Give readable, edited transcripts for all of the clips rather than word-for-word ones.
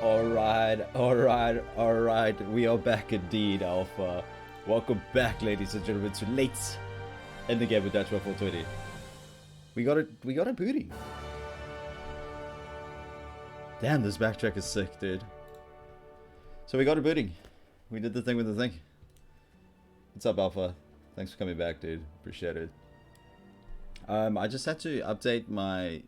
Alright. We are back indeed, Alpha. Welcome back, ladies and gentlemen, to Late in the Game with Dutch 420. We got a booty. Damn, this backtrack is sick, dude. So we got a booting. We did the thing with the thing. What's up, Alpha? Thanks for coming back, dude. Appreciate it. I just had to update my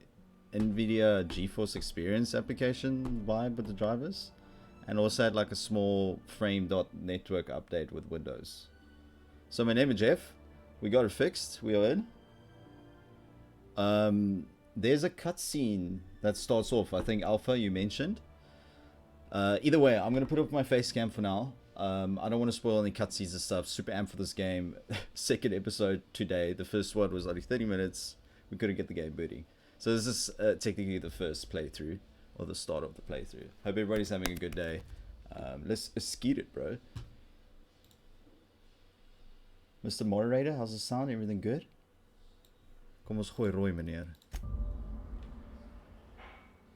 NVIDIA GeForce Experience application vibe with the drivers, and also had like a small frame.network update with Windows. So my name is Jeff. We got it fixed. We are in. There's a cutscene that starts off. I think Alpha you mentioned. Either way, I'm gonna put up my face cam for now. I don't want to spoil any cutscenes and stuff. Super amped for this game. Second episode today. The first one was only 30 minutes. We couldn't get the game booting. So this is technically the first playthrough, or the start of the playthrough. Hope everybody's having a good day. Let's skeet it, bro. Mr. Moderator, how's the sound? Everything good? Kom ons gooi rooi, meneer.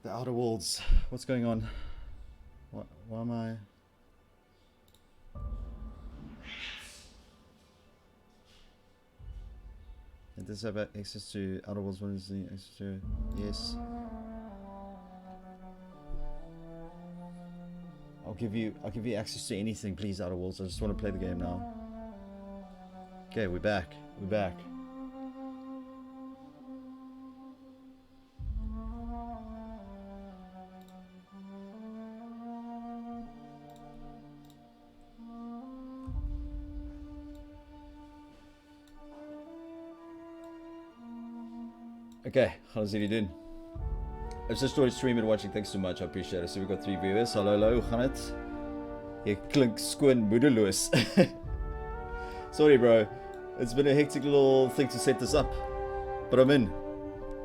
The Outer Worlds. What's going on? Why am I... It does have access to Outer Worlds. What is the access to? Yes. I'll give you access to anything, please, Outer Worlds. I just want to play the game now. Okay, we're back. We're back. Okay, how's it doing? I've just started streaming and watching, thanks so much, I appreciate it. So we've got 3 viewers. Hallo, hoe gaan het? Jy klink skoon moedeloos. Sorry bro, it's been a hectic little thing to set this up. But I'm in.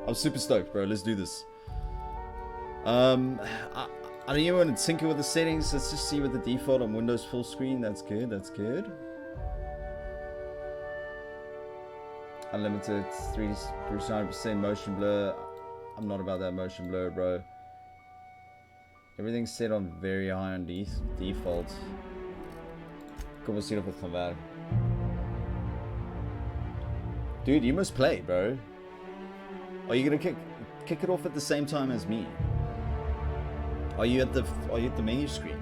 I'm super stoked, bro, let's do this. I don't even want to tinker with the settings. Let's just see what the default on Windows full screen. That's good, that's good. Unlimited 300% motion blur. I'm not about that motion blur, bro. Everything's set on very high on default. Kom ons sien of het gaan werk. Dude, you must play, bro. Are you gonna kick it off at the same time as me? Are you at the menu screen?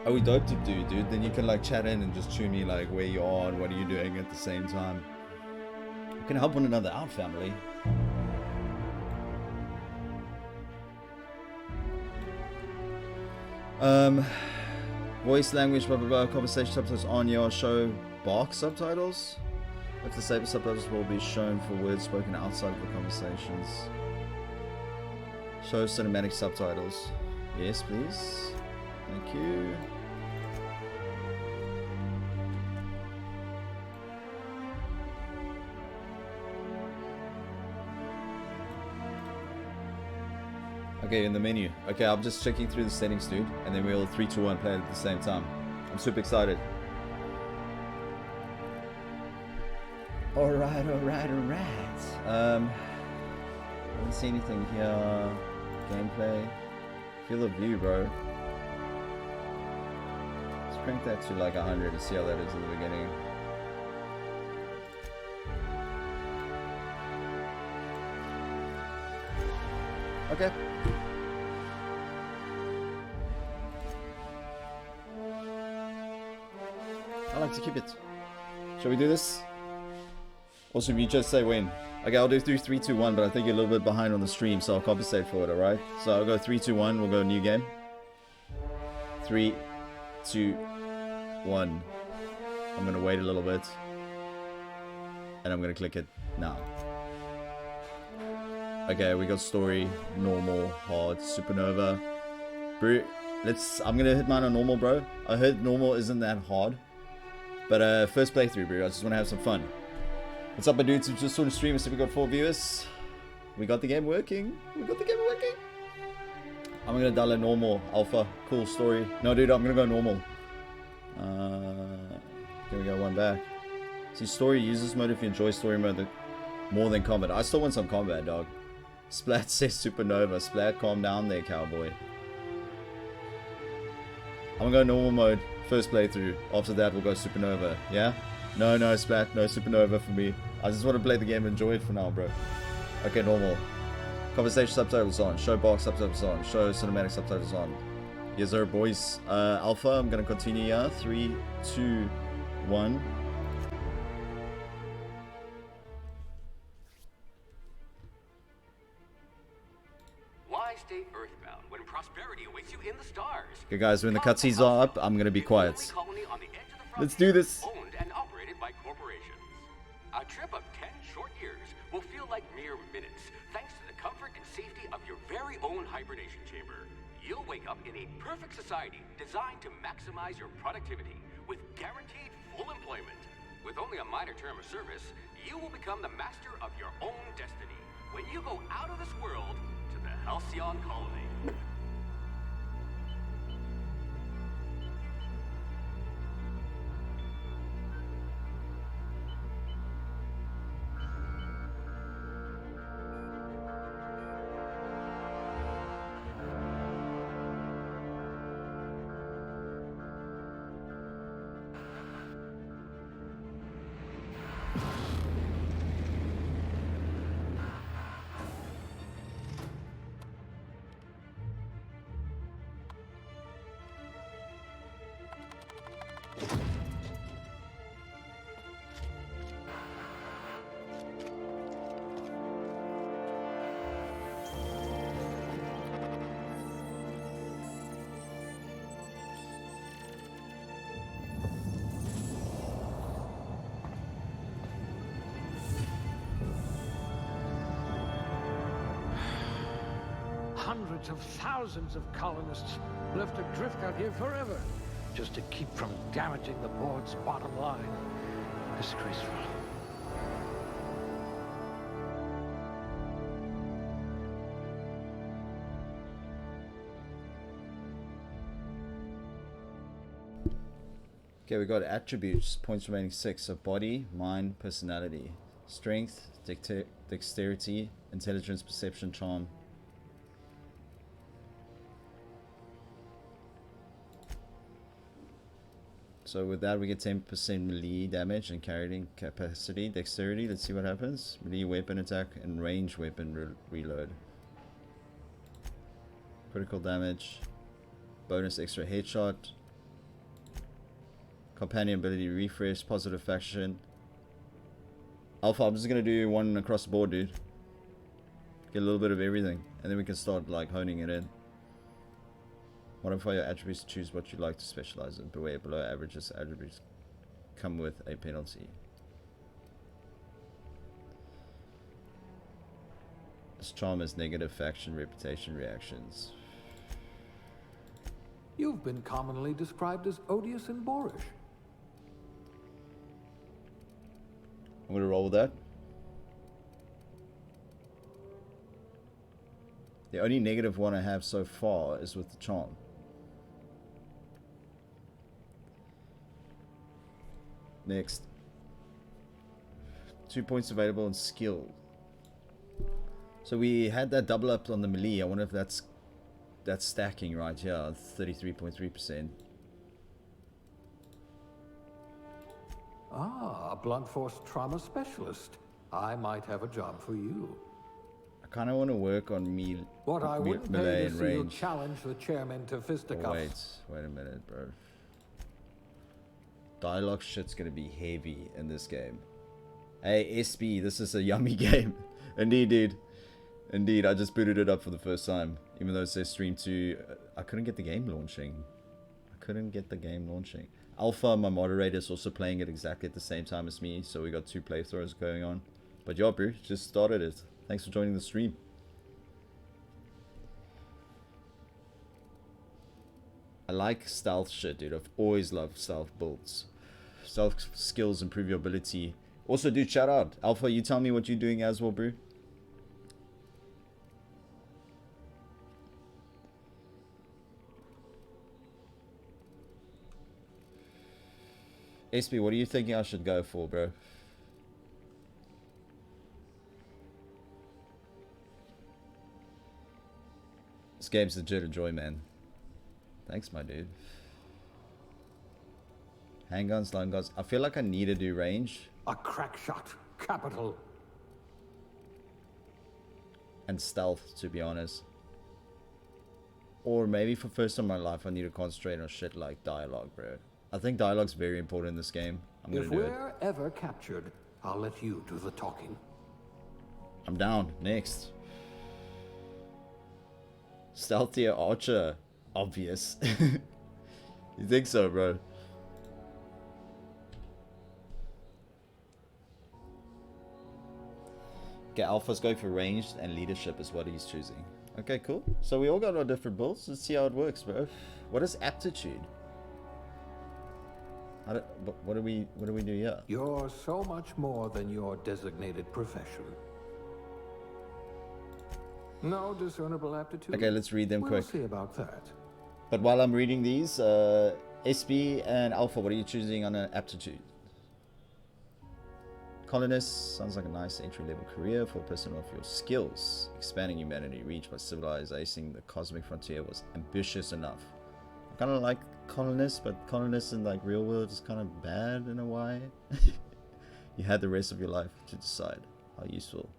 Are we dope to do, dude? Then you can like chat in and just tune me like where you are and what are you doing at the same time. We can help one another out, family. Voice language, blah blah blah, conversation subtitles on your show box subtitles. If the saber subtitles will be shown for words spoken outside of the conversations. Show cinematic subtitles. Yes, please. Thank you. Okay, in the menu. Okay, I'm just checking through the settings, dude, and then we'll 3, 2, 1 play it at the same time. I'm super excited. Alright. I don't see anything here. Gameplay. Feel the view, bro. Let's crank that to like 100 and see how that is in the beginning. Okay. I like to keep it. Shall we do this? Also, you just say when. Okay, I'll do 3, 2, 1, but I think you're a little bit behind on the stream, so I'll compensate for it, alright? So I'll go 3, 2, 1, we'll go new game. 3, 2, 1. I'm gonna wait a little bit. And I'm gonna click it now. Okay, we got story, normal, hard, supernova. Bro, I'm gonna hit mine on normal, bro. I heard normal isn't that hard. But first playthrough, bro. I just wanna have some fun. What's up, my dudes? We just saw the stream, so we got 4 viewers. We got the game working. I'm gonna dial a normal, alpha, cool story. No, dude, I'm gonna go normal. Here we go, one back. See, story uses mode if you enjoy story mode more than combat. I still want some combat, dog. Splat says Supernova. Splat, calm down there, cowboy. I'm gonna go normal mode, first playthrough. After that, we'll go Supernova. Yeah? No, Splat, no Supernova for me. I just want to play the game and enjoy it for now, bro. Okay, normal. Conversation subtitles on. Show box subtitles on. Show cinematic subtitles on. Yes, sir, boys. Alpha, I'm gonna continue here. 3, 2, 1. Why stay earthbound when prosperity awaits you in the stars? Okay, guys, when the cutscenes are up, I'm gonna be quiet. Let's do this. Owned and operated by corporations. A trip of 10 short years will feel like mere minutes, thanks to the comfort and safety of your very own hibernation chamber. You'll wake up in a perfect society designed to maximize your productivity with guaranteed full employment. With only a minor term of service, you will become the master of your own destiny when you go out of this world to the Halcyon Colony. Hundreds of thousands of colonists left adrift out here forever, just to keep from damaging the board's bottom line. Disgraceful. Okay, we got attributes. Points remaining 6. So body, mind, personality, strength, dexterity, intelligence, perception, charm. So with that, we get 10% melee damage and carrying capacity, dexterity. Let's see what happens. Melee weapon attack and range weapon reload. Critical damage. Bonus extra headshot. Companion ability refresh. Positive faction. Alpha, I'm just going to do one across the board, dude. Get a little bit of everything. And then we can start like honing it in. Modify your attributes to choose what you like to specialize in. Beware, below averages attributes come with a penalty. This charm is negative faction reputation reactions. You've been commonly described as odious and boorish. I'm gonna roll with that. The only negative one I have so far is with the charm. Next. 2 points available in skill. So we had that double up on the melee. I wonder if that's stacking right here. 33.3%. Ah, a blunt force trauma specialist. I might have a job for you. I kind of want to work on What I wouldn't pay melee to and see you range. challenge the chairman to Oh, fisticuffs. wait a minute, bro. Dialogue shit's gonna be heavy in this game. Hey, SB, this is a yummy game. Indeed, dude. Indeed, I just booted it up for the first time. Even though it says stream 2, I couldn't get the game launching. Alpha, my moderator, is also playing it exactly at the same time as me. So we got 2 playthroughs going on. But yeah, bro, just started it. Thanks for joining the stream. I like stealth shit, dude. I've always loved stealth builds. Stealth skills improve your ability. Also, dude, shout out. Alpha, you tell me what you're doing as well, bro. SB, what are you thinking I should go for, bro? game's legit a joy, man. Thanks, my dude. Handguns, long guns. I feel like I need to do range. A crack shot. Capital. And stealth, to be honest. Or maybe for first time in my life, I need to concentrate on shit like dialogue, bro. I think dialogue's very important in this game. I'm gonna If do it. we're ever captured, I'll let you do the talking. I'm down. Next. Stealthier archer. Obvious. You think so, bro? Okay, Alpha's going for ranged and leadership is what he's choosing. Okay, cool. So we all got our different builds. Let's see how it works, bro. What is aptitude? What do we do here? You're so much more than your designated profession. No discernible aptitude? Okay, let's read them We'll quick. see about that. But while I'm reading these, SB and Alpha, what are you choosing on an aptitude? Colonist sounds like a nice entry-level career for a person of your skills. Expanding humanity reach by civilizing the cosmic frontier was ambitious enough. I kind of like colonists, but colonists in like real world is kind of bad in a way. You had the rest of your life to decide. How useful.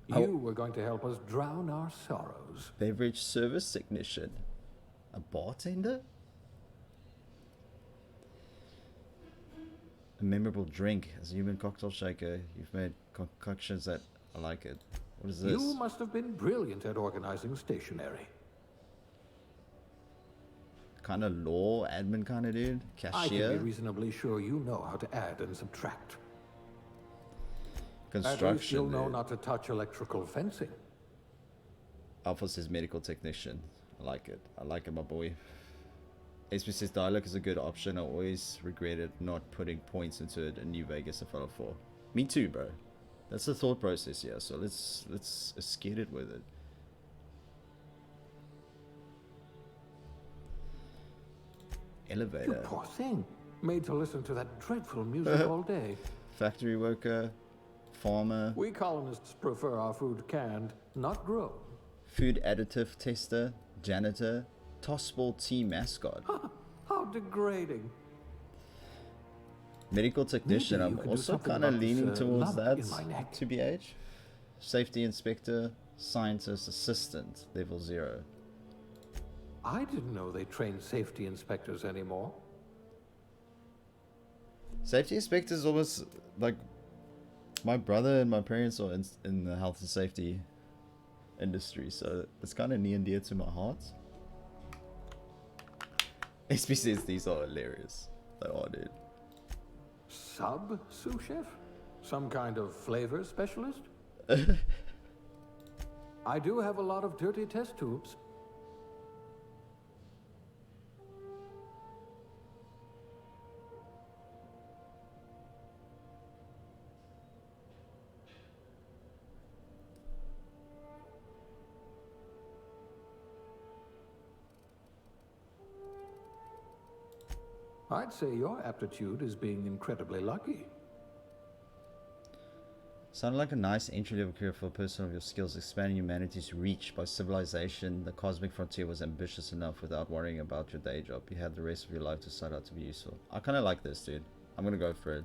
You were going to help us drown our sorrows. Beverage service technician. A bartender? A memorable drink. As a human cocktail shaker, you've made concoctions that I like it. What is this? You must have been brilliant at organizing stationery. Kind of law, admin kind of dude. I can Cashier. be reasonably sure you know how to add and subtract. At least Construction. you'll know dude. not to touch electrical fencing. Alpha says medical technician. I like it. I like it, my boy. SB says dialogue is a good option. I always regretted not putting points into it in New Vegas and Fallout 4. Me too, bro. That's the thought process here. So let's get it with it. You Elevator. poor thing. Made to listen to that dreadful music all day. Factory worker. Farmer. We colonists prefer our food canned, not grown. Food additive tester. Janitor. Tossball team mascot. How degrading. Medical technician. Maybe you I'm could do also something kind of about this, leaning towards lump that, in my neck. to BH. Safety inspector. Scientist assistant. Level 0. I didn't know they trained safety inspectors anymore. Safety inspector is almost like my brother and my parents are in the health and safety industry, so it's kind of near and dear to my heart. SB says these are hilarious. They are, dude. Sous chef? Some kind of flavor specialist? I do have a lot of dirty test tubes. I'd say your aptitude is being incredibly lucky. Sounded like a nice entry-level career for a person of your skills. Expanding humanity's reach by civilization. The cosmic frontier was ambitious enough without worrying about your day job. You had the rest of your life to set out to be useful. I kind of like this, dude. I'm going to go for it.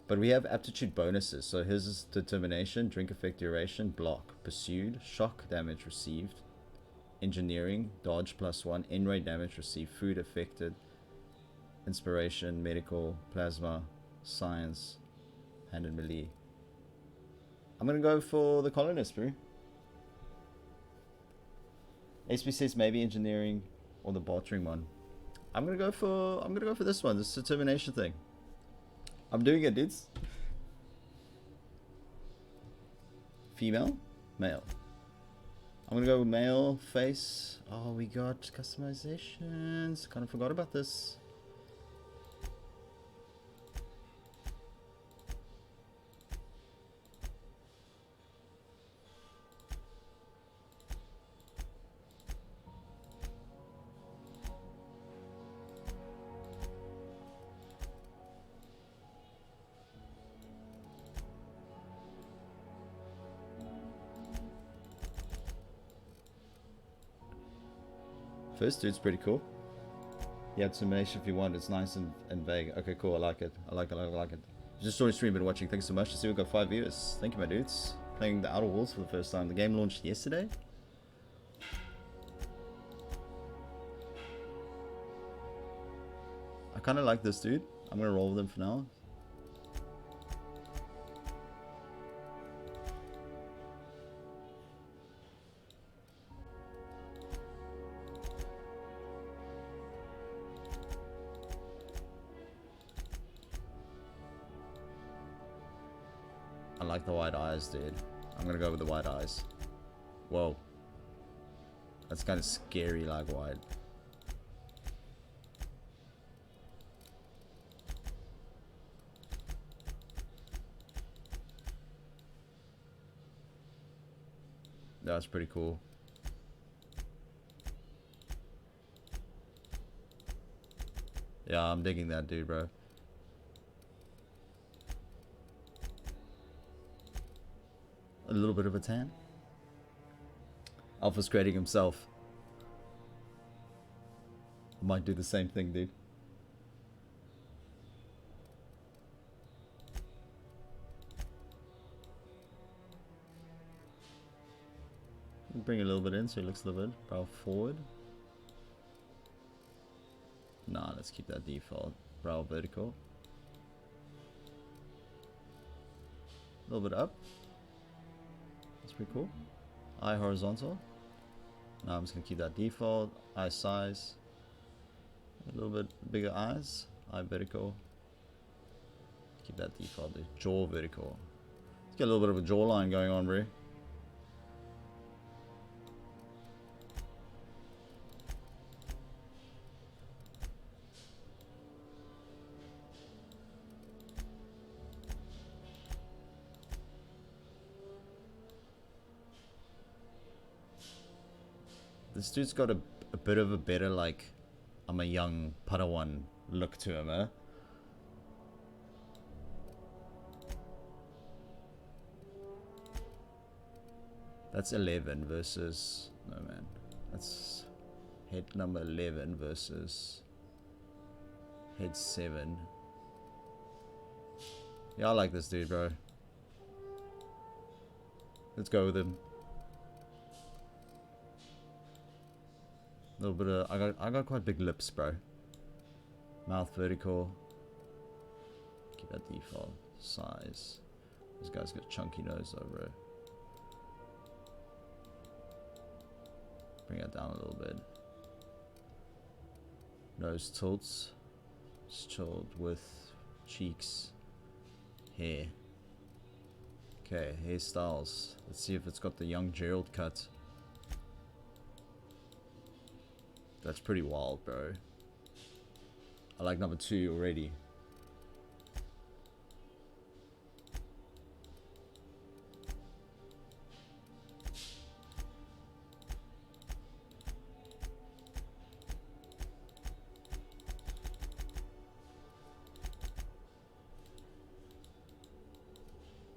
But we have aptitude bonuses. So his is determination, drink effect duration, block, pursued, shock damage received, engineering, dodge +1, in-ray damage received, food affected, inspiration, medical, plasma, science, hand and melee. I'm gonna go for the colonist, bro. HB says maybe engineering or the bartering one. I'm gonna go for this one, this determination thing. I'm doing it, dudes. Female? Male. I'm gonna go with male, face. Oh, we got customizations. Kind of forgot about this. First dude's pretty cool. Yeah, simulation if you want. It's nice and vague. Okay, cool. I like it. I like it. Just saw a stream been watching. Thanks so much. I see we've got 5 viewers. Thank you, my dudes. Playing the Outer Worlds for the first time. The game launched yesterday. I kind of like this dude. I'm gonna roll with him for now. I like the white eyes, dude. I'm gonna go with the white eyes. Whoa. That's kind of scary, like white. That's pretty cool. Yeah, I'm digging that dude, bro. A little bit of a tan. Alpha's creating himself. I might do the same thing, dude. Bring a little bit in so it looks a little bit. Brow forward. Nah, let's keep that default. Brow vertical. A little bit up. That's pretty cool. Eye horizontal. Now I'm just gonna keep that default. Eye size. A little bit bigger eyes. Eye vertical. Keep that default. Dude. Jaw vertical. Let's get a little bit of a jawline going on, bro. This dude's got a bit of a better, like, I'm a young Padawan look to him, eh? That's 11 versus... No, man. That's head number 11 versus head 7. Yeah, I like this dude, bro. Let's go with him. A little bit of... I got quite big lips, bro. Mouth vertical. Keep that default. Size. This guy's got a chunky nose though, bro. Bring that down a little bit. Nose tilts. Just chilled with cheeks. Hair. Okay, hairstyles. Let's see if it's got the young Gerald cut. That's pretty wild, bro. I like number 2 already.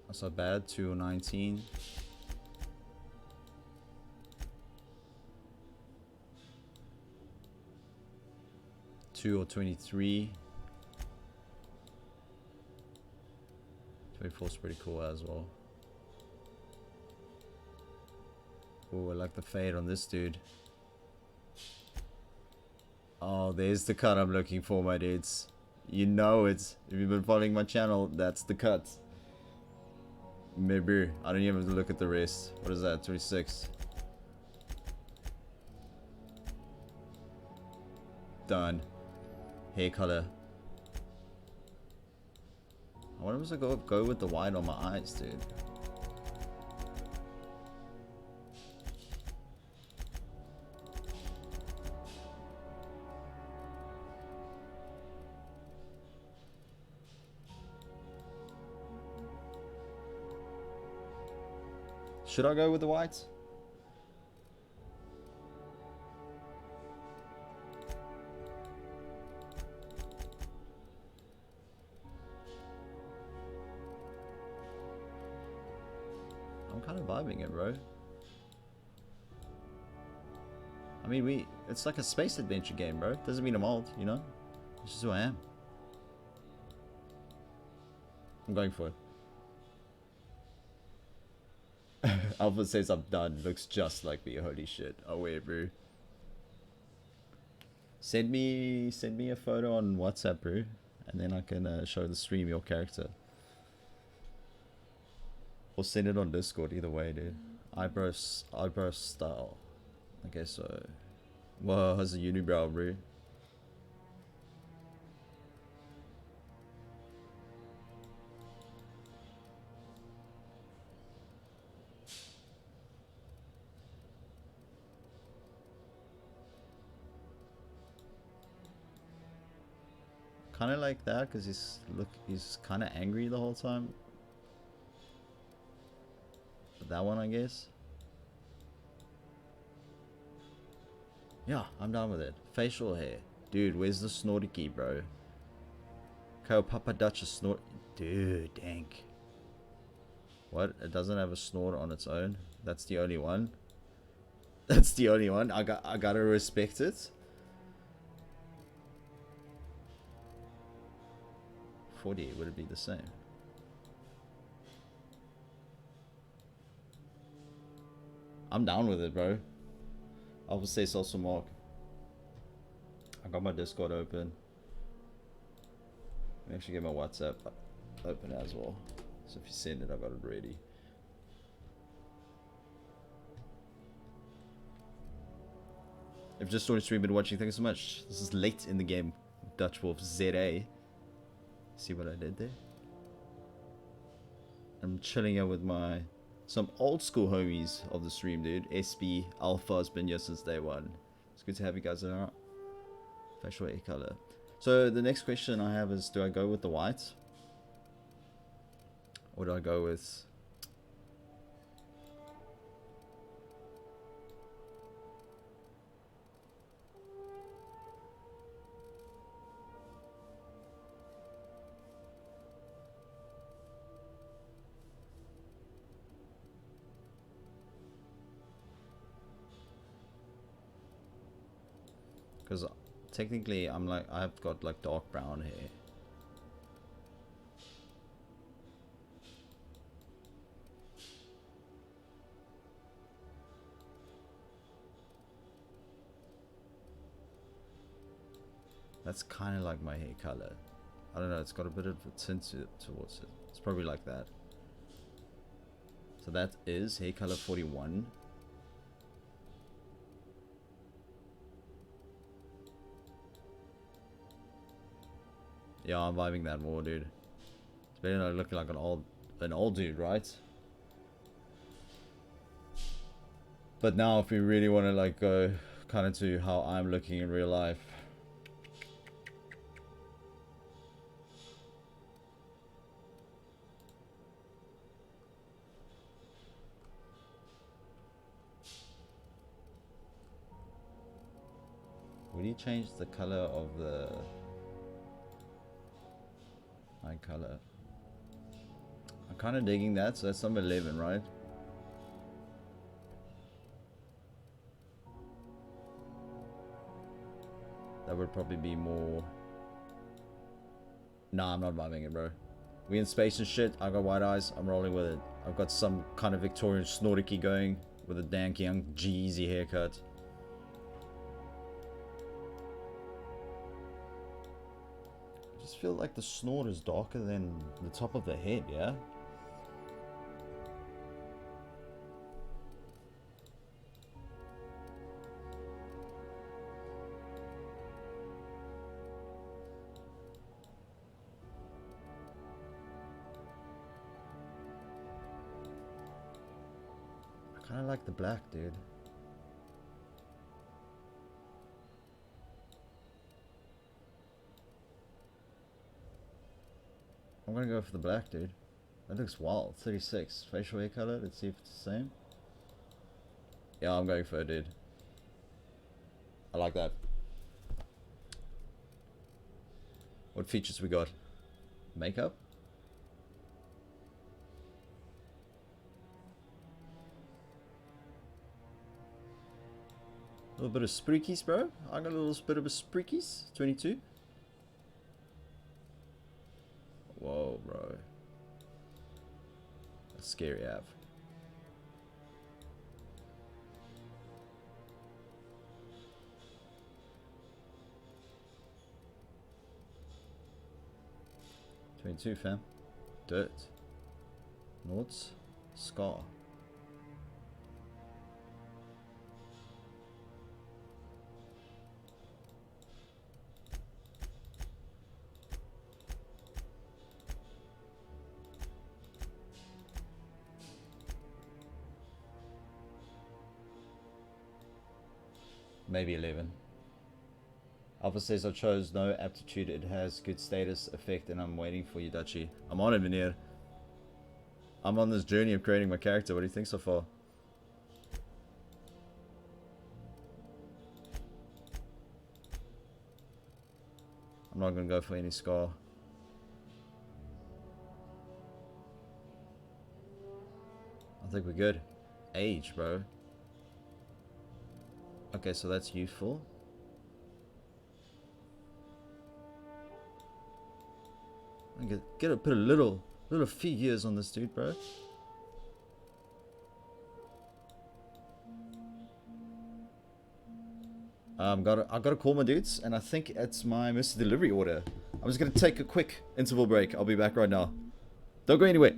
That's not bad. 219. Or 23. 24 is pretty cool as well. Oh, I like the fade on this dude. Oh, there's the cut I'm looking for, my dudes. You know it. If you've been following my channel, that's the cut. Maybe. I don't even have to look at the rest. What is that? 26. Done. Hair color. I wonder if I go with the white on my eyes, dude. Should I go with the white? I'm kind of vibing it, bro. I mean, It's like a space adventure game, bro. Doesn't mean I'm old, you know? This is who I am. I'm going for it. Alpha says I'm done. Looks just like me. Holy shit. Oh wait, bro. Send me a photo on WhatsApp, bro, and then I can show the stream your character. Or send it on Discord. Either way, dude. Eyebrow style. Okay, so. Whoa, how's the unibrow, bro? Kind of like that because he's kind of angry the whole time. But that one, I guess. Yeah, I'm done with it. Facial hair, dude. Where's the snorty key, bro? Ko Papa Dutch a snort, dude. Dank. What? It doesn't have a snort on its own. That's the only one. That's the only one. I gotta respect it. 40, would it be the same? I'm down with it, bro. I will say salsa mark. I got my Discord open. Let me actually get my WhatsApp open as well. So if you send it, I got it ready. If just started streaming and watching, thank you so much. This is late in the game. Dutch Wolf ZA. See what I did there? I'm chilling out with some old school homies of the stream, dude. SB Alpha's been here since day one. It's good to have you guys around. Facial hair color. So the next question I have is, do I go with the white? Or do I go with... Because technically I've got like dark brown hair. That's kind of like my hair color. I don't know, it's got a bit of a tint towards it. It's probably like that. So that is hair color 41. Yeah, I'm vibing that more, dude. It's better than looking like an old dude, right? But now if we really want to like go kind of to how I'm looking in real life. Would you change the color of the eye color? I'm kind of digging that, so that's number 11, right? That would probably be more... Nah, I'm not vibing it, bro. We in space and shit. I got white eyes. I'm rolling with it. I've got some kind of Victorian snorticky going with a dank young Jeezy haircut. I just feel like the snort is darker than the top of the head, yeah? I kind of like the black, dude. I'm gonna go for the black, dude. That looks wild. 36. Facial hair color. Let's see if it's the same. Yeah, I'm going for it, dude. I like that. What features we got? Makeup? A little bit of spookies, bro. I got a little bit of a spookies. 22. Whoa, bro. That's scary, Av. $22, fam. Dirt. Noughts. Scar. Maybe 11. Alpha says I chose no aptitude. It has good status effect and I'm waiting for you, Dutchie. I'm on it, Veneer. I'm on this journey of creating my character. What do you think so far? I'm not going to go for any scar. I think we're good. Age, bro. Okay, so that's youthful. I gotta put a little few years on this dude, bro. I gotta call my dudes, and I think it's my Mr. Delivery order. I'm just gonna take a quick interval break. I'll be back right now. Don't go anywhere.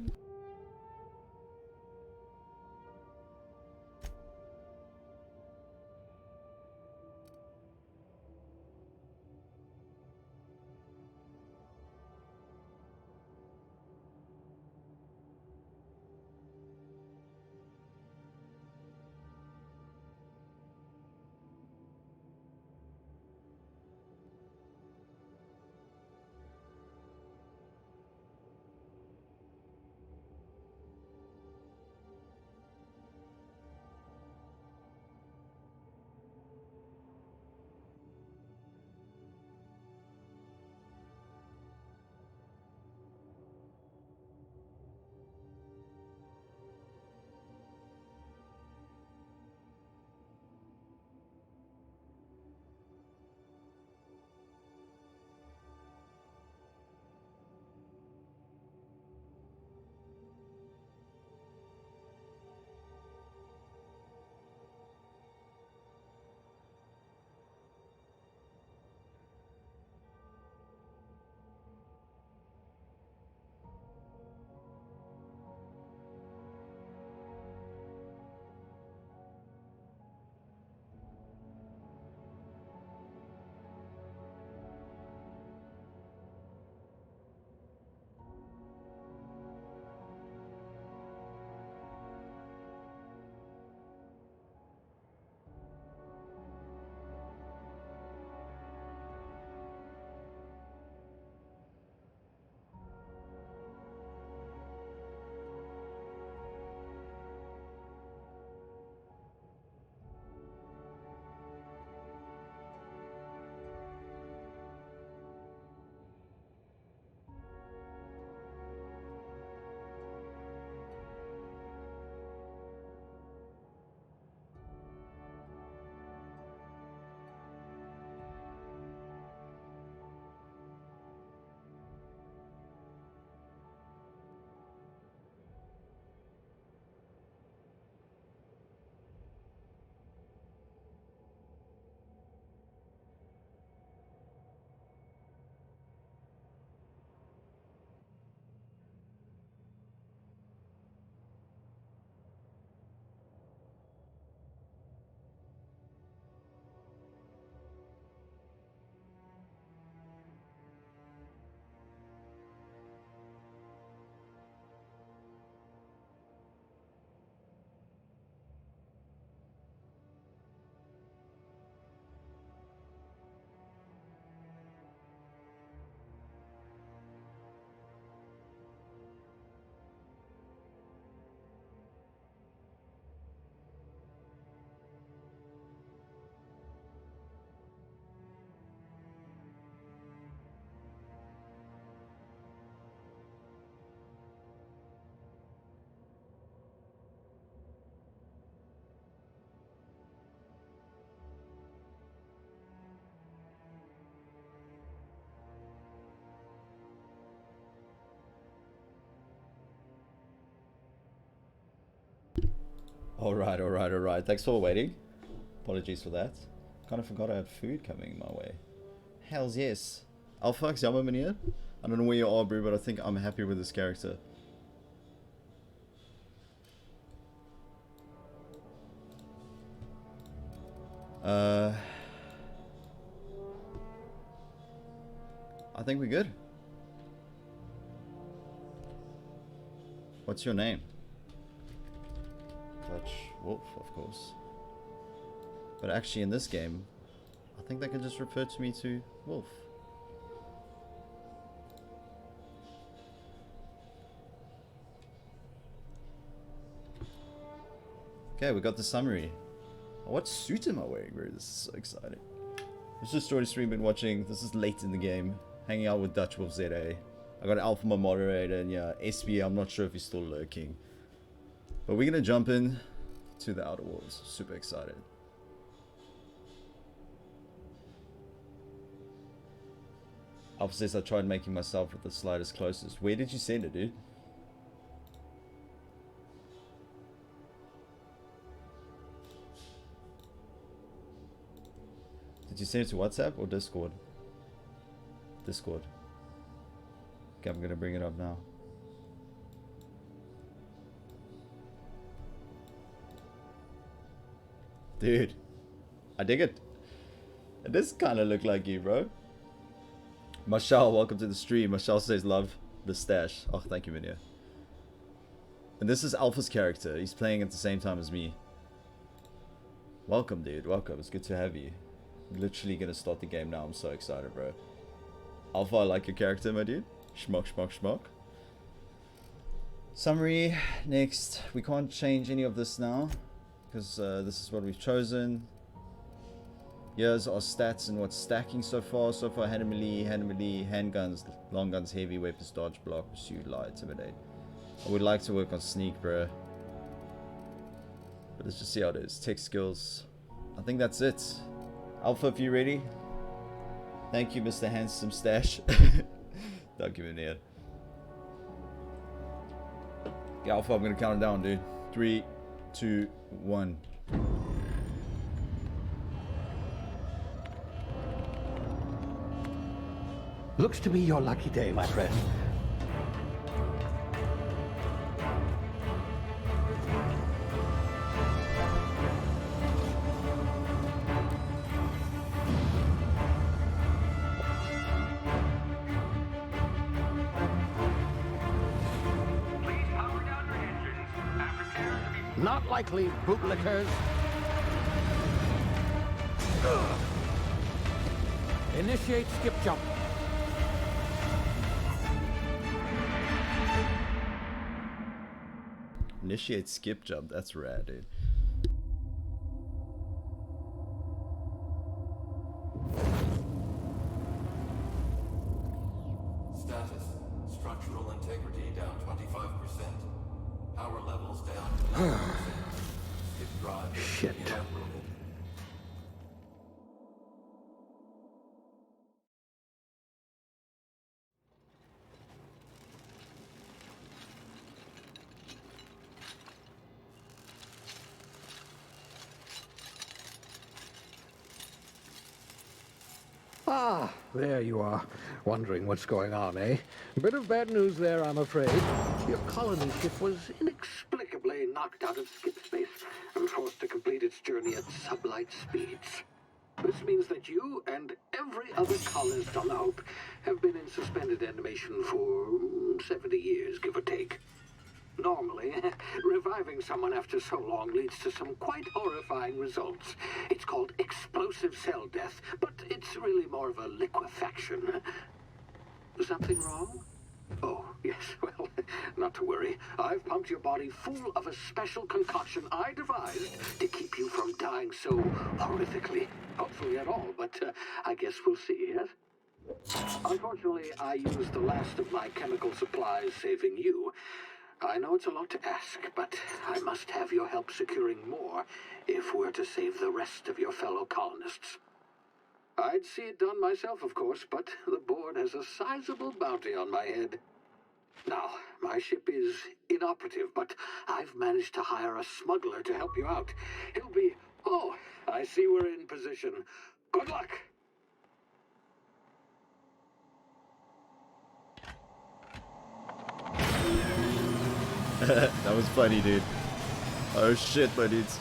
Alright, alright, alright. Thanks for waiting. Apologies for that. Kind of forgot I had food coming my way. Hells yes. Alpha, jammer meneer. I don't know where you are, bro, but I think I'm happy with this character. I think we're good. What's your name? Dutch Wolf, of course. But actually in this game, I think they can just refer to me to Wolf. Okay, we got the summary. Oh, what suit am I wearing, bro? This is so exciting. It's just story stream been watching. This is late in the game. Hanging out with Dutch Wolf ZA. I got Alpha, my moderator, and yeah, SB, I'm not sure if he's still lurking. But we're gonna jump in to the Outer Worlds. Super excited. Alpha says I tried making myself with the slightest closest. Where did you send it, dude? Did you send it to WhatsApp or Discord? Discord. Okay, I'm gonna bring it up now. Dude, I dig it. It does kind of look like you, bro. Marshall, welcome to the stream. Marshall says love the stash. Oh, thank you, Minya. And this is Alpha's character. He's playing at the same time as me. Welcome, dude. Welcome. It's good to have you. I'm literally gonna start the game now. I'm so excited, bro. Alpha, I like your character, my dude. Schmuck, schmuck, schmuck. Summary. Next. We can't change any of this now, because this is what we've chosen. Here's our stats and what's stacking so far. So far, hand melee, handguns, long guns, heavy weapons, dodge, block, pursue, lie, intimidate. I would like to work on sneak, bro. But let's just see how it is. Tech skills. I think that's it. Alpha, if you're ready. Thank you, Mr. Handsome Stash. Don't give me an ear. Okay, Alpha, I'm gonna count it down, dude. 3, 2, 1. Looks to be your lucky day, my friend. Please power down your engines and prepare to be... Not likely, bootlickers. Initiate skip jump. Initiate skip jump. That's rad, dude. Status. Structural integrity down 25%. Power levels down 9%. Skip drive. Shit. Inoperable. Ah, there you are. Wondering what's going on, eh? Bit of bad news there, I'm afraid. Your colony ship was inexplicably knocked out of skip space and forced to complete its journey at sublight speeds. This means that you and every other colonist on the Hope have been in suspended animation for 70 years, give or take. Normally, reviving someone after so long leads to some quite horrifying results. It's called explosive cell death, but it's really more of a liquefaction. Something wrong? Oh, yes, well, not to worry. I've pumped your body full of a special concoction I devised to keep you from dying so horrifically. Hopefully at all, but I guess we'll see, yes? Unfortunately, I used the last of my chemical supplies saving you. I know it's a lot to ask, but I must have your help securing more if we're to save the rest of your fellow colonists. I'd see it done myself, of course, but the board has a sizable bounty on my head. Now, my My ship is inoperative, but I've managed to hire a smuggler to help you out. He'll be... Oh, I see we're in position. Good luck! That was funny, dude. Oh shit, my dudes.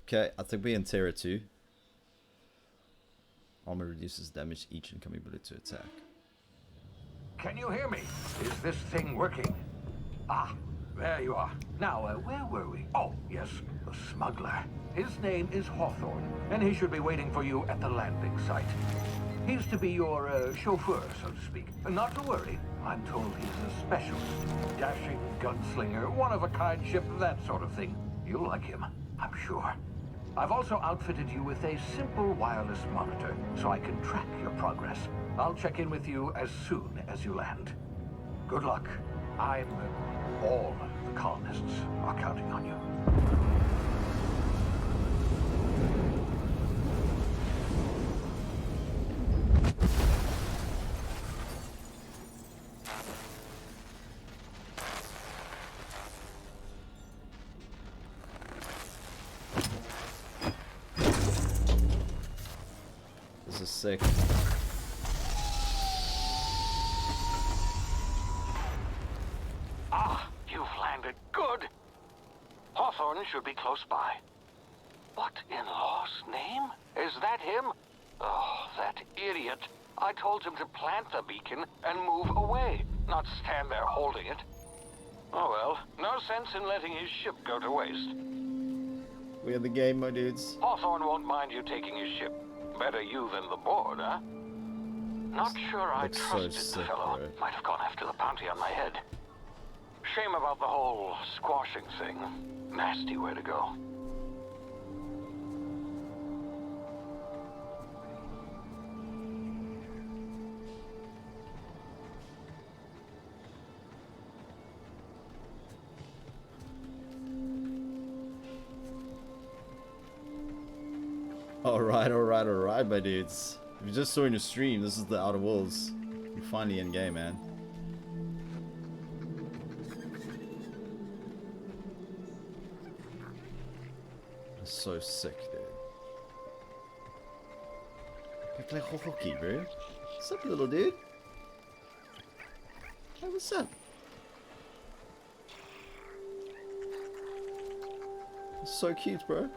Okay, I think we're in Terra 2. Armor reduces damage each incoming bullet to attack. Can you hear me? Is this thing working? Ah, there you are. Now, where were we? Oh, yes, the smuggler. His name is Hawthorne, and he should be waiting for you at the landing site. He's to be your chauffeur, so to speak. Not to worry, I'm told he's a specialist. Dashing gunslinger, one-of-a-kind ship, that sort of thing. You'll like him, I'm sure. I've also outfitted you with a simple wireless monitor, so I can track your progress. I'll check in with you as soon as you land. Good luck. All the colonists are counting on you. This is sick. Ah, you've landed good. Hawthorne should be close by. What in law's name? Is that him? Oh, that idiot. I told him to plant the beacon and move away, not stand there holding it. Oh well, no sense in letting his ship go to waste. We're in the game, my dudes. Hawthorne won't mind you taking his ship. Better you than the board, huh? Not sure I Looks so trusted sick, the fellow. bro. Might have gone after the bounty on my head. Shame about the whole squashing thing. Nasty way to go. Alright, my dudes. If you just saw in your stream, this is the Outer Worlds. We're finally in game, man. That's so sick, dude. Kijk, play hockey, bro. What's up, little dude? Hey, what's up? It's so cute, bro.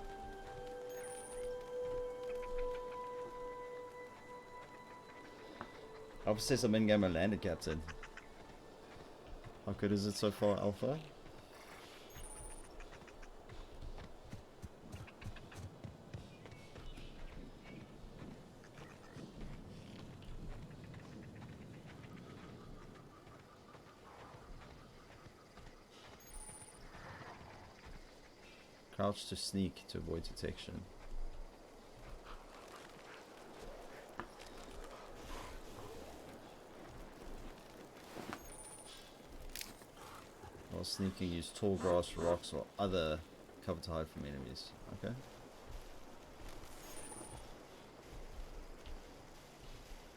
Obviously, some in-game and landed, Captain. How good is it so far, Alpha? Crouch to sneak to avoid detection. While sneaking, use tall grass, rocks, or other cover to hide from enemies. Okay.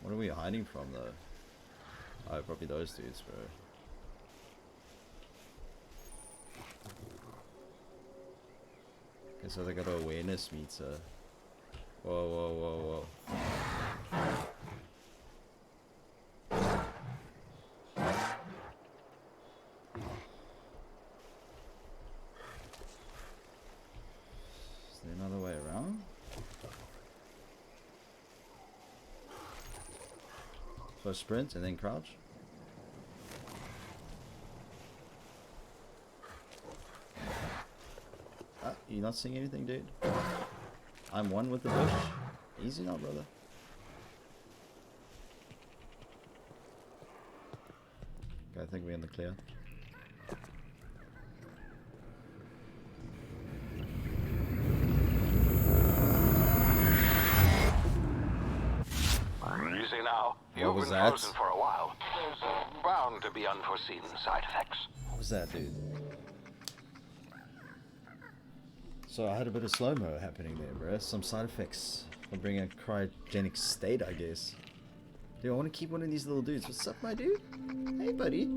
What are we hiding from, though? Oh, probably those dudes, bro. Okay, so they got an awareness meter. Whoa, whoa, whoa, whoa. Is there another way around? So sprint and then crouch. Ah, you not seeing anything, dude? I'm one with the bush. Easy now, brother. Okay, I think we're in the clear. Easy now. You've was been that? frozen for a while. There's bound to be unforeseen side effects. What was that, dude? So I had a bit of slow-mo happening there, bro. Some side effects. I'll bring a cryogenic state, I guess. Dude, I want to keep one of these little dudes. What's up, my dude? Hey, buddy.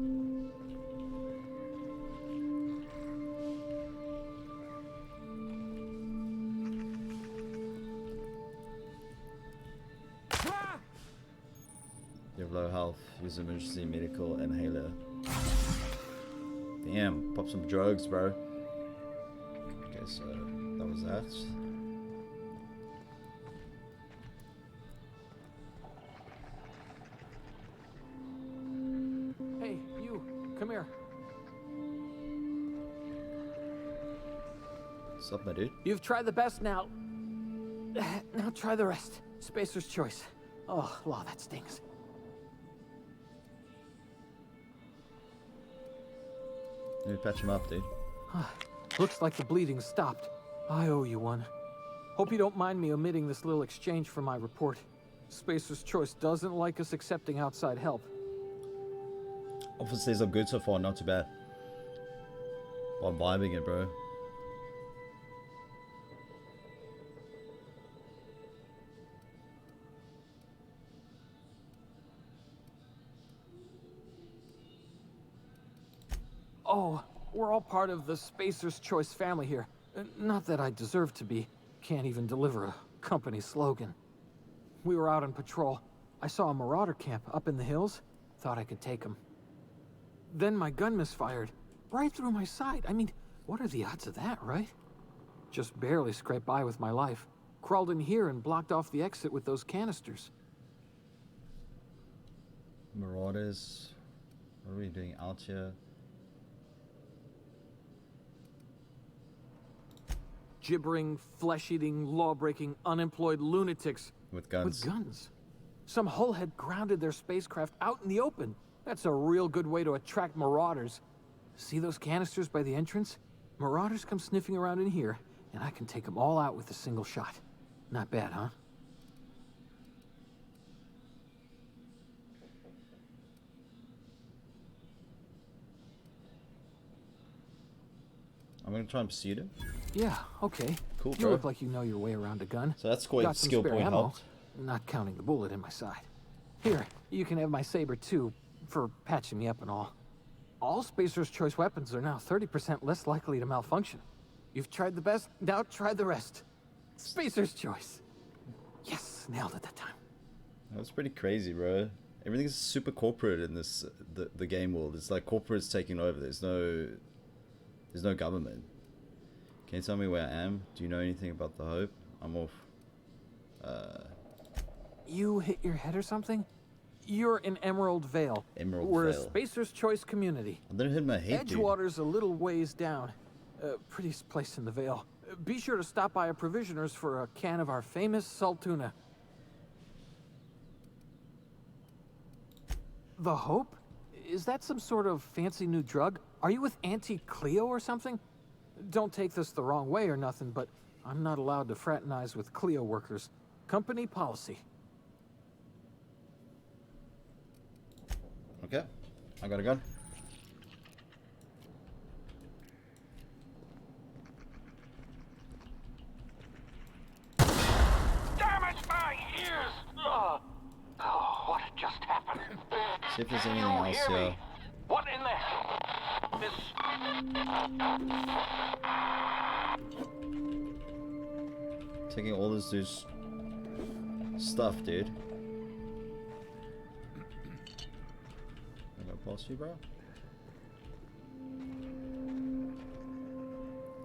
You have low health. Use emergency medical inhaler. Damn, pop some drugs, bro. Okay, so that was that. Hey, you, come here. What's up, my dude? You've tried the best now. Now try the rest. Spacer's choice. Oh, wow, that stings. Let me patch him up, dude. Looks like the bleeding stopped. I owe you one. Hope you don't mind me omitting this little exchange from my report. Spacer's choice doesn't like us accepting outside help. Officers are good so far, not too bad. I'm vibing it, bro. Oh, we're all part of the Spacer's Choice family here. Not that I deserve to be. Can't even deliver a company slogan. We were out on patrol. I saw a marauder camp up in the hills. Thought I could take them. Then my gun misfired. Right through my side. I mean, what are the odds of that, right? Just barely scraped by with my life. Crawled in here and blocked off the exit with those canisters. Marauders. What are we doing out here? Gibbering, flesh-eating, law-breaking, unemployed lunatics. With guns. With guns. Some hull had grounded their spacecraft out in the open. That's a real good way to attract marauders. See those canisters by the entrance? Marauders come sniffing around in here, and I can take them all out with a single shot. Not bad, huh? I'm gonna try and pursue him. Yeah, okay. Cool, You bro. look like you know your way around a gun. So that's quite Got some skill spare point ammo, helped. not counting the bullet in my side. Here, you can have my saber too, for patching me up and all. All Spacer's Choice weapons are now 30% less likely to malfunction. You've tried the best, now try the rest. Spacer's Choice. Yes, nailed it that time. That's pretty crazy, bro. Everything's super corporate in this the game world. It's like corporate's taking over. There's no government. Can you tell me where I am? Do you know anything about the Hope? I'm off. You hit your head or something? You're in Emerald Vale. Emerald We're Vale. a Spacer's Choice community. I didn't hit my head, dude. Edgewater's a little ways down. Prettiest place in the Vale. Be sure to stop by a provisioner's for a can of our famous salt tuna. The Hope? Is that some sort of fancy new drug? Are you with Auntie Cleo or something? Don't take this the wrong way or nothing, but I'm not allowed to fraternize with Cleo workers. Company policy. Okay, I got a gun. Damn it, my ears! Oh, what just happened? See if there's anything You else hear here. me? What in the... This... Taking all this dude's stuff, dude. I'm gonna pause you, bro.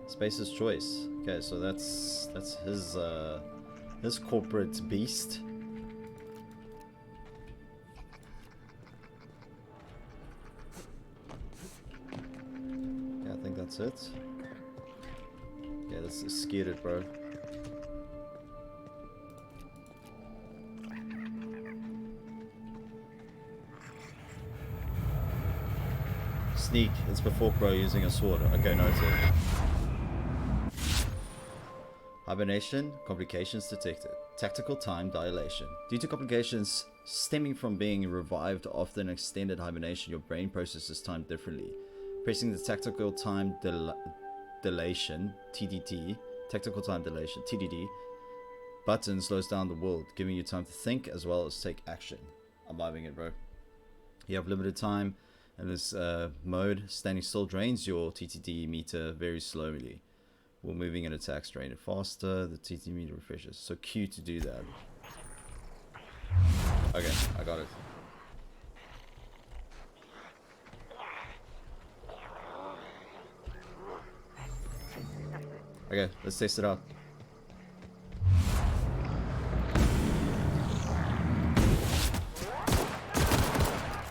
Spacer's Choice. Okay, so that's his corporate beast. Yeah, I think that's it. Yeah, this is scared, bro. Sneak. It's before Pro using a sword. Okay, noted. Hibernation. Complications detected. Tactical time dilation. Due to complications stemming from being revived after an extended hibernation, your brain processes time differently. Pressing the tactical time dilation (TDT), tactical time dilation (TDD), button slows down the world, giving you time to think as well as take action. I'm vibing it, bro. You have limited time, and this mode, standing still drains your TTD meter very slowly. While moving and attacks drain it faster, the TTD meter refreshes. So Q to do that. Okay, I got it. Okay, let's test it out.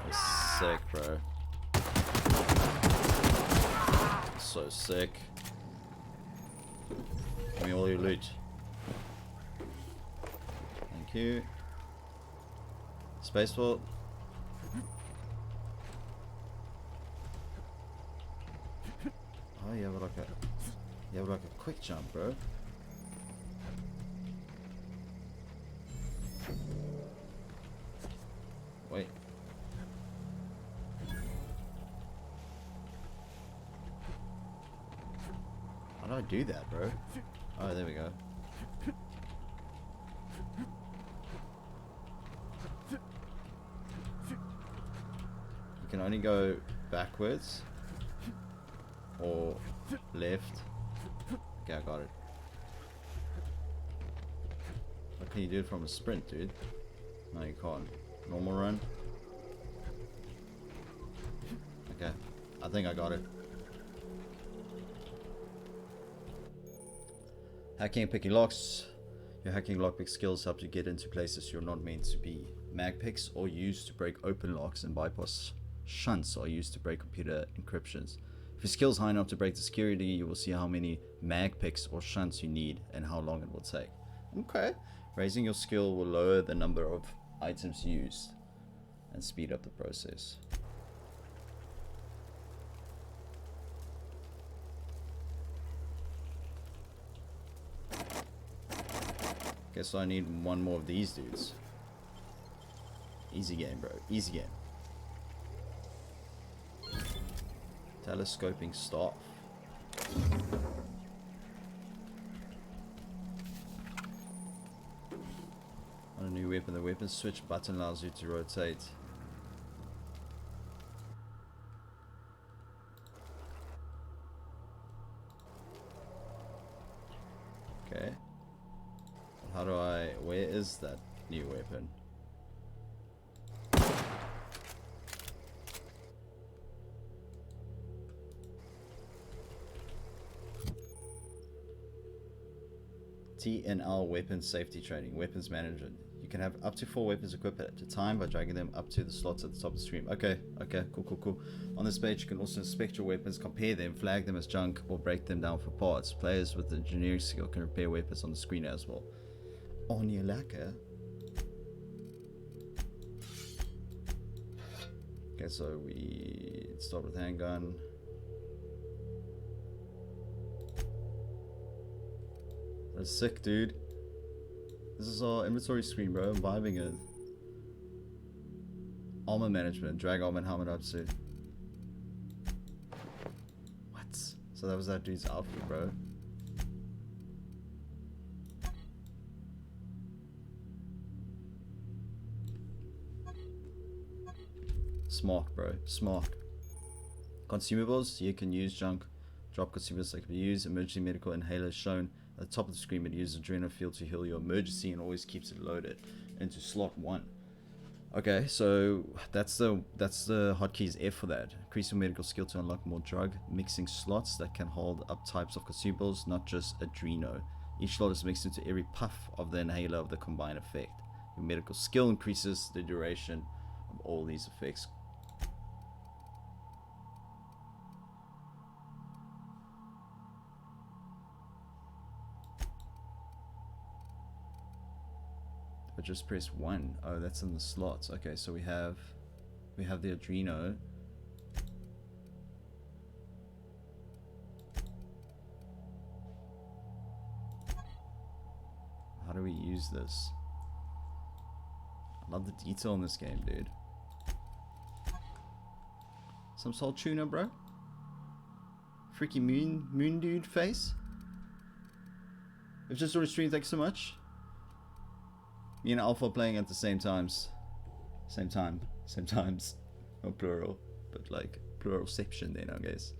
That's sick, bro. So sick. Give me all your loot. Thank you. Spaceport. Oh, you have like a quick jump, bro. Wait. How do I do that, bro? Oh, there we go. You can only go backwards or left. Okay, I got it. How can you do it from a sprint, dude? No, you can't. Normal run. Okay, I think I got it. Hacking and picking locks. Your hacking lockpick skills help you get into places you're not meant to be. Mag picks are used to break open locks, and bypass shunts are used to break computer encryptions. If your skill's high enough to break the security, you will see how many mag picks or shunts you need and how long it will take. Okay. Raising your skill will lower the number of items used and speed up the process. Guess I need one more of these dudes. Easy game, bro. Easy game. Telescoping staff. On a new weapon, the weapon switch button allows you to rotate. Okay. How do I... where is that new weapon? TNL weapon safety training, weapons management. You can have up to 4 weapons equipped at a time by dragging them up to the slots at the top of the screen. Okay, cool. On this page you can also inspect your weapons, compare them, flag them as junk, or break them down for parts. Players with the engineering skill can repair weapons on the screen as well. On your lacquer. Okay, so we start with handgun. That's sick, dude. This is our inventory screen, bro. I'm vibing it. Armor management. Drag armor and helmet up suit. What? So that was that dude's outfit, bro. Smart, bro. Smart. Consumables. You can use junk. Drop consumables that can be used. Emergency medical inhaler shown at the top of the screen. It uses adrenaline field to heal your emergency and always keeps it loaded into slot 1. Okay, so that's the hotkeys F for that. Increase your medical skill to unlock more drug mixing slots that can hold up types of consumables, not just adreno. Each slot is mixed into every puff of the inhaler of the combined effect. Your medical skill increases the duration of all these effects. But just press 1. Oh, that's in the slots. Okay, so we have the adreno. How do we use this? I love the detail in this game, dude. Some salt tuna, bro. Freaky moon dude face. I've just ordered stream. Thank you so much. Me and Alpha playing at the same times. Same times. Not plural, but like pluralception then, I guess.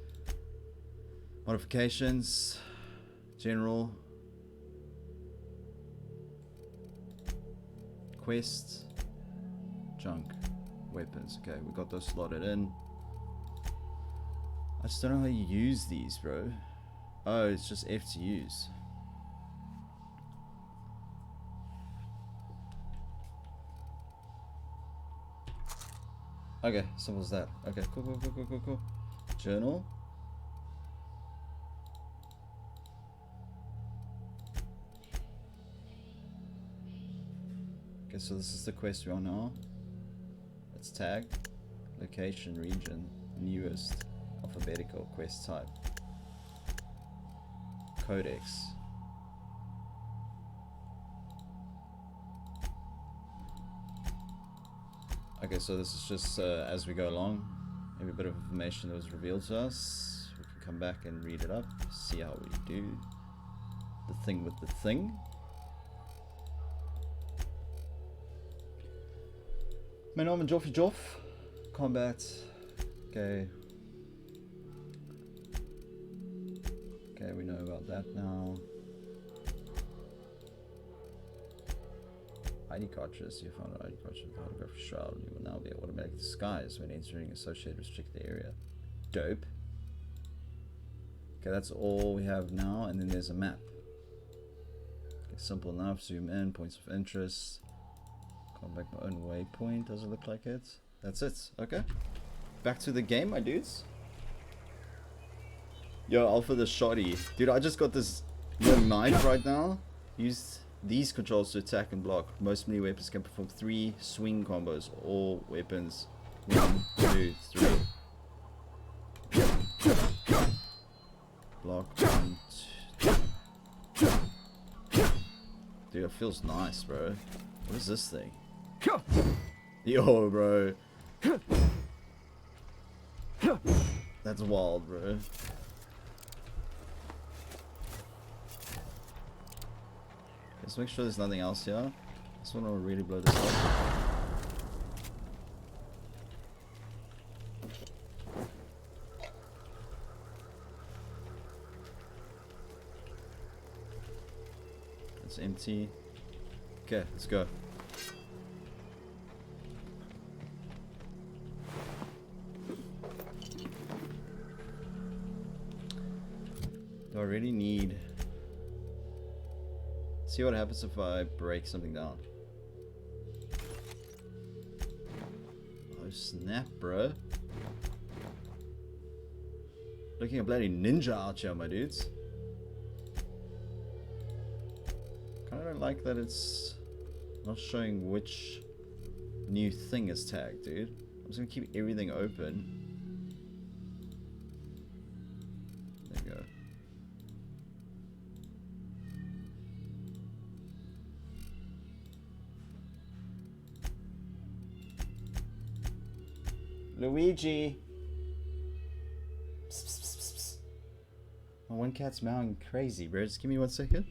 Modifications. General. Quest. Junk. Weapons. Okay, we got those slotted in. I just don't know how you use these, bro. Oh, it's just F to use. Okay, simple as that. Okay, cool. Journal. Okay, so this is the quest we're on now. It's tagged. Location, region, newest, alphabetical, quest type. Codex. Okay, so this is just as we go along, every bit of information that was revealed to us, we can come back and read it up, see how we do the thing with the thing. Mijn naam is Joffy Joff. Combat. Okay. Okay, we know about that now. ID cartridges. You found an ID cartridge with holographic shroud. You will now be automatically disguised when entering associated restricted area. Dope. Okay, that's all we have now, and then there's a map. Okay, simple enough. Zoom in, points of interest. Come back my own waypoint. Does it look like it? That's it. Okay. Back to the game, my dudes. Yo, Alpha the shoddy. Dude, I just got this knife right now. Used these controls to attack and block. Most melee weapons can perform 3 swing combos. All weapons. 1, 2, 3. Block 1, 2. Dude, it feels nice, bro. What is this thing? Yo, bro. That's wild, bro. Let's make sure there's nothing else here. I just want to really blow this up. It's empty. Okay, let's go. Do I really need... See what happens if I break something down. Oh snap, bro. Looking a bloody ninja out here, my dudes. Kinda don't like that it's not showing which new thing is tagged, dude. I'm just gonna keep everything open. There we go. Luigi! Psst, psst, psst, psst, psst. My one cat's meowing crazy, bro. Just give me 1 second.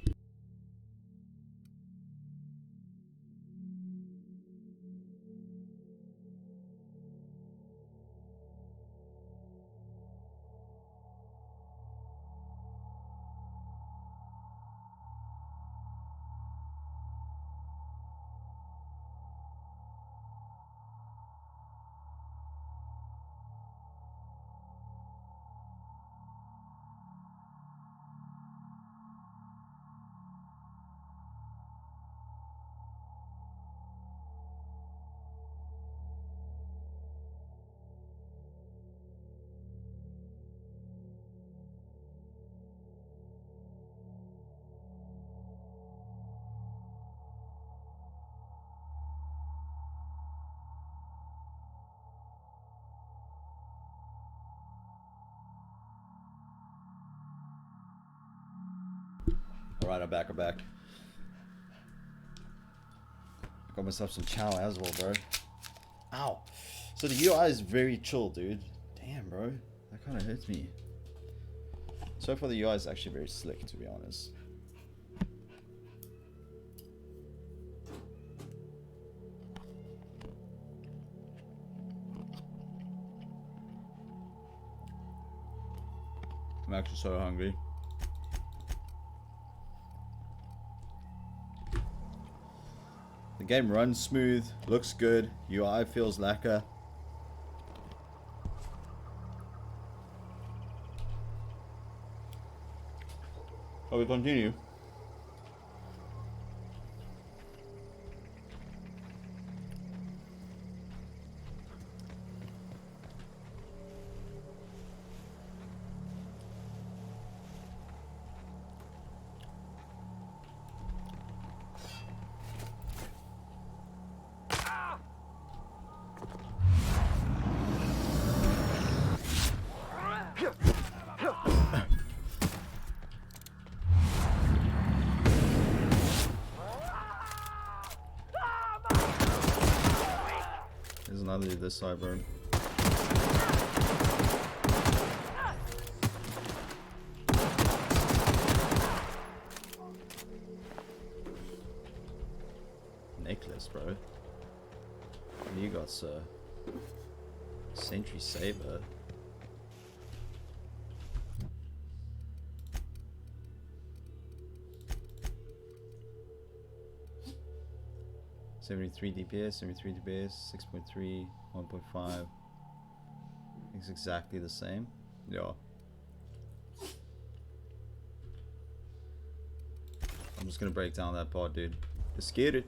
Alright, I'm back. Got myself some chow as well, bro. Ow! So the UI is very chill, dude. Damn, bro. That kind of hurts me. So far the UI is actually very slick, to be honest. actually so hungry. The game runs smooth, looks good, UI feels lacquer. Shall we continue? There's another this side, bro. Necklace, bro. What you got, sir? Sentry saber. $73 DPS, 73 DPS, 6.3, 1.5. It's exactly the same. Yeah. I'm just gonna break down that part, dude. Just scared it.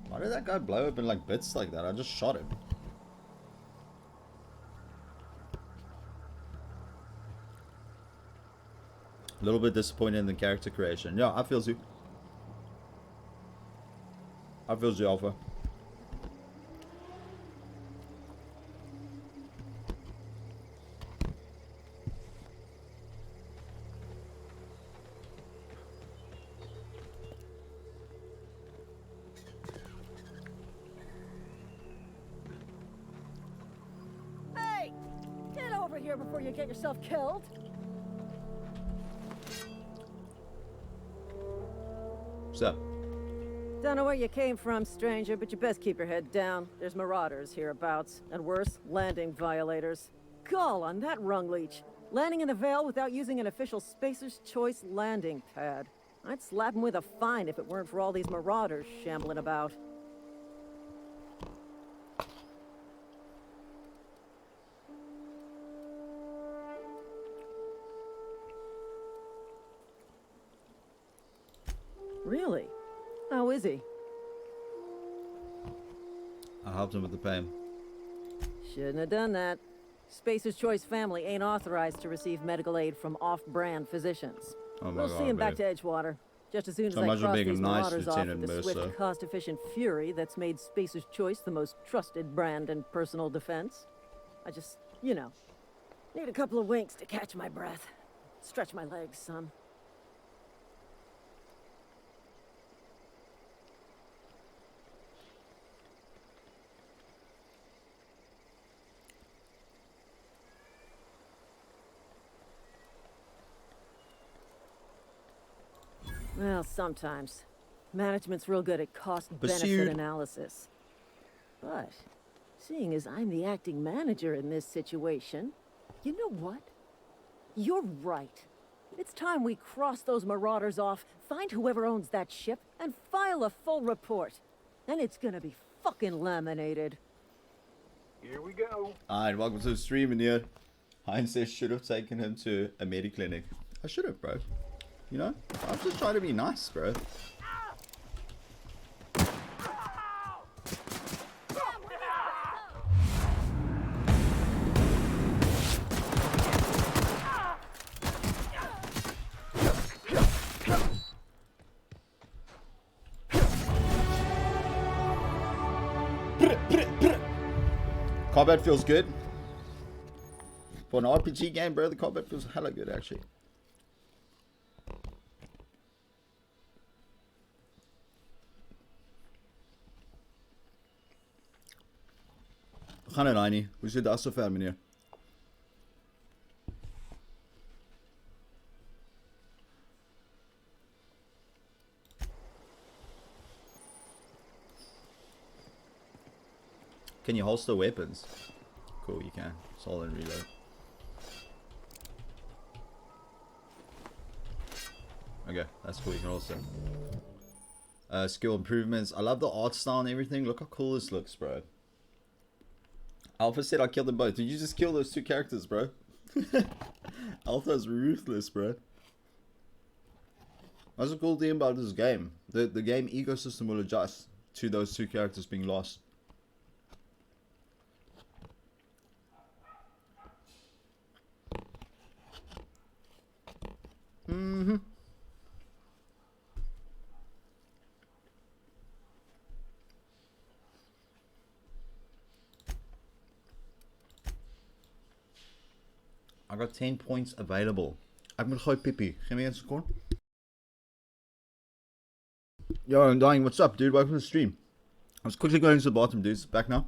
Why did that guy blow up in like bits like that? I just shot him. A little bit disappointed in the character creation. Yeah, I feel you. I feel you, Alpha. Hey! Get over here before you get yourself killed! What's up? Don't know where you came from, stranger, but you best keep your head down. There's marauders hereabouts, and worse, landing violators. Gall on that rung leech. Landing in the Vale without using an official Spacer's Choice landing pad. I'd slap him with a fine if it weren't for all these marauders shambling about. Really? How is he? I helped him with the pain. Shouldn't have done that. Spacer's Choice family ain't authorized to receive medical aid from off-brand physicians. Oh my We'll God, see him back babe. to Edgewater. Just as soon as So I much for cross being a these nice marauders off with Lieutenant the swift, Mercer. cost-efficient fury that's made Spacer's Choice the most trusted brand in personal defense. I just, you know, need a couple of winks to catch my breath. Stretch my legs some. Well, sometimes. Management's real good at cost-benefit Pursued. analysis. But, seeing as I'm the acting manager in this situation, you know what? You're right. It's time we cross those marauders off, find whoever owns that ship, and file a full report. Then it's gonna be fucking laminated. Here we go. Alright, welcome to the stream, and here. Heinz says should have taken him to a mediclinic. I should have, bro. You know? I'm just trying to be nice, bro. Combat feels good. For an RPG game, bro, the combat feels hella good, actually. We gaan er, Annie. Hoe zit de as zover, meneer? Can you holster weapons? Cool, you can. Solid reload. Okay, that's cool, you can holster. Skill improvements. I love the art style and everything. Look how cool this looks, bro. Alpha said I killed them both. Did you just kill those two characters, bro? Alpha's ruthless, bro. That's the cool thing about this game. The game ecosystem will adjust to those two characters being lost. I got 10 points available. Ek moet gou pippie. Give me a second. Yo, I'm dying. What's up, dude? Welcome to the stream. I was quickly going to the bathroom, dudes. Back now.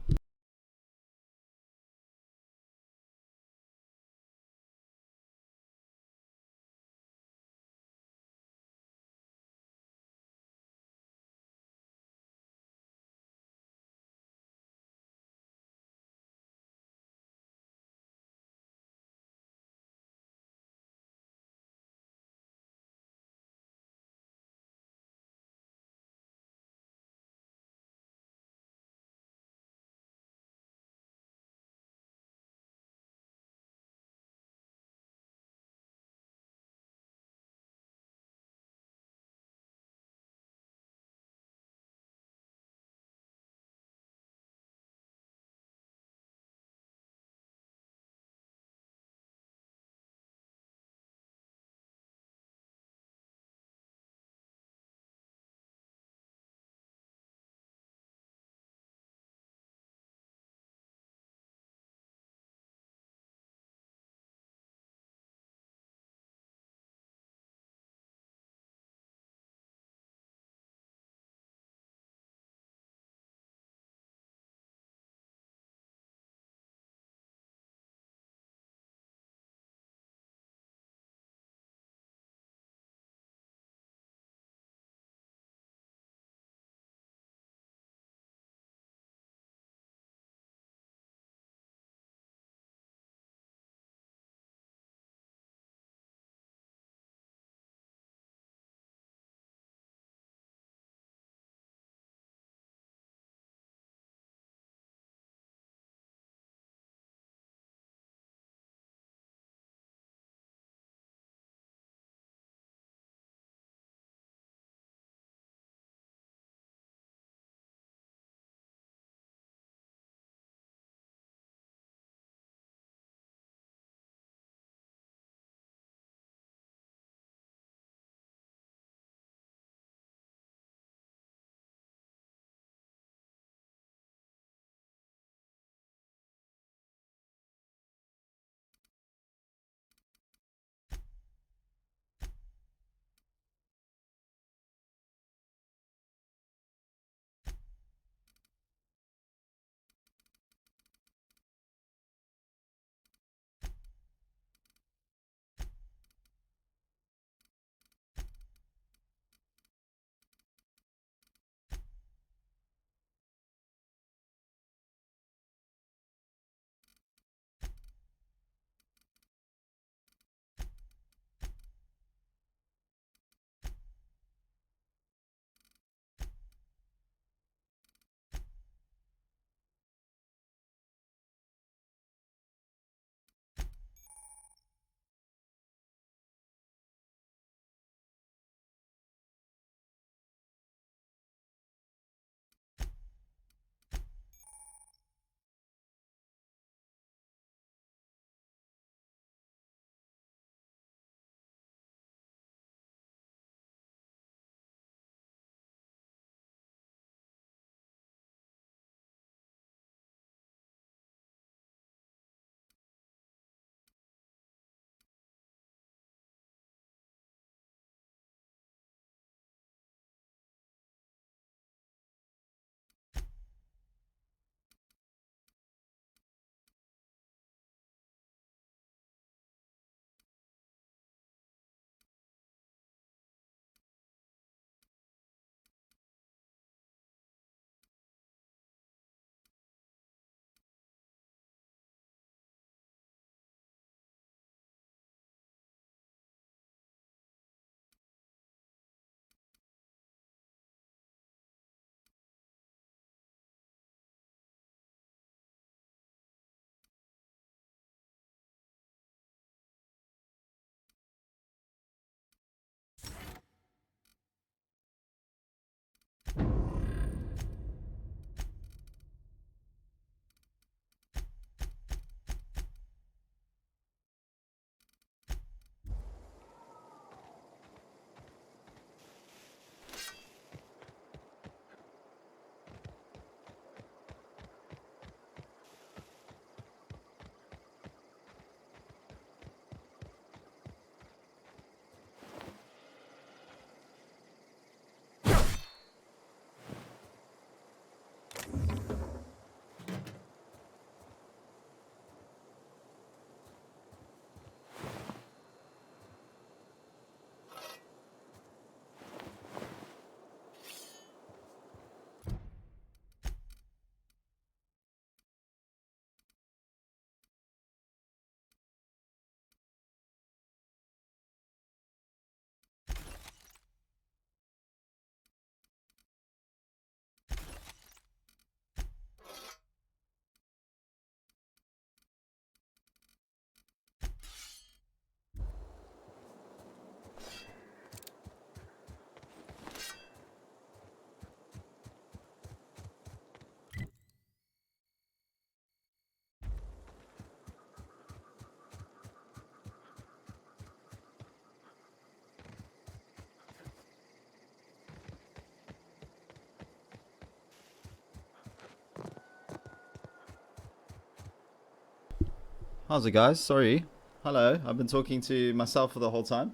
How's it, guys? Sorry. Hello. I've been talking to myself for the whole time.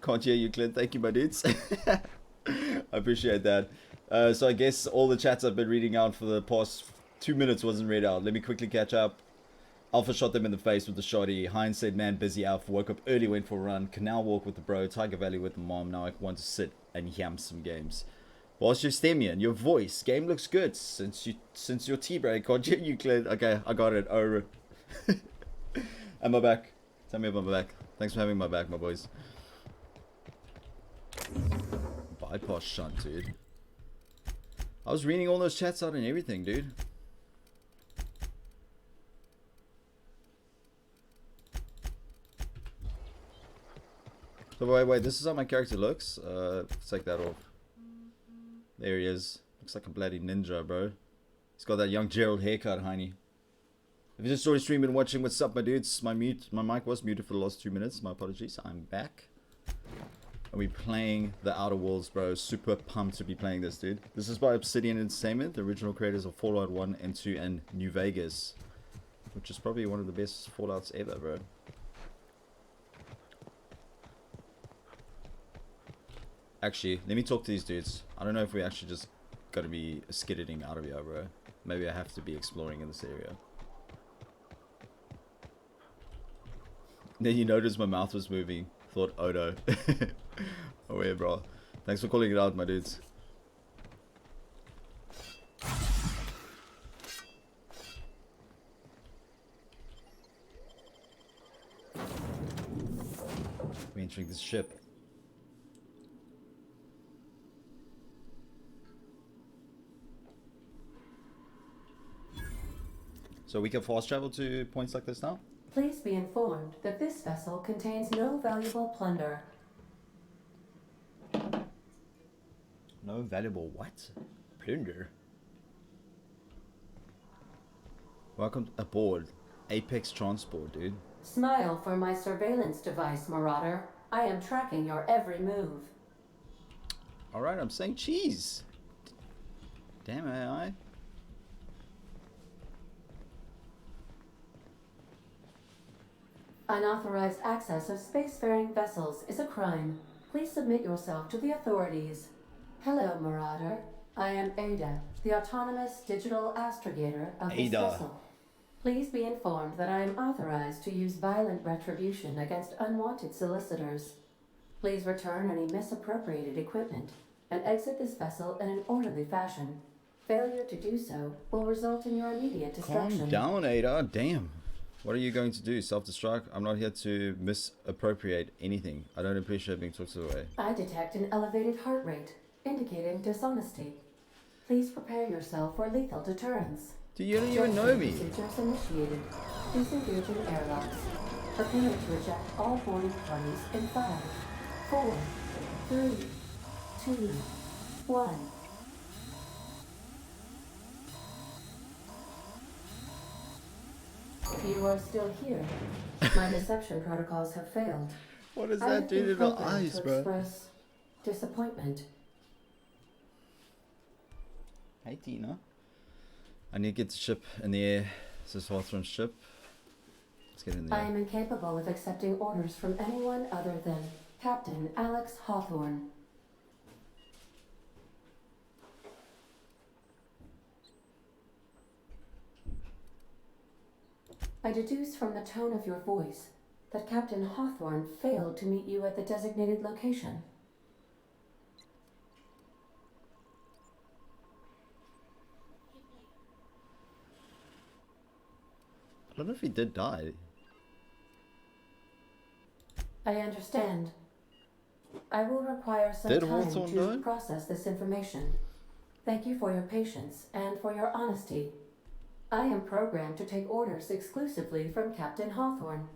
Can't hear you, Clint. Thank you, my dudes. I appreciate that. So I guess all the chats I've been reading out for the past 2 minutes wasn't read out. Let me quickly catch up. Alpha shot them in the face with the shotty. Heinz said, man, busy. Alpha woke up early, went for a run. Canal walk with the bro. Tiger Valley with the mom. Now I want to sit and yam some games. What's your stamina? Your voice. Game looks good since your tea break. Can't hear you, Clint. Okay, I got it. Oh. Am I back? Tell me if I'm back. Thanks for having my back, my boys. Bypass shunt, dude. I was reading all those chats out and everything, dude. So wait, this is how my character looks. Let's take that off. There he is. Looks like a bloody ninja, bro. He's got that young Gerald haircut, Heine. If you just started streaming and watching, what's up, my dudes? My mic was muted for the last 2 minutes. My apologies. I'm back. And we're playing the Outer Worlds, bro. Super pumped to be playing this, dude. This is by Obsidian Entertainment, the original creators of Fallout 1 and 2 and New Vegas, which is probably one of the best Fallouts ever, bro. Actually, let me talk to these dudes. I don't know if we actually just gotta be skidding out of here, bro. Maybe I have to be exploring in this area. Then you noticed my mouth was moving. Thought Odo. Oh yeah, bro. Thanks for calling it out, my dudes. We're entering this ship. So we can fast travel to points like this now? Please be informed that this vessel contains no valuable plunder. No valuable what? Plunder? Welcome aboard Apex Transport, dude. Smile for my surveillance device, Marauder. I am tracking your every move. Alright, I'm saying cheese. Damn AI. Unauthorized access of spacefaring vessels is a crime. Please submit yourself to the authorities. Hello, Marauder. I am Ada, the autonomous digital astrogator of this vessel. Please be informed that I am authorized to use violent retribution against unwanted solicitors. Please return any misappropriated equipment and exit this vessel in an orderly fashion. Failure to do so will result in your immediate destruction. Calm down, Ada. Damn. What are you going to do? Self-destruct? I'm not here to misappropriate anything. I don't appreciate being talked away. I detect an elevated heart rate, indicating dishonesty. Please prepare yourself for lethal deterrence. Do you don't even know me? Procedures initiated. Disengaging airlocks. Prepare to eject all boarding parties in 5, 4, 3, 2, 1. You are still here. My deception protocols have failed. What does that do to the eyes, bro? Express disappointment. Hey, Tina. I need to get the ship in the air. This is Hawthorne's ship. Let's get in the I air. am incapable of accepting orders from anyone other than Captain Alex Hawthorne. I deduce from the tone of your voice that Captain Hawthorne failed to meet you at the designated location. I don't know if he did die. I understand. I will require some Did time Hawthorne to die? process this information. Thank you for your patience and for your honesty. I am programmed to take orders exclusively from Captain Hawthorne.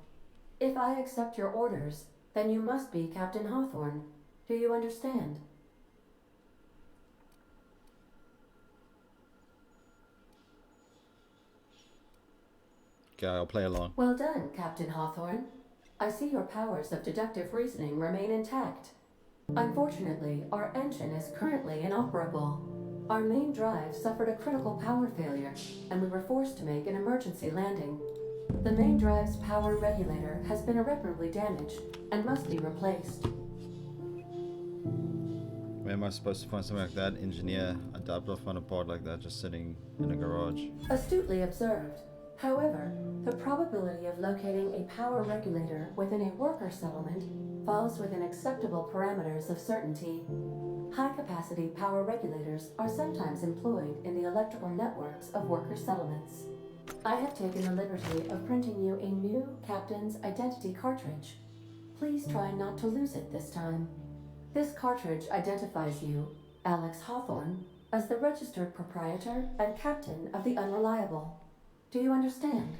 If I accept your orders, then you must be Captain Hawthorne. Do you understand? Okay, I'll play along. Well done, Captain Hawthorne. I see your powers of deductive reasoning remain intact. Unfortunately, our engine is currently inoperable. Our main drive suffered a critical power failure, and we were forced to make an emergency landing. The main drive's power regulator has been irreparably damaged and must be replaced. Where am I supposed to find something like that? Engineer. I doubt I'll find a part like that just sitting in a garage. Astutely observed. However, the probability of locating a power regulator within a worker settlement falls within acceptable parameters of certainty. High-capacity power regulators are sometimes employed in the electrical networks of worker settlements. I have taken the liberty of printing you a new Captain's Identity cartridge. Please try not to lose it this time. This cartridge identifies you, Alex Hawthorne, as the registered proprietor and captain of the Unreliable. Do you understand?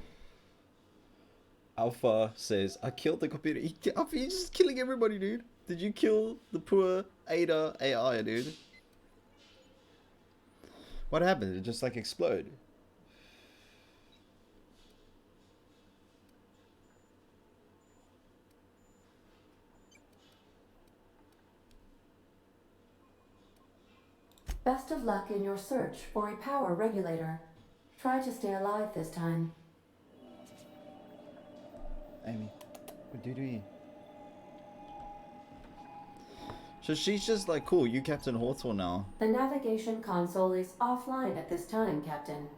Alpha says, I killed the computer. Alpha, you're just killing everybody, dude. Did you kill the poor Ada AI, dude? What happened? Did it just like explode? Best of luck in your search for a power regulator. Try to stay alive this time. Amy, what do you do? So she's just like, cool, you Captain Hawthorne now. The navigation console is offline at this time, Captain.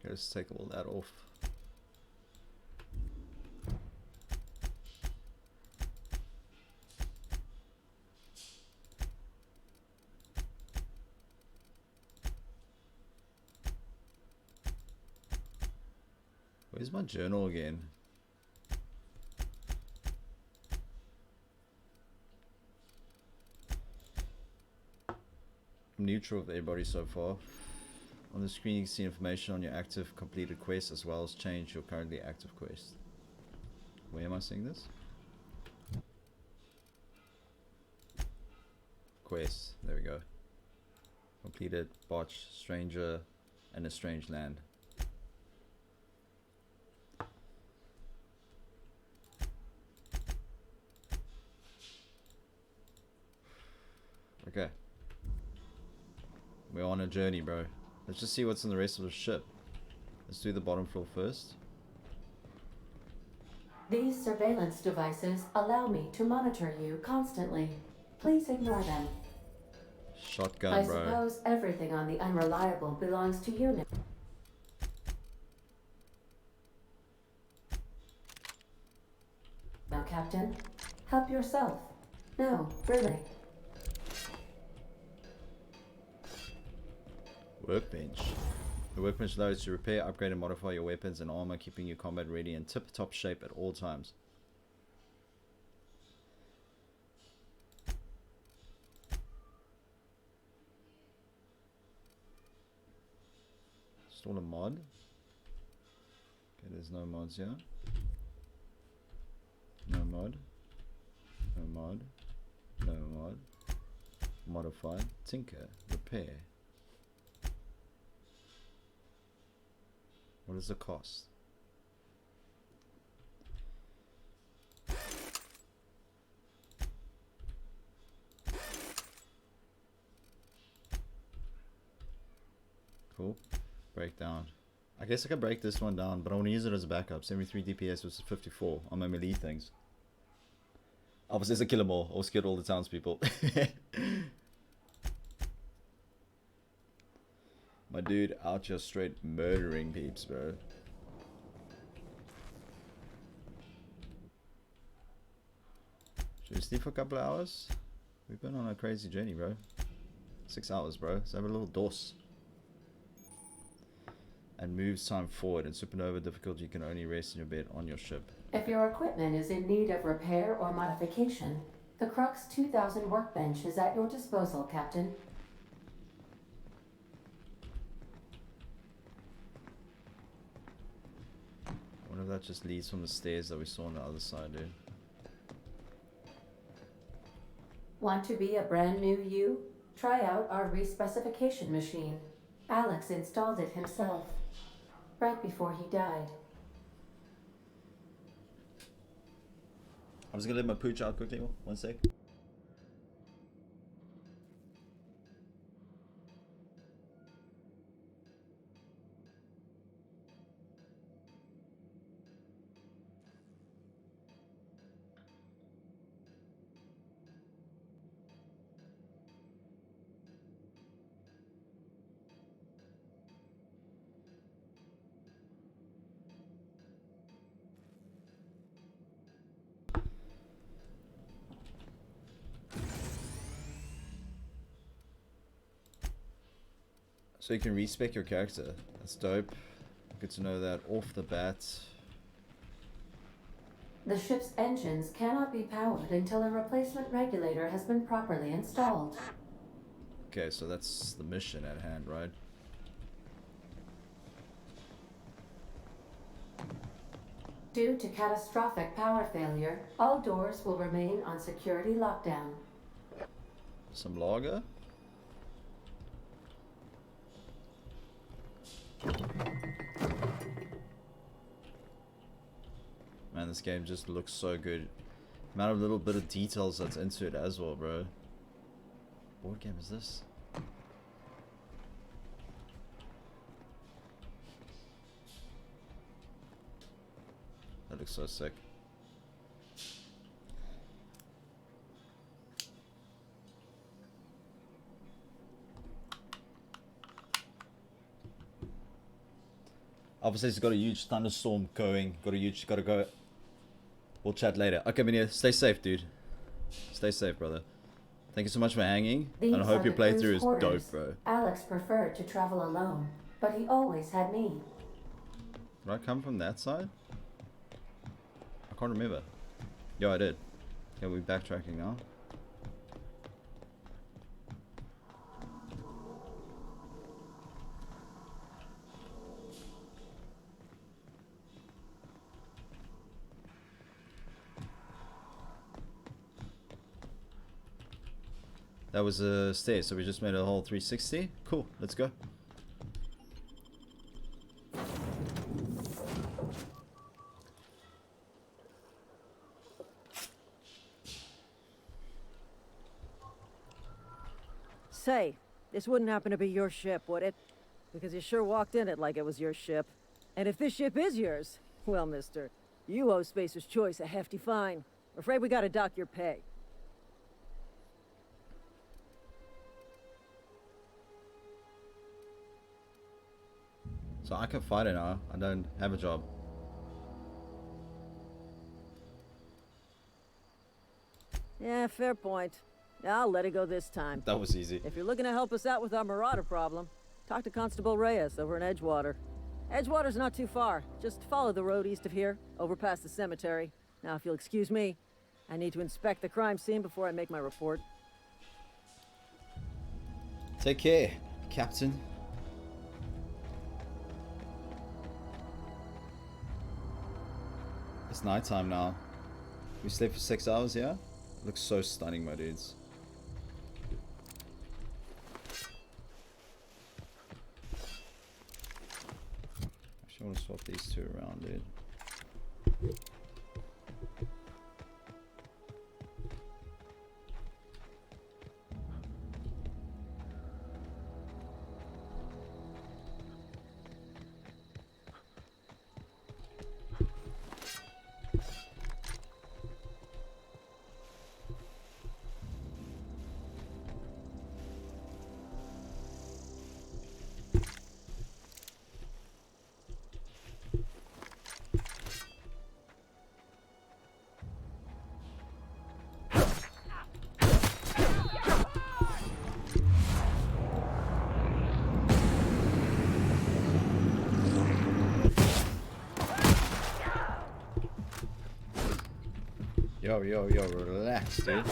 Let's take all that off. Where's my journal again? I'm neutral with everybody so far. On the screen you can see information on your active completed quest as well as change your currently active quest. Where am I seeing this? Quest, there we go. Completed, botch, stranger, and a strange land. Okay. We're on a journey, bro. Let's just see what's in the rest of the ship. Let's do the bottom floor first. These surveillance devices allow me to monitor you constantly. Please ignore them. Shotgun, bro. I suppose everything on the Unreliable belongs to you now. Now, Captain, help yourself. No, really. Workbench. The workbench allows you to repair, upgrade, and modify your weapons and armor, keeping you combat ready and tip-top shape at all times. Install a mod. Okay, there's no mods here. No mod. No mod. No mod. Modify. Tinker. Repair. What is the cost? Cool. Breakdown. I guess I can break this one down, but I want to use it as a backup. 73 DPS versus 54 on my melee things. Obviously, it's a kill 'em all. Or scared all the townspeople. My dude out just straight murdering peeps, bro. Should we sleep for a couple of hours? We've been on a crazy journey, bro. 6 hours, bro. Let's have a little dose. And moves time forward. In supernova difficulty, you can only rest in your bed on your ship. If your equipment is in need of repair or modification, the Crux 2000 workbench is at your disposal, Captain. I wonder if that just leads from the stairs that we saw on the other side, dude. Want to be a brand new you? Try out our respecification machine. Alex installed it himself, right before he died. I'm just gonna let my pooch out quickly. One sec. So you can respec your character. That's dope. Good to know that off the bat. The ship's engines cannot be powered until a replacement regulator has been properly installed. Okay, so that's the mission at hand, right? Due to catastrophic power failure, all doors will remain on security lockdown. Some lager? Man, this game just looks so good. Amount of little bit of details that's into it as well, bro. What game is this? That looks so sick. Obviously, it's got a huge thunderstorm going. Gotta go. We'll chat later. Okay, Minia, stay safe, dude. Stay safe, brother. Thank you so much for hanging. And I hope your playthrough is dope, bro. Alex preferred to travel alone, but he always had me. Did I come from that side? I can't remember. Yo, I did. Yeah, we're backtracking now. That was a stay, so we just made a whole 360. Cool, let's go. Say, this wouldn't happen to be your ship, would it? Because you sure walked in it like it was your ship. And if this ship is yours, well, mister, you owe Spacer's Choice a hefty fine. I'm afraid we gotta dock your pay. So I can fight it now. I don't have a job. Yeah, fair point. I'll let it go this time. That was easy. If you're looking to help us out with our marauder problem, talk to Constable Reyes over in Edgewater. Edgewater's not too far. Just follow the road east of here, over past the cemetery. Now, if you'll excuse me, I need to inspect the crime scene before I make my report. Take care, Captain. It's nighttime now. We slept for 6 hours, yeah? Looks so stunning, my dudes. Actually, I want to swap these two around, dude. Yo, relax, dude.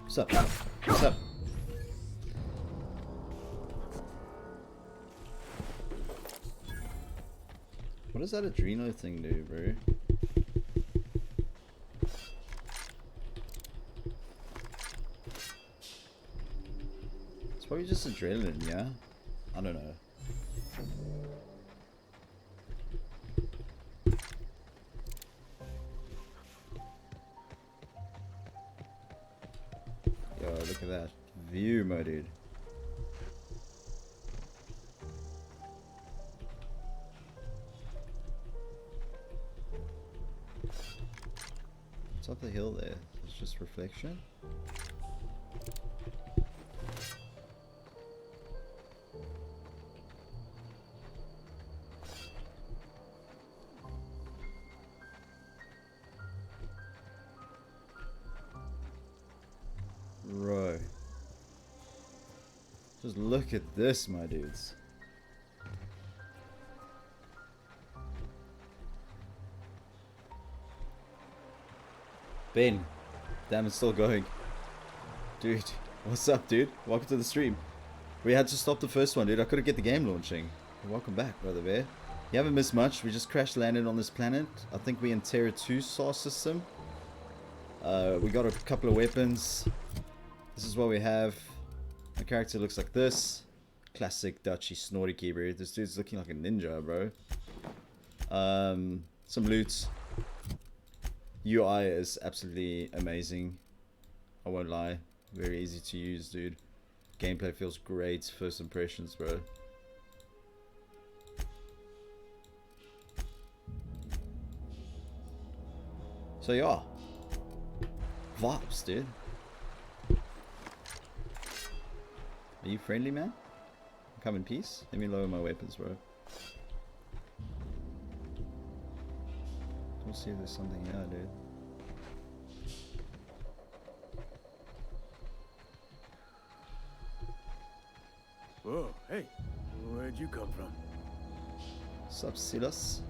What's up? What's up? What does that adrenal thing do, bro? It's probably just adrenaline, yeah? I don't know. Look at that view, my dude. What's up the hill there? It's just reflection. Bro. Just look at this, my dudes. Ben, damn, it's still going. Dude, what's up, dude? Welcome to the stream. We had to stop the first one, dude. I couldn't get the game launching. Welcome back, brother bear. You haven't missed much. We just crash landed on this planet. I think we're in Terra 2 star system. We got a couple of weapons. This is what we have. My character looks like this. Classic Dutchy snorty keyboard. This dude's looking like a ninja, bro. Some loot. UI is absolutely amazing. I won't lie. Very easy to use, dude. Gameplay feels great. First impressions, bro. So yeah. Vibes, dude. Are you friendly, man? Come in peace? Let me lower my weapons, bro. We'll see if there's something here, dude. Whoa, hey, where'd you come from? Sup, Silas?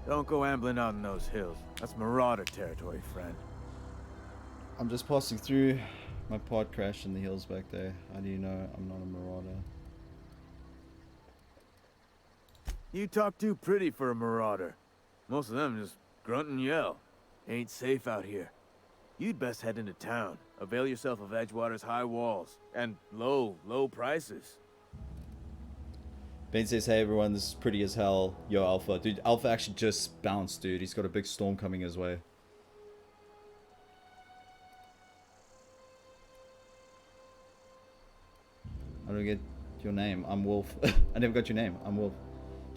Don't go ambling out in those hills. That's marauder territory, friend. I'm just passing through. My pod crashed in the hills back there. How do you know I'm not a marauder? You talk too pretty for a marauder. Most of them just grunt and yell. Ain't safe out here. You'd best head into town. Avail yourself of Edgewater's high walls. And low prices. Ben says, hey everyone, this is pretty as hell. Yo, Alpha. Dude, Alpha actually just bounced, dude. He's got a big storm coming his way. I don't get your name. I'm Wolf. I never got your name. I'm Wolf.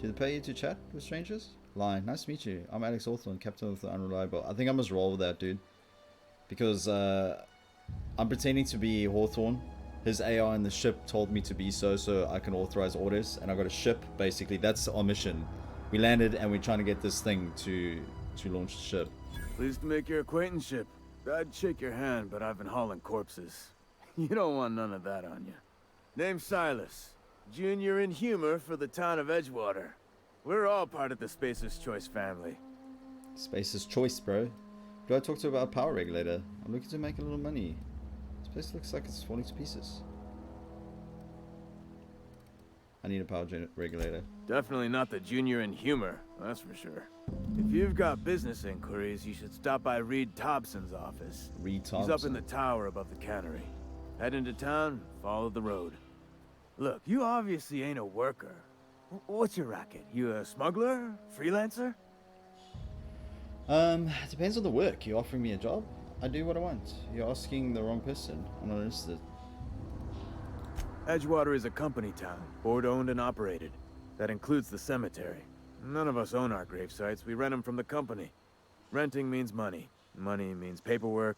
Did they pay you to chat with strangers? Lie. Nice to meet you. I'm Alex Hawthorne, captain of the Unreliable. I think I must roll with that, dude. Because I'm pretending to be Hawthorne. His AI in the ship told me to be so I can authorize orders. And I got a ship, basically. That's our mission. We landed and we're trying to get this thing to launch the ship. Pleased to make your acquaintanceship. I'd shake your hand, but I've been hauling corpses. You don't want none of that on you. Name's Silas. Junior in humor for the town of Edgewater. We're all part of the Spacer's Choice family. Spacer's Choice, bro. Do I talk to about a power regulator? I'm looking to make a little money. This place looks like it's falling to pieces. I need a power regulator. Definitely not the junior in humor, that's for sure. If you've got business inquiries, you should stop by Reed Thompson's office. Reed Thompson? He's up in the tower above the cannery. Head into town, follow the road. Look, you obviously ain't a worker. What's your racket? You a smuggler? Freelancer? It depends on the work. You offering me a job? I do what I want. You're asking the wrong person. I'm not interested. Edgewater is a company town, board-owned and operated. That includes the cemetery. None of us own our grave sites. We rent them from the company. Renting means money. Money means paperwork.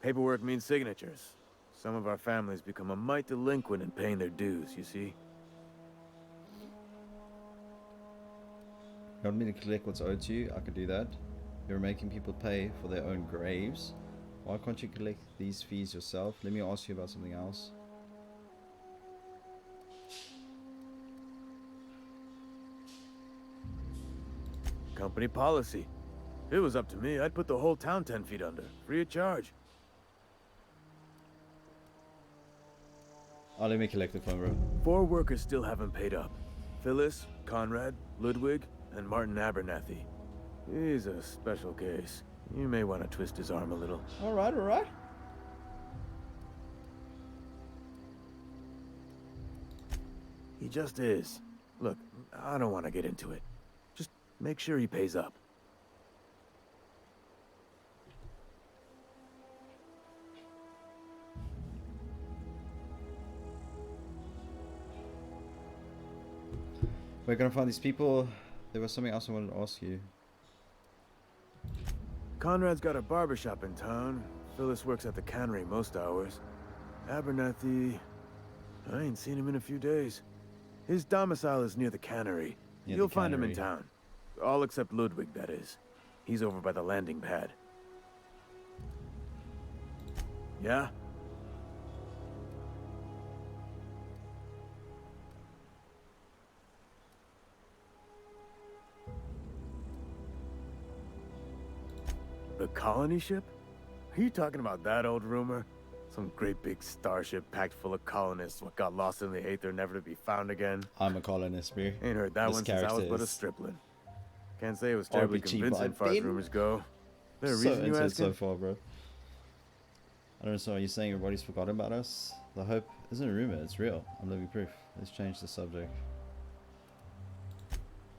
Paperwork means signatures. Some of our families become a mite delinquent in paying their dues, you see? You want me to collect what's owed to you? I could do that. You're making people pay for their own graves. Why can't you collect these fees yourself? Let me ask you about something else. Company policy. If it was up to me, I'd put the whole town 10 feet under, free of charge. Oh, let me collect the phone, bro. 4 workers still haven't paid up. Phyllis, Conrad, Ludwig, and Martin Abernathy. He's a special case. You may want to twist his arm a little. Alright, alright. He just is. Look, I don't want to get into it. Just make sure he pays up. We're gonna find these people. There was something else I wanted to ask you. Conrad's got a barbershop in town. Phyllis works at the cannery most hours. Abernathy... I ain't seen him in a few days. His domicile is near the cannery. Near You'll the find him in cannery. town. All except Ludwig, that is. He's over by the landing pad. Yeah? The colony ship? Are you talking about that old rumor? Some great big starship packed full of colonists what got lost in the aether never to be found again? I'm a colonist, bro. Ain't heard that This one since I was character but a is stripling. Can't say it was terribly RPG convincing vibe. far as Ben? rumors go. There a So reason you into it asking? so far, bro. I don't know, so are you saying everybody's forgotten about us? The hope isn't a rumor, it's real. I'm living proof. Let's change the subject.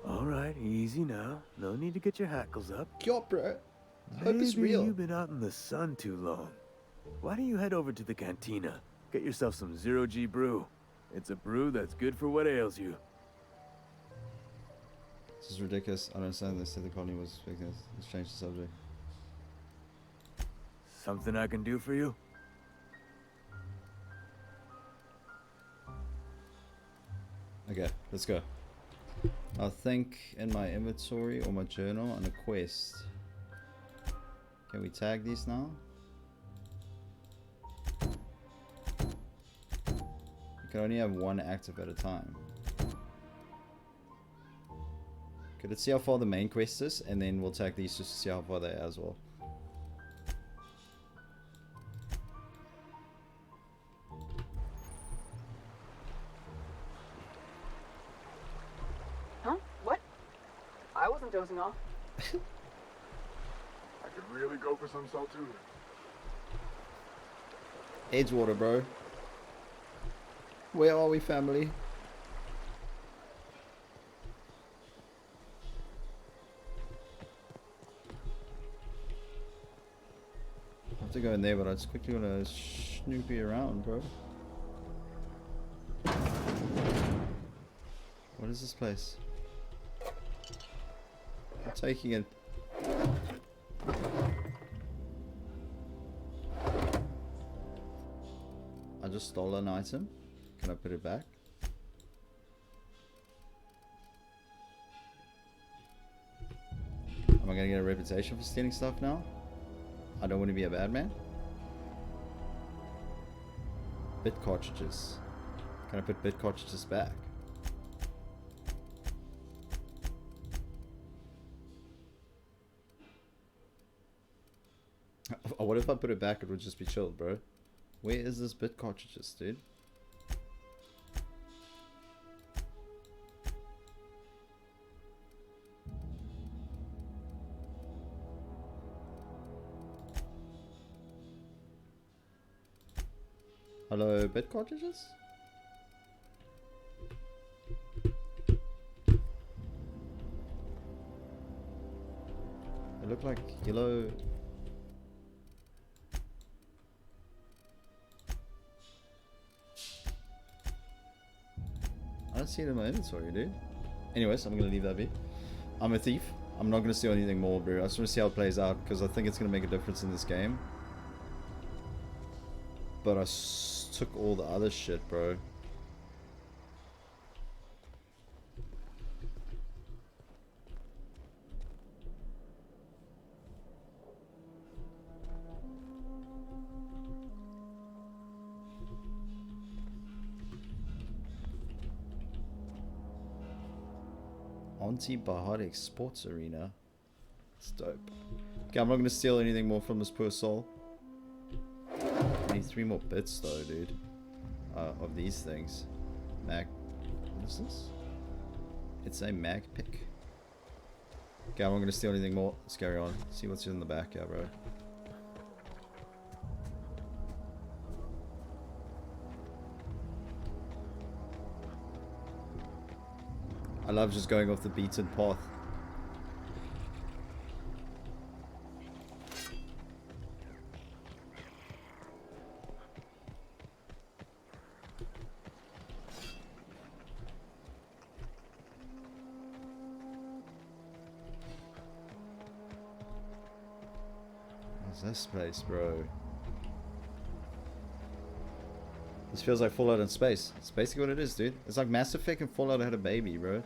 Alright, easy now. No need to get your hackles up. Yo, bro. Hope is Maybe real. you've been out in the sun too long. Why don't you head over to the cantina? Get yourself some zero-G brew. It's a brew that's good for what ails you. This is ridiculous. I don't understand this. Said the colony was fixing this. Let's change the subject. Something I can do for you? Okay, let's go. I think in my inventory or my journal and a quest. Can we tag these now? You can only have one active at a time. Okay, let's see how far the main quest is, and then we'll tag these just to see how far they are as well. Huh? What? I wasn't dozing off. I could really go for some Saltuna. Edgewater, bro. Where are we, family? I have to go in there, but I just quickly want to snoopy around, bro. What is this place? I'm taking it. I just stole an item. Can I put it back? Am I gonna get a reputation for stealing stuff now? I don't want to be a bad man. Bit cartridges. Can I put bit cartridges back? What if I put it back? It would just be chilled, bro. Where is this bit cartridges, dude? Hello, bit cartridges? They look like yellow. I don't see it in my inventory, dude. Anyways, I'm gonna leave that be. I'm a thief. I'm not gonna steal anything more, bro. I just wanna see how it plays out because I think it's gonna make a difference in this game. But I took all the other shit, bro. Antibiotic Sports Arena. It's dope. Okay, I'm not gonna steal anything more from this poor soul. I need 3 more bits though, dude. Of these things. Mag. What is this? It's a mag pick. Okay, I'm not gonna steal anything more. Let's carry on. See what's in the back, yeah, bro. I love just going off the beaten path. is this place, bro? This feels like Fallout in space. It's basically what it is, dude. It's like Mass Effect and Fallout had a baby, bro.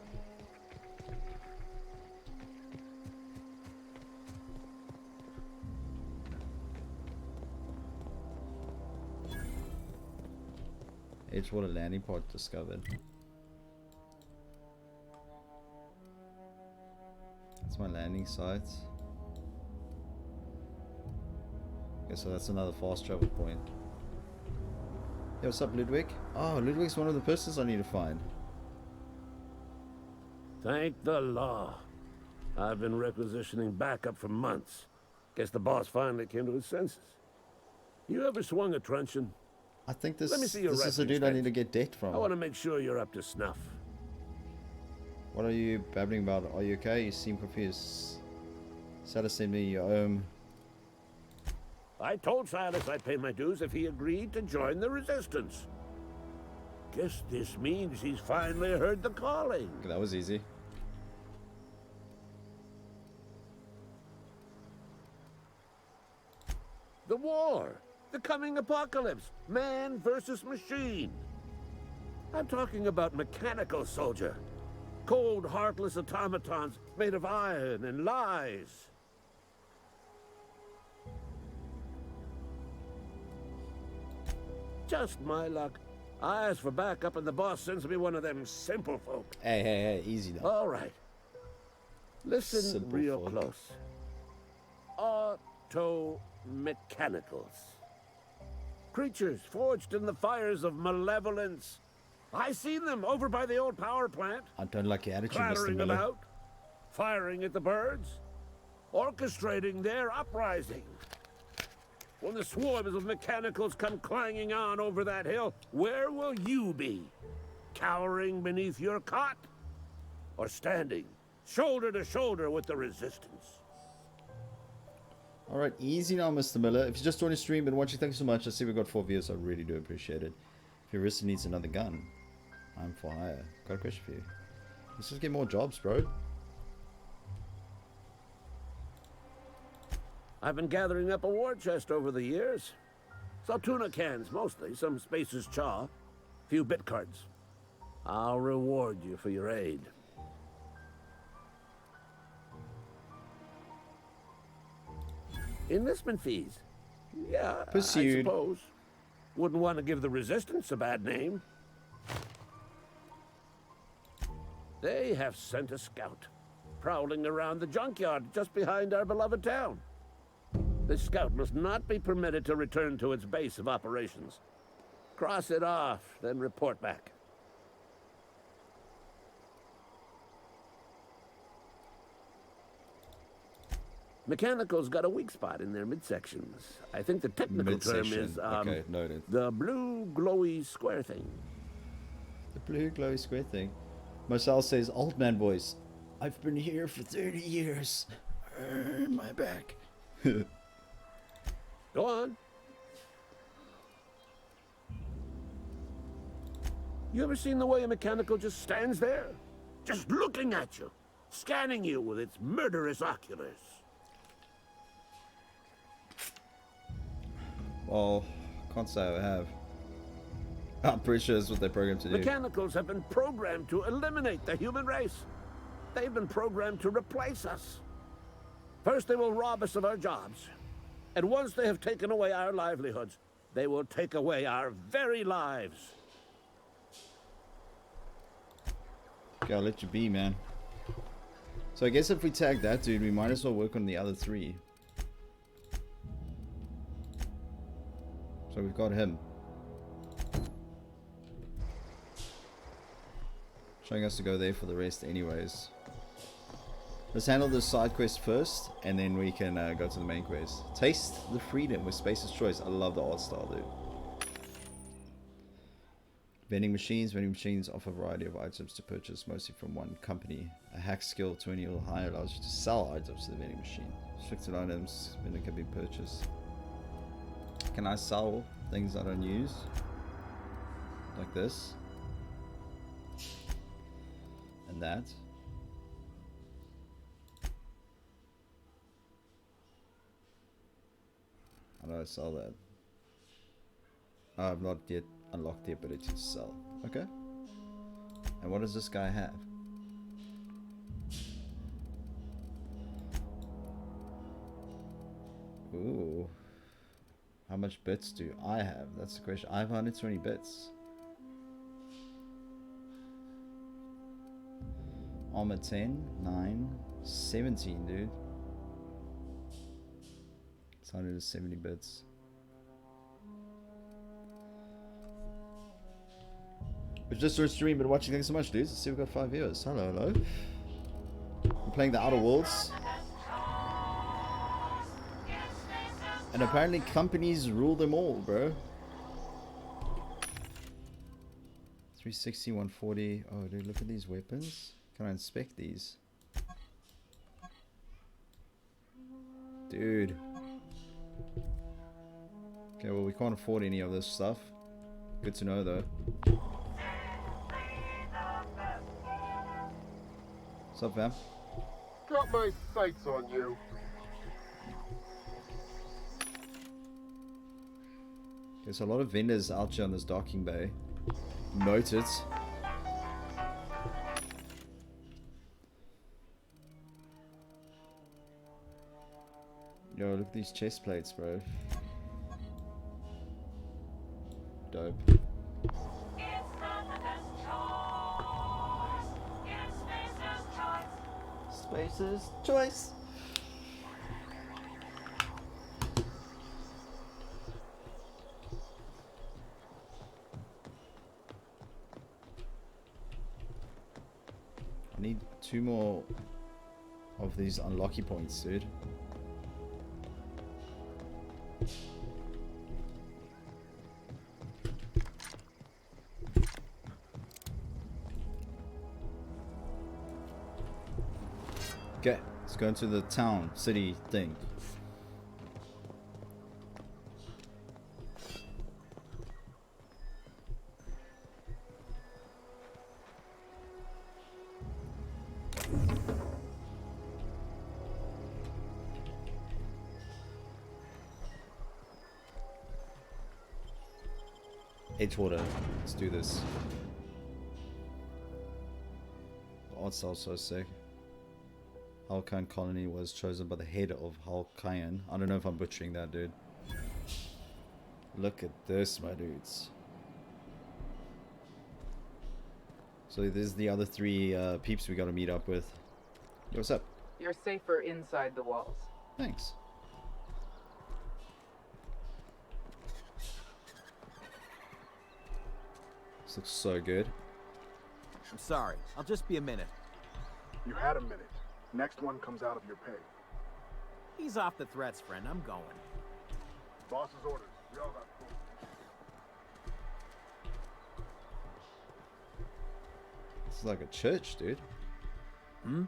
Edgewater landing pod discovered. That's my landing site. Okay, so that's another fast travel point. Hey, what's up, Ludwig? Oh, Ludwig's one of the persons I need to find. Thank the law. I've been requisitioning backup for months. Guess the boss finally came to his senses. You ever swung a truncheon? I think this, Let me see your this is the dude I need to get debt from. I want to make sure you're up to snuff. What are you babbling about? Are you okay? You seem confused. Silas sent me your I told Silas I'd pay my dues if he agreed to join the resistance. Guess this means he's finally heard the calling. That was easy. The war. The coming apocalypse. Man versus machine. I'm talking about mechanical soldier. Cold, heartless automatons made of iron and lies. Just my luck. I ask for backup and the boss sends me one of them simple folk. Hey, easy though. All right. Listen Simple real folk. close. Auto-mechanicals. Creatures forged in the fires of malevolence. I seen them over by the old power plant. I don't like your attitude, Mr. Clattering Miller. about, firing at the birds, orchestrating their uprising. When the swarms of mechanicals come clanging on over that hill, where will you be? Cowering beneath your cot? Or standing, shoulder to shoulder with the resistance? Alright, easy now, Mr. Miller. If you just joined the stream and watching, thank you so much. I see we got 4 views. I really do appreciate it. If your wrist needs another gun, I'm for hire. Got a question for you. Let's just get more jobs, bro. I've been gathering up a war chest over the years. Saw tuna cans, mostly. Some Spacer's chaw. Few bit cards. I'll reward you for your aid. Enlistment fees. Yeah, Pursued. I suppose. Wouldn't want to give the resistance a bad name. They have sent a scout, prowling around the junkyard just behind our beloved town. This scout must not be permitted to return to its base of operations. Cross it off, then report back. Mechanical's got a weak spot in their midsections. I think the technical term is, okay, noted. the blue glowy square thing. The blue glowy square thing. Marcel says, old man voice. I've been here for 30 years. My back. Go on. You ever seen the way a mechanical just stands there? Just looking at you. Scanning you with its murderous oculars. Well, can't say I have. I'm pretty sure that's what they're programmed to do. Mechanicals have been programmed to eliminate the human race. They've been programmed to replace us. First, they will rob us of our jobs. And once they have taken away our livelihoods, they will take away our very lives. Okay, I'll let you be, man. So I guess if we tag that dude, we might as well work on the other 3. So we've got him. Showing us to go there for the rest anyways. Let's handle this side quest first, and then we can go to the main quest. Taste the freedom with Space's Choice. I love the art style, dude. Vending machines offer a variety of items to purchase, mostly from one company. A hack skill 20 or higher allows you to sell items to the vending machine. Restricted items vending can be purchased. Can I sell things I don't use? Like this. And that. do I sell that? I have not yet unlocked the ability to sell. Okay. And what does this guy have? Ooh. How much bits do I have? That's the question. I have 120 bits. Armor 10, 9, 17, dude. It's 170 bits. We've just started streaming, but watching. Thanks so much, dudes. Let's see, we've got 5 viewers. Hello, hello. We're playing the Outer Worlds. And apparently companies rule them all, bro. 360, 140. Oh, dude, look at these weapons. Can I inspect these? Dude. Okay, well, we can't afford any of this stuff. Good to know, though. What's up, fam? Got my sights on you. There's a lot of vendors out here on this docking bay. Noted. Yo, look at these chest plates, bro. Dope. Space's choice. I need 2 more of these unlocky points, dude. Okay, let's go into the town, city thing. Edgewater, let's do this. The art style's so sick. Halkine colony was chosen by the head of Halkine. I don't know if I'm butchering that, dude. Look at this, my dudes. So there's the other 3 peeps we gotta meet up with. Yo, what's up? You're safer inside the walls. Thanks. This looks so good. I'm sorry. I'll just be a minute. You had a minute. Next one comes out of your pay. Ease off the threats, friend. I'm going. Boss's orders. We all got food. This is like a church, dude. Hmm?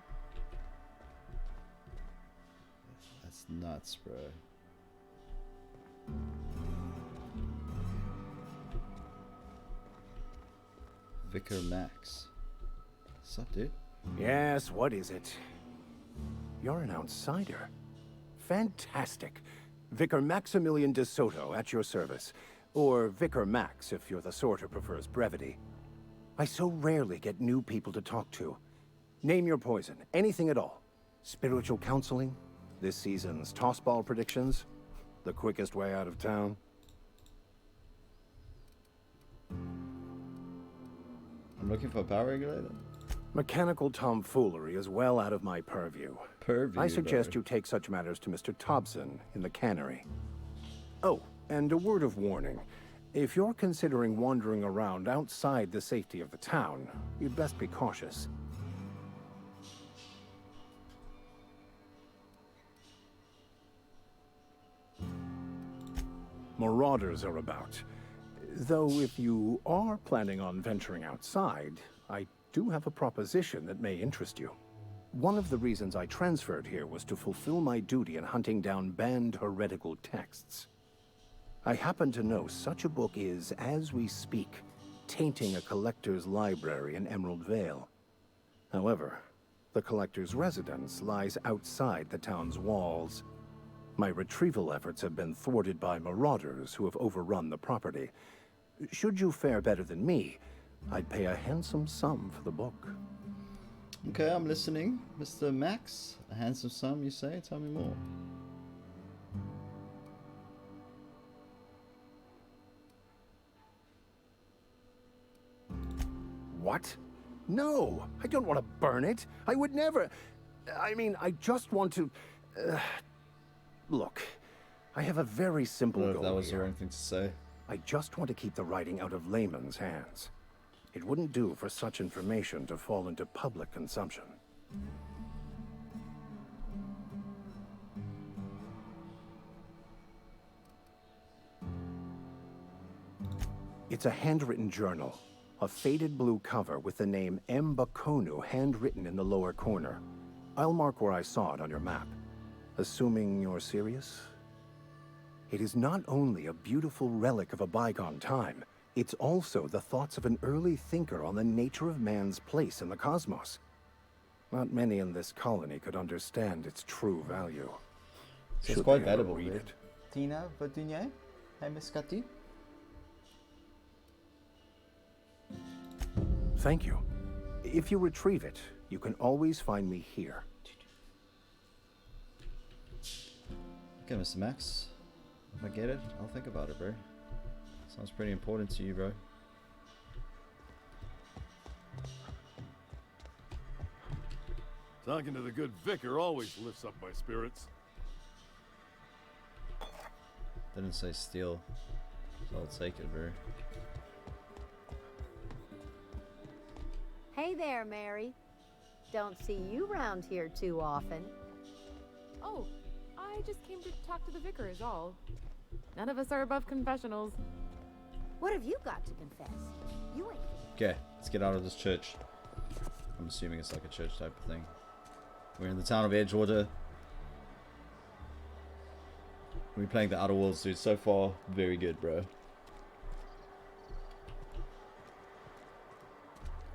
That's nuts, bro. Vicar Max. What's up, dude? Yes, what is it? You're an outsider. Fantastic. Vicar Maximilian de Soto at your service. Or Vicar Max if you're the sort who prefers brevity. I so rarely get new people to talk to. Name your poison, anything at all. Spiritual counseling? This season's tossball predictions? The quickest way out of town? I'm looking for a power regulator. Mechanical tomfoolery is well out of my purview. I suggest you take such matters to Mr. Thompson in the cannery. Oh, and a word of warning. If you're considering wandering around outside the safety of the town, you'd best be cautious. Marauders are about. Though if you are planning on venturing outside, I do have a proposition that may interest you. One of the reasons I transferred here was to fulfill my duty in hunting down banned heretical texts. I happen to know such a book is, as we speak, tainting a collector's library in Emerald Vale. However, the collector's residence lies outside the town's walls. My retrieval efforts have been thwarted by marauders who have overrun the property. Should you fare better than me, I'd pay a handsome sum for the book. Okay, I'm listening. Mr. Max, a handsome sum, you say? Tell me more. What? No, I don't want to burn it. I would never. I mean, I just want to. Look, I have a very simple goal. That was here. the wrong thing to say. I just want to keep the writing out of layman's hands. It wouldn't do for such information to fall into public consumption. It's a handwritten journal. A faded blue cover with the name M. Bakonu handwritten in the lower corner. I'll mark where I saw it on your map. Assuming you're serious? It is not only a beautiful relic of a bygone time, it's also the thoughts of an early thinker on the nature of man's place in the cosmos. Not many in this colony could understand its true value. So it's quite valuable. Read it. Tina, wat doen jij? Hey, Miss Cathy? Thank you. If you retrieve it, you can always find me here. Okay, Mr. Max. If I get it, I'll think about it, bro. Sounds pretty important to you, bro. Talking to the good vicar always lifts up my spirits. Didn't say steal, so I'll take it, bro. Hey there, Mary. Don't see you round here too often. Oh, I just came to talk to the vicar is all. None of us are above confessionals. What have you got to confess? You ain't... Okay, let's get out of this church. I'm assuming it's like a church type of thing. We're in the town of Edgewater. We're playing the Outer Worlds, dude. So far, very good, bro.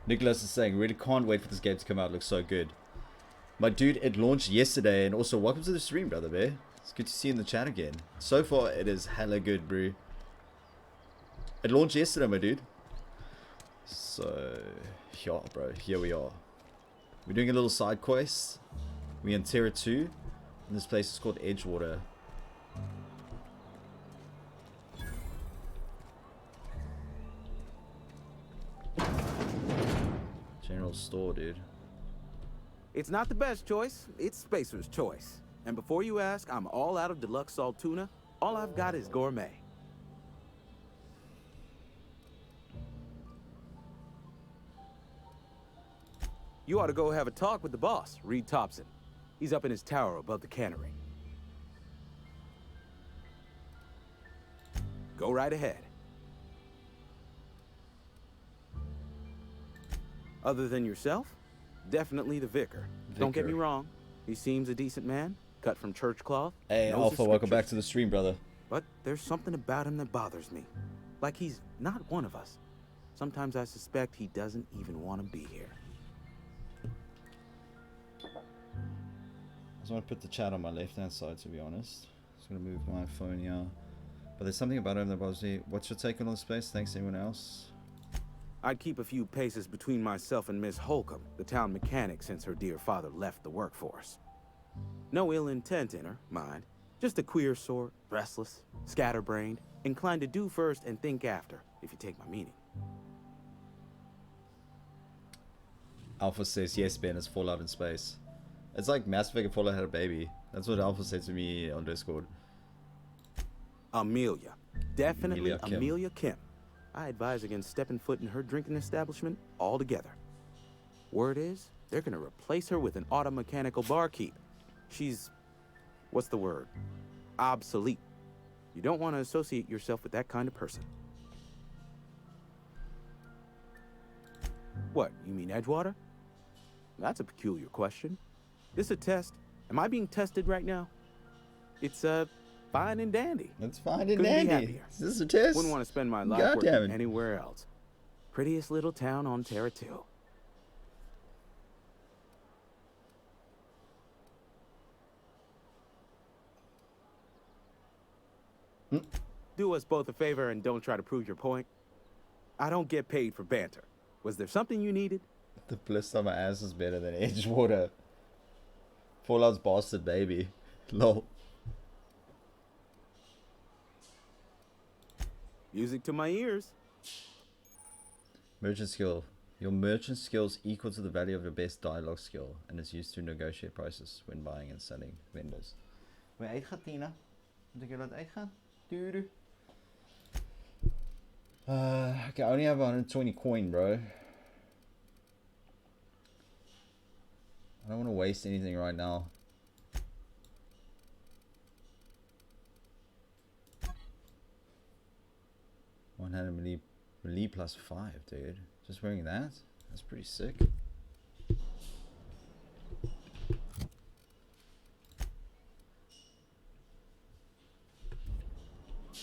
Nicholas is saying, really can't wait for this game to come out. It looks so good. My dude, it launched yesterday. And also, welcome to the stream, brother bear. It's good to see you in the chat again. So far, it is hella good, bro. It launched yesterday, my dude. So, yeah, bro. Here we are. We're doing a little side quest. We're in Terra 2. And this place is called Edgewater. General store, dude. It's not the best choice, it's Spacer's choice. And before you ask, I'm all out of deluxe salt tuna. All I've got is gourmet. You ought to go have a talk with the boss, Reed Thompson. He's up in his tower above the cannery. Go right ahead. Other than yourself, definitely the vicar. Don't get me wrong, he seems a decent man, cut from church cloth. Hey, Alpha, welcome back to the stream, brother. But there's something about him that bothers me. Like he's not one of us. Sometimes I suspect he doesn't even want to be here. I just want to put the chat on my left-hand side, to be honest. Just going to move my phone here. But there's something about him that bothers me. What's your take on this place? Thanks, anyone else? I'd keep a few paces between myself and Miss Holcomb, the town mechanic, since her dear father left the workforce. No ill intent in her, mind. Just a queer sort, restless, scatterbrained, inclined to do first and think after, if you take my meaning. Alpha says, yes, Ben, it's Fallout in space. It's like Mass Effect and Fallout had a baby. That's what Alpha said to me on Discord. Amelia. Definitely Amelia Kim. I advise against stepping foot in her drinking establishment altogether. Word is, they're gonna replace her with an auto-mechanical barkeep. She's... what's the word? Obsolete. You don't want to associate yourself with that kind of person. What, you mean Edgewater? That's a peculiar question. This a test? Am I being tested right now? It's, fine and dandy. It's fine and dandy. Is this a test? Wouldn't want to spend my life working anywhere else. Prettiest little town on Terra 2. Do us both a favor and don't try to prove your point. I don't get paid for banter. Was there something you needed? The bliss on my ass is better than Edgewater. Fallout's bastard baby. Lol. Music to my ears. Merchant skill. Your merchant skills equal to the value of your best dialogue skill and is used to negotiate prices when buying and selling vendors. Wil je uitgaan, Tina? Moet ik je laten uitgaan? Doei. Okay, I only have 120 coin, bro. I don't want to waste anything right now. One-handed melee plus 5, dude. Just wearing that? That's pretty sick.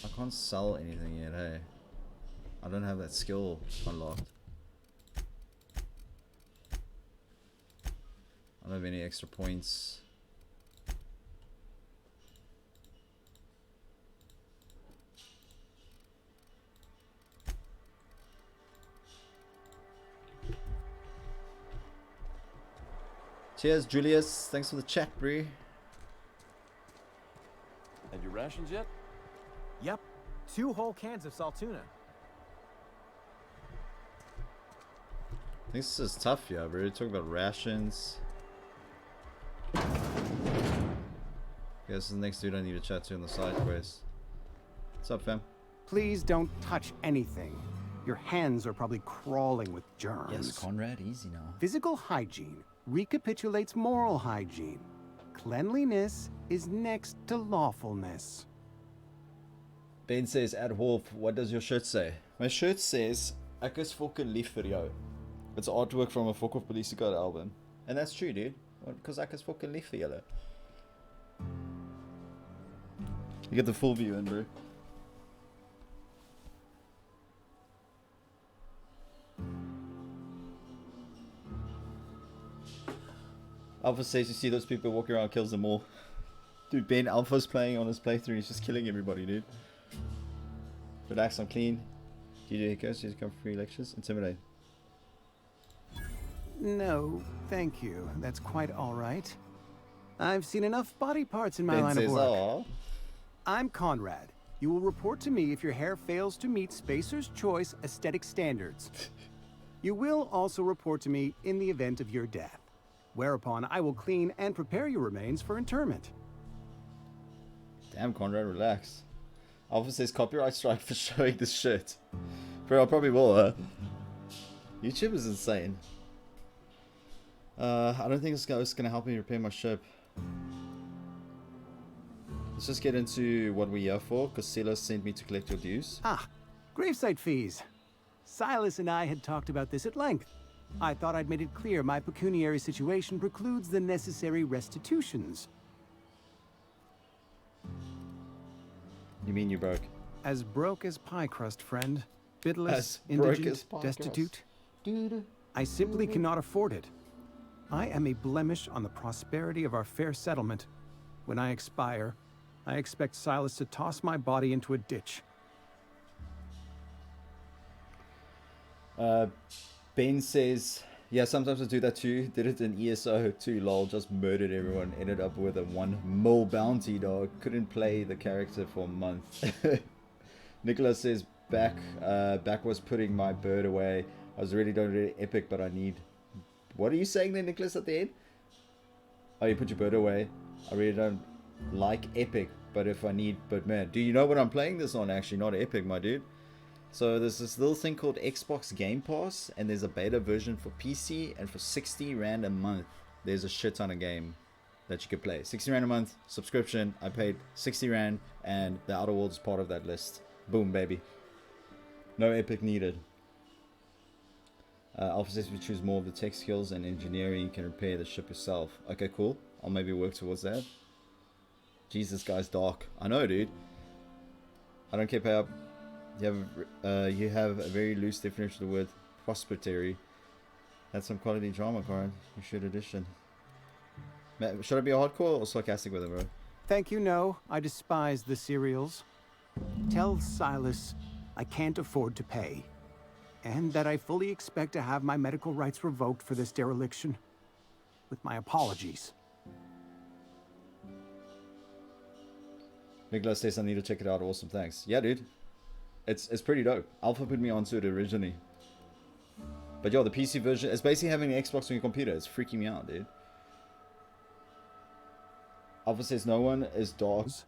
I can't sell anything yet, hey. I don't have that skill unlocked. I don't have any extra points. Cheers, Julius. Thanks for the chat, bro. And your rations yet? Yep. 2 whole cans of salt tuna. This is tough, yeah, bro. We're talking about rations. Guess the next dude I need to chat to on the side quest. What's up, fam? Please don't touch anything. Your hands are probably crawling with germs. Yes, Conrad, easy now. Physical hygiene recapitulates moral hygiene. Cleanliness is next to lawfulness. Ben says, at Wolf, what does your shirt say? My shirt says, ek is fucking lief vir jou. It's artwork from a Fuck Off Police Card album. And that's true, dude. Because ek is fucking lief vir julle. You get the full view in, bro. Alpha says you see those people walking around, kills them all. Dude, Ben Alpha's playing on his playthrough, he's just killing everybody, dude. Relax, I'm clean. DJ Hiccups, you come for free lectures. Intimidate. No, thank you. That's quite all right. I've seen enough body parts in my Ben line of says, work. "Aw." I'm Conrad. You will report to me if your hair fails to meet Spacer's Choice aesthetic standards. You will also report to me in the event of your death, whereupon I will clean and prepare your remains for interment. Damn, Conrad, relax. Alpha says copyright strike for showing this shit. Bro, I probably will, huh? YouTube is insane. I don't think it's gonna help me repair my ship. Let's just get into what we're here for, because Silas sent me to collect your dues. Ah, gravesite fees. Silas and I had talked about this at length. I thought I'd made it clear my pecuniary situation precludes the necessary restitutions. You mean you broke? As broke as pie crust, friend. Bitless, As broke indigent, as pie destitute. crust. I simply cannot afford it. I am a blemish on the prosperity of our fair settlement. When I expire, I expect Silas to toss my body into a ditch. Ben says, yeah, sometimes I do that too. Did it in ESO too, lol. Just murdered everyone. Ended up with a 1 mil bounty, dog. Couldn't play the character for a month. Nicholas says, back was putting my bird away. I was really don't really epic, but I need... What are you saying there, Nicholas, at the end? Oh, you put your bird away. I really don't like epic, but if I need... But man, do you know what I'm playing this on, actually? Not epic, my dude. So there's this little thing called Xbox Game Pass, and there's a beta version for PC, and for 60 Rand a month, there's a shit ton of game that you could play. 60 Rand a month, subscription, I paid 60 Rand, and the Outer Worlds is part of that list. Boom, baby. No epic needed. Alpha says if you choose more of the tech skills and engineering, you can repair the ship yourself. Okay, cool. I'll maybe work towards that. Jesus, guy's dark. I know, dude. I don't care, pay up. You have a very loose definition of the word prosperity. That's some quality drama, card. You should edition. Should I be hardcore or sarcastic with it, bro? Thank you, no. I despise the cereals. Tell Silas I can't afford to pay, and that I fully expect to have my medical rights revoked for this dereliction. With my apologies. Nicholas says I need to check it out. Awesome, thanks. Yeah, dude. It's pretty dope. Alpha put me onto it originally. But yo, the PC version, it's basically having an Xbox on your computer. It's freaking me out, dude. Alpha says no one is dogs.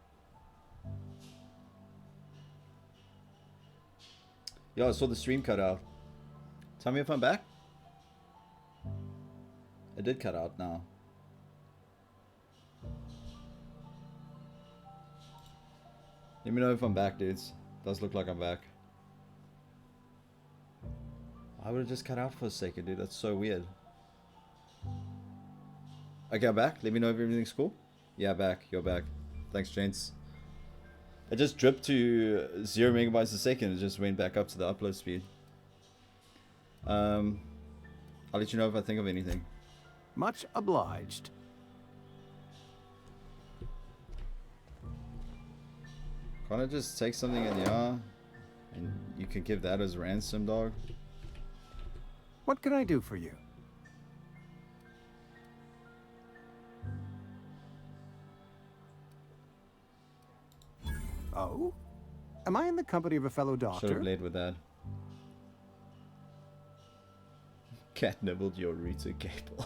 Yo, I saw the stream cut out. Tell me if I'm back. It did cut out now. Let me know if I'm back, dudes. Does look like I'm back. I would have just cut out for a second, dude. That's so weird. Okay, I'm back. Let me know if everything's cool. Yeah, back. You're back. Thanks, gents. It just dripped to 0 megabytes a second. It just went back up to the upload speed. I'll let you know if I think of anything. Much obliged. Can't I just take something in the R and you can give that as ransom, dog? What can I do for you? Oh? Am I in the company of a fellow doctor? Should have led with that. Cat nibbled your router cable.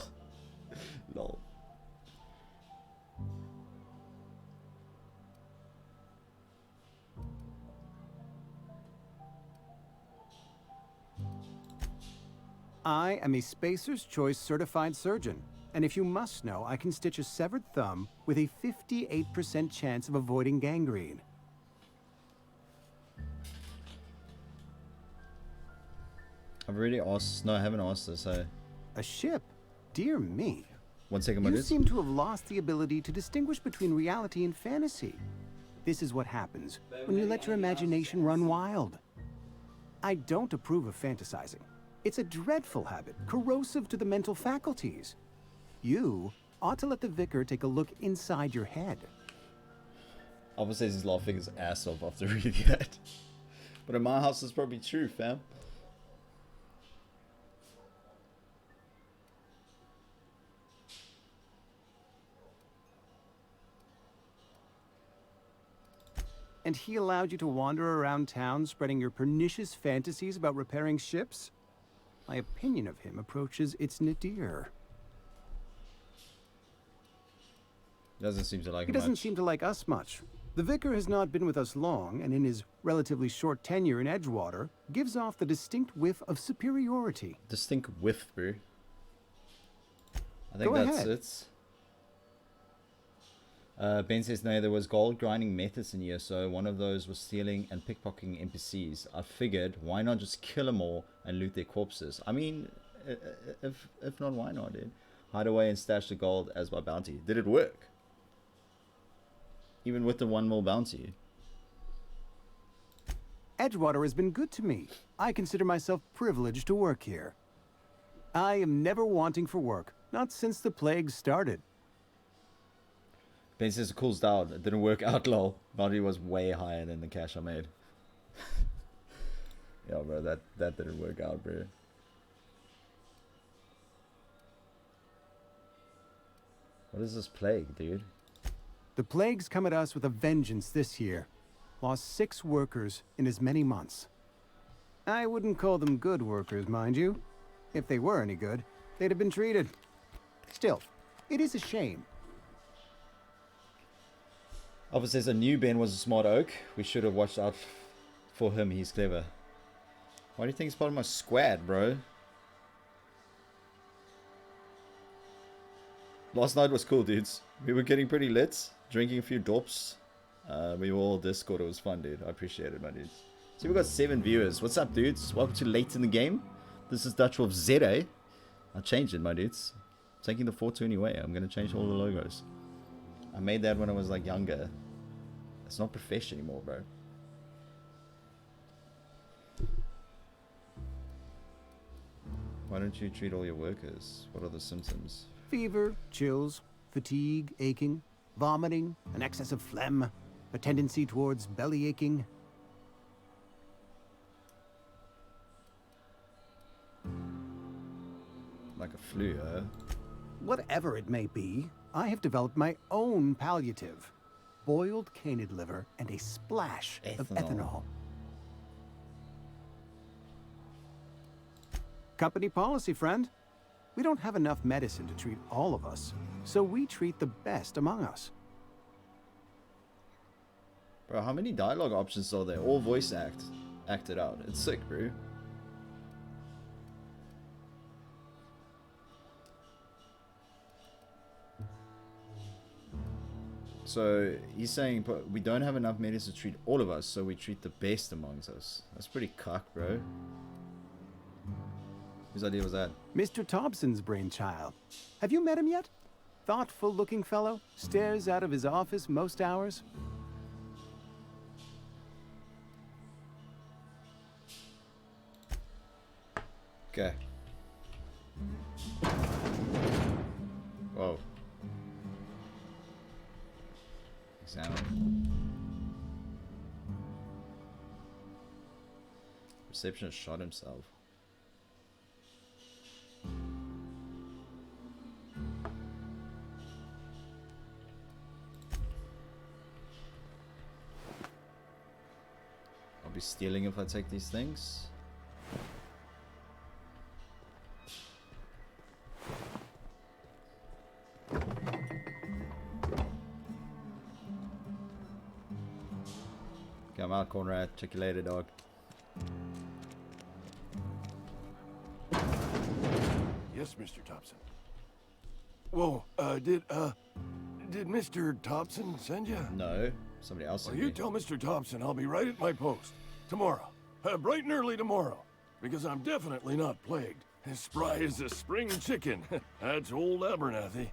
Lol. I am a Spacer's Choice certified surgeon, and if you must know, I can stitch a severed thumb with a 58% chance of avoiding gangrene. I've already asked. No, I haven't asked this. A ship? Dear me. 1 second, my You dudes. seem to have lost the ability to distinguish between reality and fantasy. This is what happens when you let your imagination run wild. I don't approve of fantasizing. It's a dreadful habit, corrosive to the mental faculties. You ought to let the vicar take a look inside your head. Alpha says he's laughing his ass off after reading that. But in my house, it's probably true, fam. And he allowed you to wander around town spreading your pernicious fantasies about repairing ships? My opinion of him approaches its nadir. Doesn't seem to like He him doesn't much. seem to like us much. The vicar has not been with us long, and in his relatively short tenure in Edgewater, gives off the distinct whiff of superiority. Distinct whiff, bro. I think Go that's ahead. it. Ben says, no, there was gold grinding methods in here, so one of those was stealing and pickpocketing NPCs. I figured, why not just kill them all and loot their corpses? I mean, if not, why not, dude? Hide away and stash the gold as my bounty. Did it work? Even with the 1 mil bounty. Edgewater has been good to me. I consider myself privileged to work here. I am never wanting for work, not since the plague started. Ben says it cools down. It didn't work out, lol. Bounty was way higher than the cash I made. Yeah, bro, that didn't work out, bro. What is this plague, dude? The plague's come at us with a vengeance this year. Lost 6 workers in as many months. I wouldn't call them good workers, mind you. If they were any good, they'd have been treated. Still, it is a shame. Alpha says I knew Ben was a smart oak. We should have watched out for him. He's clever. Why do you think he's part of my squad, bro? Last night was cool, dudes. We were getting pretty lit, drinking a few dorps. We were all Discord. It was fun, dude. I appreciate it, my dudes. So we got 7 viewers. What's up, dudes? Welcome to Late in the Game. This is Dutch Wolf ZA. I changed it, my dudes. I'm taking the 420 away. I'm gonna change all the logos. I made that when I was like younger. It's not professional anymore, bro. Why don't you treat all your workers? What are the symptoms? Fever, chills, fatigue, aching, vomiting, an excess of phlegm, a tendency towards belly aching, Like a flu, huh? Whatever it may be, I have developed my own palliative. Boiled canid liver and a splash of ethanol. Company policy, friend. We don't have enough medicine to treat all of us, so we treat the best among us. Bro, how many dialogue options are there? All voice acted out. It's sick, bro. So he's saying we don't have enough medicine to treat all of us, so we treat the best amongst us. That's pretty cock, bro. Whose idea was that? Mr. Thompson's brainchild. Have you met him yet? Thoughtful-looking fellow, stares out of his office most hours. Okay. Whoa. Examine. Receptionist shot himself. I'll be stealing if I take these things. Come out, Conrad. Check you later, dog. Yes, Mr. Thompson. Whoa, did Mr. Thompson send you? No, somebody else sent Well, you me. tell Mr. Thompson I'll be right at my post. Tomorrow. Bright and early tomorrow. Because I'm definitely not plagued. As spry as a spring chicken. That's old Abernathy.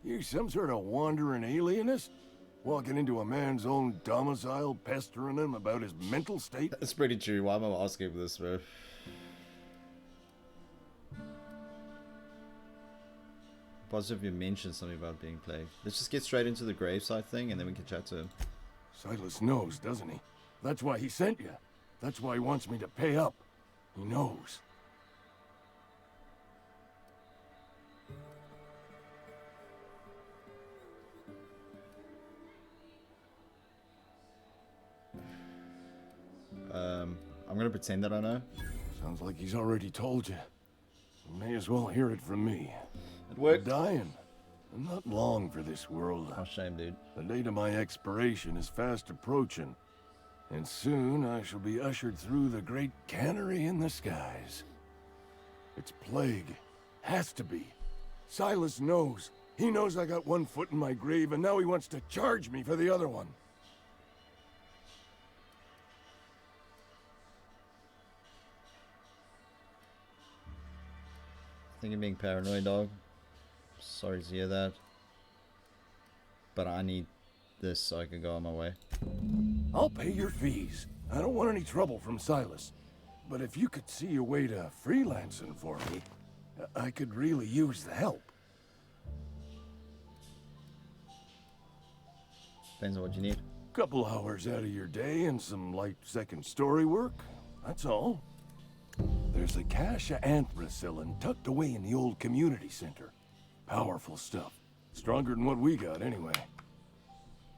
You some sort of wandering alienist? Walking into a man's own domicile, pestering him about his mental state? That's pretty true. Why am I asking for this, bro? Positive you mentioned something about being plagued. Let's just get straight into the gravesite thing and then we can chat to him. Silas knows, doesn't he? That's why he sent you. That's why he wants me to pay up. He knows. I'm gonna pretend that I know. Sounds like he's already told you. You may as well hear it from me. It worked. I'm dying. I'm not long for this world. Oh, shame, dude. The date of my expiration is fast approaching. And soon I shall be ushered through the great cannery in the skies. It's plague. Has to be. Silas knows. He knows I got one foot in my grave, and now he wants to charge me for the other one. I think you're being paranoid, dog. Sorry to hear that. But I need this so I can go on my way. I'll pay your fees. I don't want any trouble from Silas. But if you could see a way to freelancing for me, I could really use the help. Depends on what you need. Couple hours out of your day and some light second story work. That's all. There's a cache of anthracillin tucked away in the old community center. Powerful stuff. Stronger than what we got, anyway.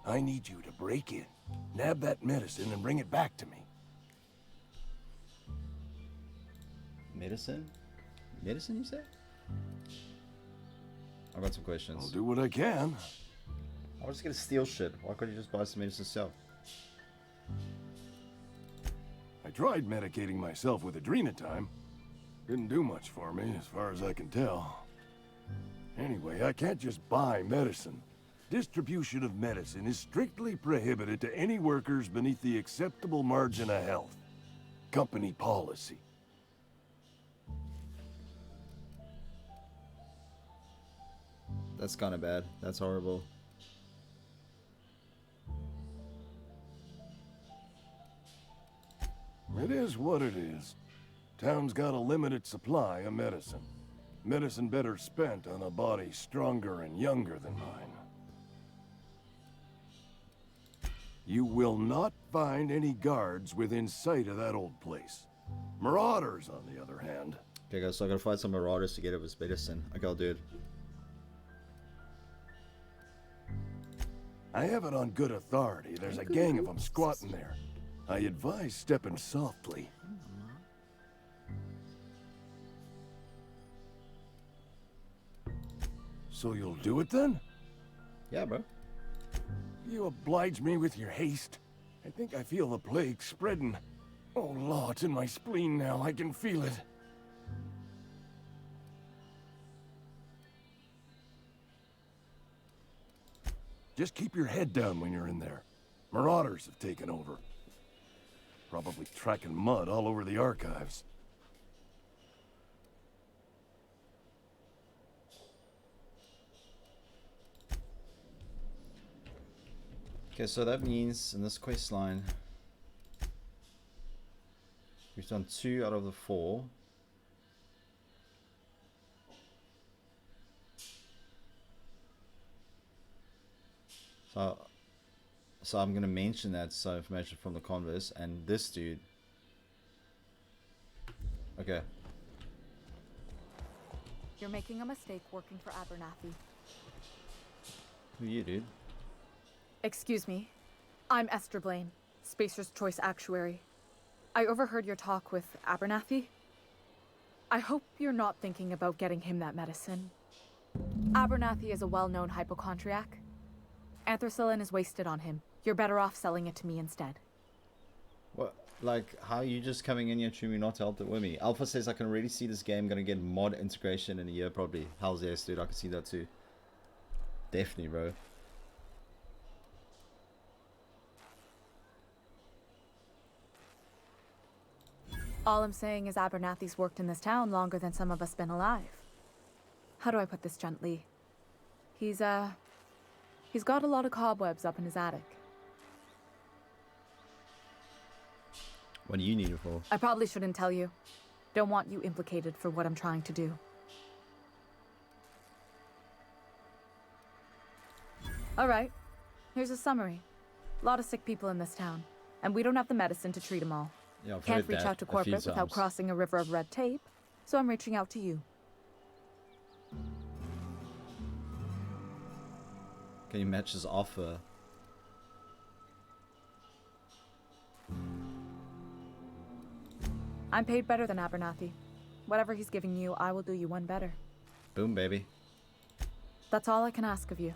I need you to break in, nab that medicine, and bring it back to me. Medicine? Medicine, you say? I've got some questions. I'll do what I can. I was just gonna steal shit. Why couldn't you just buy some medicine yourself? I tried medicating myself with adrenatime. Didn't do much for me, as far as I can tell. Anyway, I can't just buy medicine. Distribution of medicine is strictly prohibited to any workers beneath the acceptable margin of health. Company policy. That's kind of bad. That's horrible. It is what it is. Town's got a limited supply of medicine. Medicine better spent on a body stronger and younger than mine. You will not find any guards within sight of that old place. Marauders, on the other hand. Okay, guys, so I gotta find some marauders to get over his medicine. Okay, I'll do it. I have it on good authority. There's a gang of them squatting there. I advise stepping softly. So you'll do it then? Yeah, bro. You oblige me with your haste. I think I feel the plague spreading. Oh, Law, it's in my spleen now. I can feel it. Just keep your head down when you're in there. Marauders have taken over. Probably tracking mud all over the archives. Okay, so that means in this quest line, we've done 2 out of the 4. So I'm gonna mention that information from the converse and this dude. Okay. You're making a mistake working for Abernathy. Who are you, dude? Excuse me. I'm Esther Blaine, Spacer's Choice Actuary. I overheard your talk with Abernathy. I hope you're not thinking about getting him that medicine. Abernathy is a well-known hypochondriac. Anthracillin is wasted on him. You're better off selling it to me instead. What? Like, how are you just coming in here to me not to help it with me? Alpha says I can already see this game gonna get mod integration in a year probably. Hell's yes, dude. I can see that too. Definitely, bro. All I'm saying is Abernathy's worked in this town longer than some of us been alive. How do I put this gently? He's got a lot of cobwebs up in his attic. What do you need it for? I probably shouldn't tell you. Don't want you implicated for what I'm trying to do. Alright, here's a summary. A lot of sick people in this town, and we don't have the medicine to treat them all. Yeah, I've Can't heard reach that out to a few corporate without times. crossing a river of red tape, so I'm reaching out to you. Can you match his offer? I'm paid better than Abernathy. Whatever he's giving you, I will do you one better. Boom, baby. That's all I can ask of you.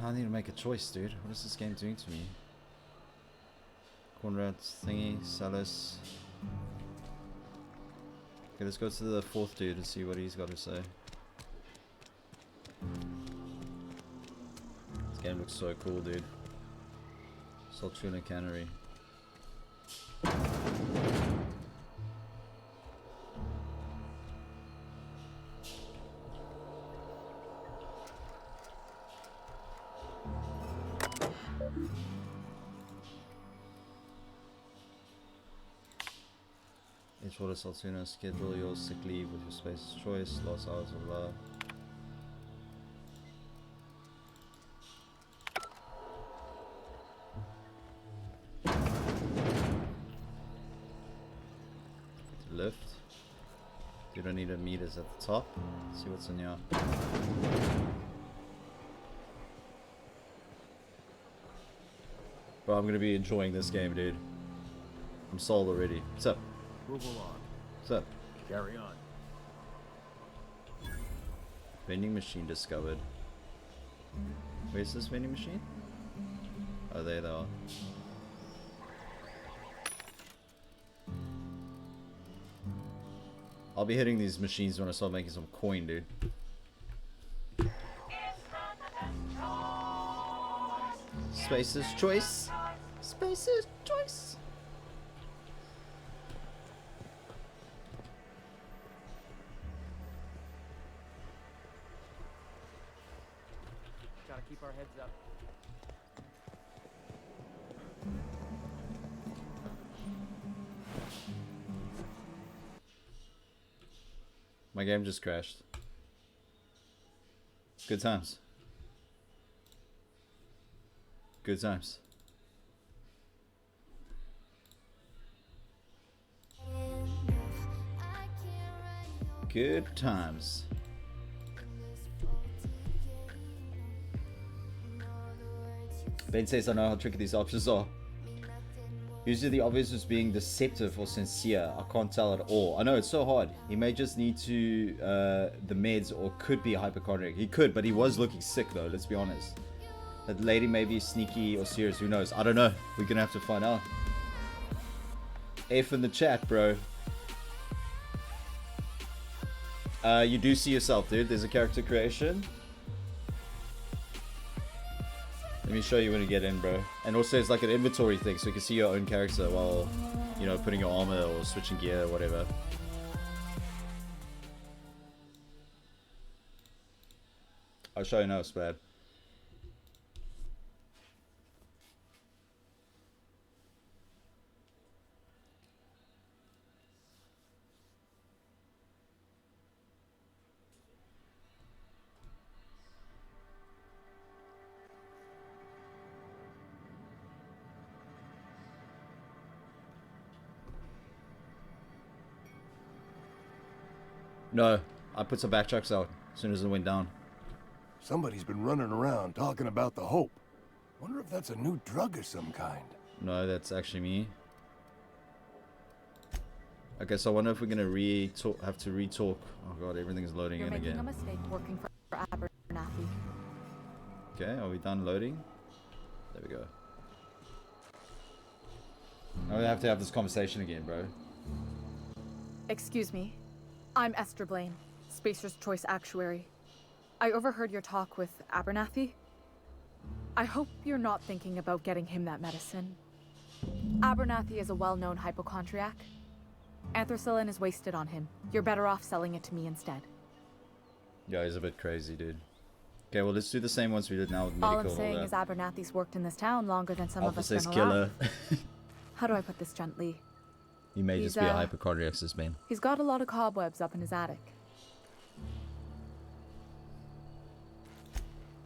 I need to make a choice, dude. What is this game doing to me? Conrad's thingy, Salas. Okay, let's go to the 4th dude and see what he's got to say. This game looks so cool, dude. Saltuna Cannery. Edgewater Saltuna, schedule your sick leave with your space's choice, lost hours of love. Lift. You don't need a meters at the top. Let's see what's in here. Bro, I'm gonna be enjoying this game, dude. I'm sold already. What's up? Move along. What's up? Carry on. Vending machine discovered. Where's this vending machine? Oh, there they are. I'll be hitting these machines when I start making some coin, dude. Space's choice. Space's choice. Gotta keep our heads up. My game just crashed. Good times. Good times. Good times. Ben says, I know how tricky these options are. Usually the obvious is being deceptive or sincere. I can't tell at all. I know, it's so hard. He may just need to the meds or could be a hypochondriac. He could, but he was looking sick though, let's be honest. That lady may be sneaky or serious, who knows? I don't know. We're gonna have to find out. F in the chat, bro. You do see yourself, dude. There's a character creation. Let me show you when you get in, bro. And also it's like an inventory thing, so you can see your own character while, you know, putting your armor or switching gear or whatever. I'll show you now, Splad. No, I put some backtracks out as soon as it went down. Somebody's been running around talking about the Hope. Wonder if that's a new drug of some kind. No, that's actually me. Okay, so I wonder if we're gonna have to re-talk. Oh god, everything's loading in again. You're making a mistake working for Abernathy. Okay, are we done loading? There we go. Now we have to have this conversation again, bro. Excuse me. I'm Esther Blaine, Spacer's Choice Actuary. I overheard your talk with Abernathy. I hope you're not thinking about getting him that medicine. Abernathy is a well-known hypochondriac. Anthracillin is wasted on him. You're better off selling it to me instead. Yeah, he's a bit crazy, dude. Okay, well, let's do the same ones we did now with medical. All I'm saying is Abernathy's worked in this town longer than some of us says been killer. How do I put this gently? He may just be a hypochondriac, this man. He's got a lot of cobwebs up in his attic.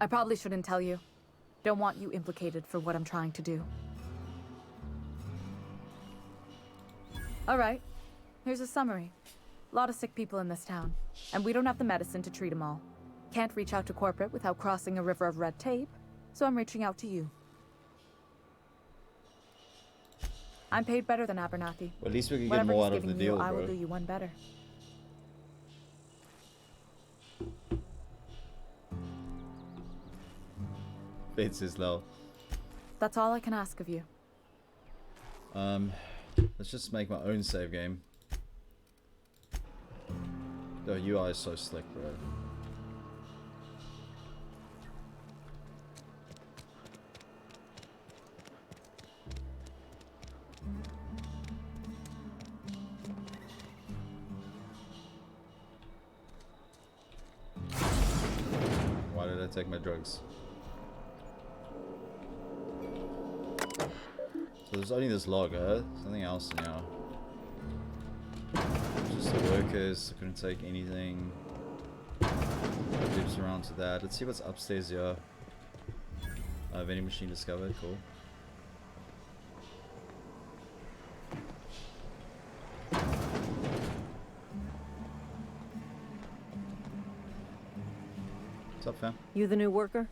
I probably shouldn't tell you. Don't want you implicated for what I'm trying to do. Alright, here's a summary. A lot of sick people in this town, and we don't have the medicine to treat them all. Can't reach out to corporate without crossing a river of red tape, so I'm reaching out to you. I'm paid better than Abernathy. Well, at least we can get Whatever more he's out of the giving deal, you, I bro. will do you one better. Fits is low. That's all I can ask of you. Let's just make my own save game. The UI is so slick, bro. Why did I take my drugs? So there's only this log, huh? There's nothing else in here. Just the workers, I couldn't take anything. Dips around to that. Let's see what's upstairs here. Vending machine discovered, cool. What's up, fam? You the new worker?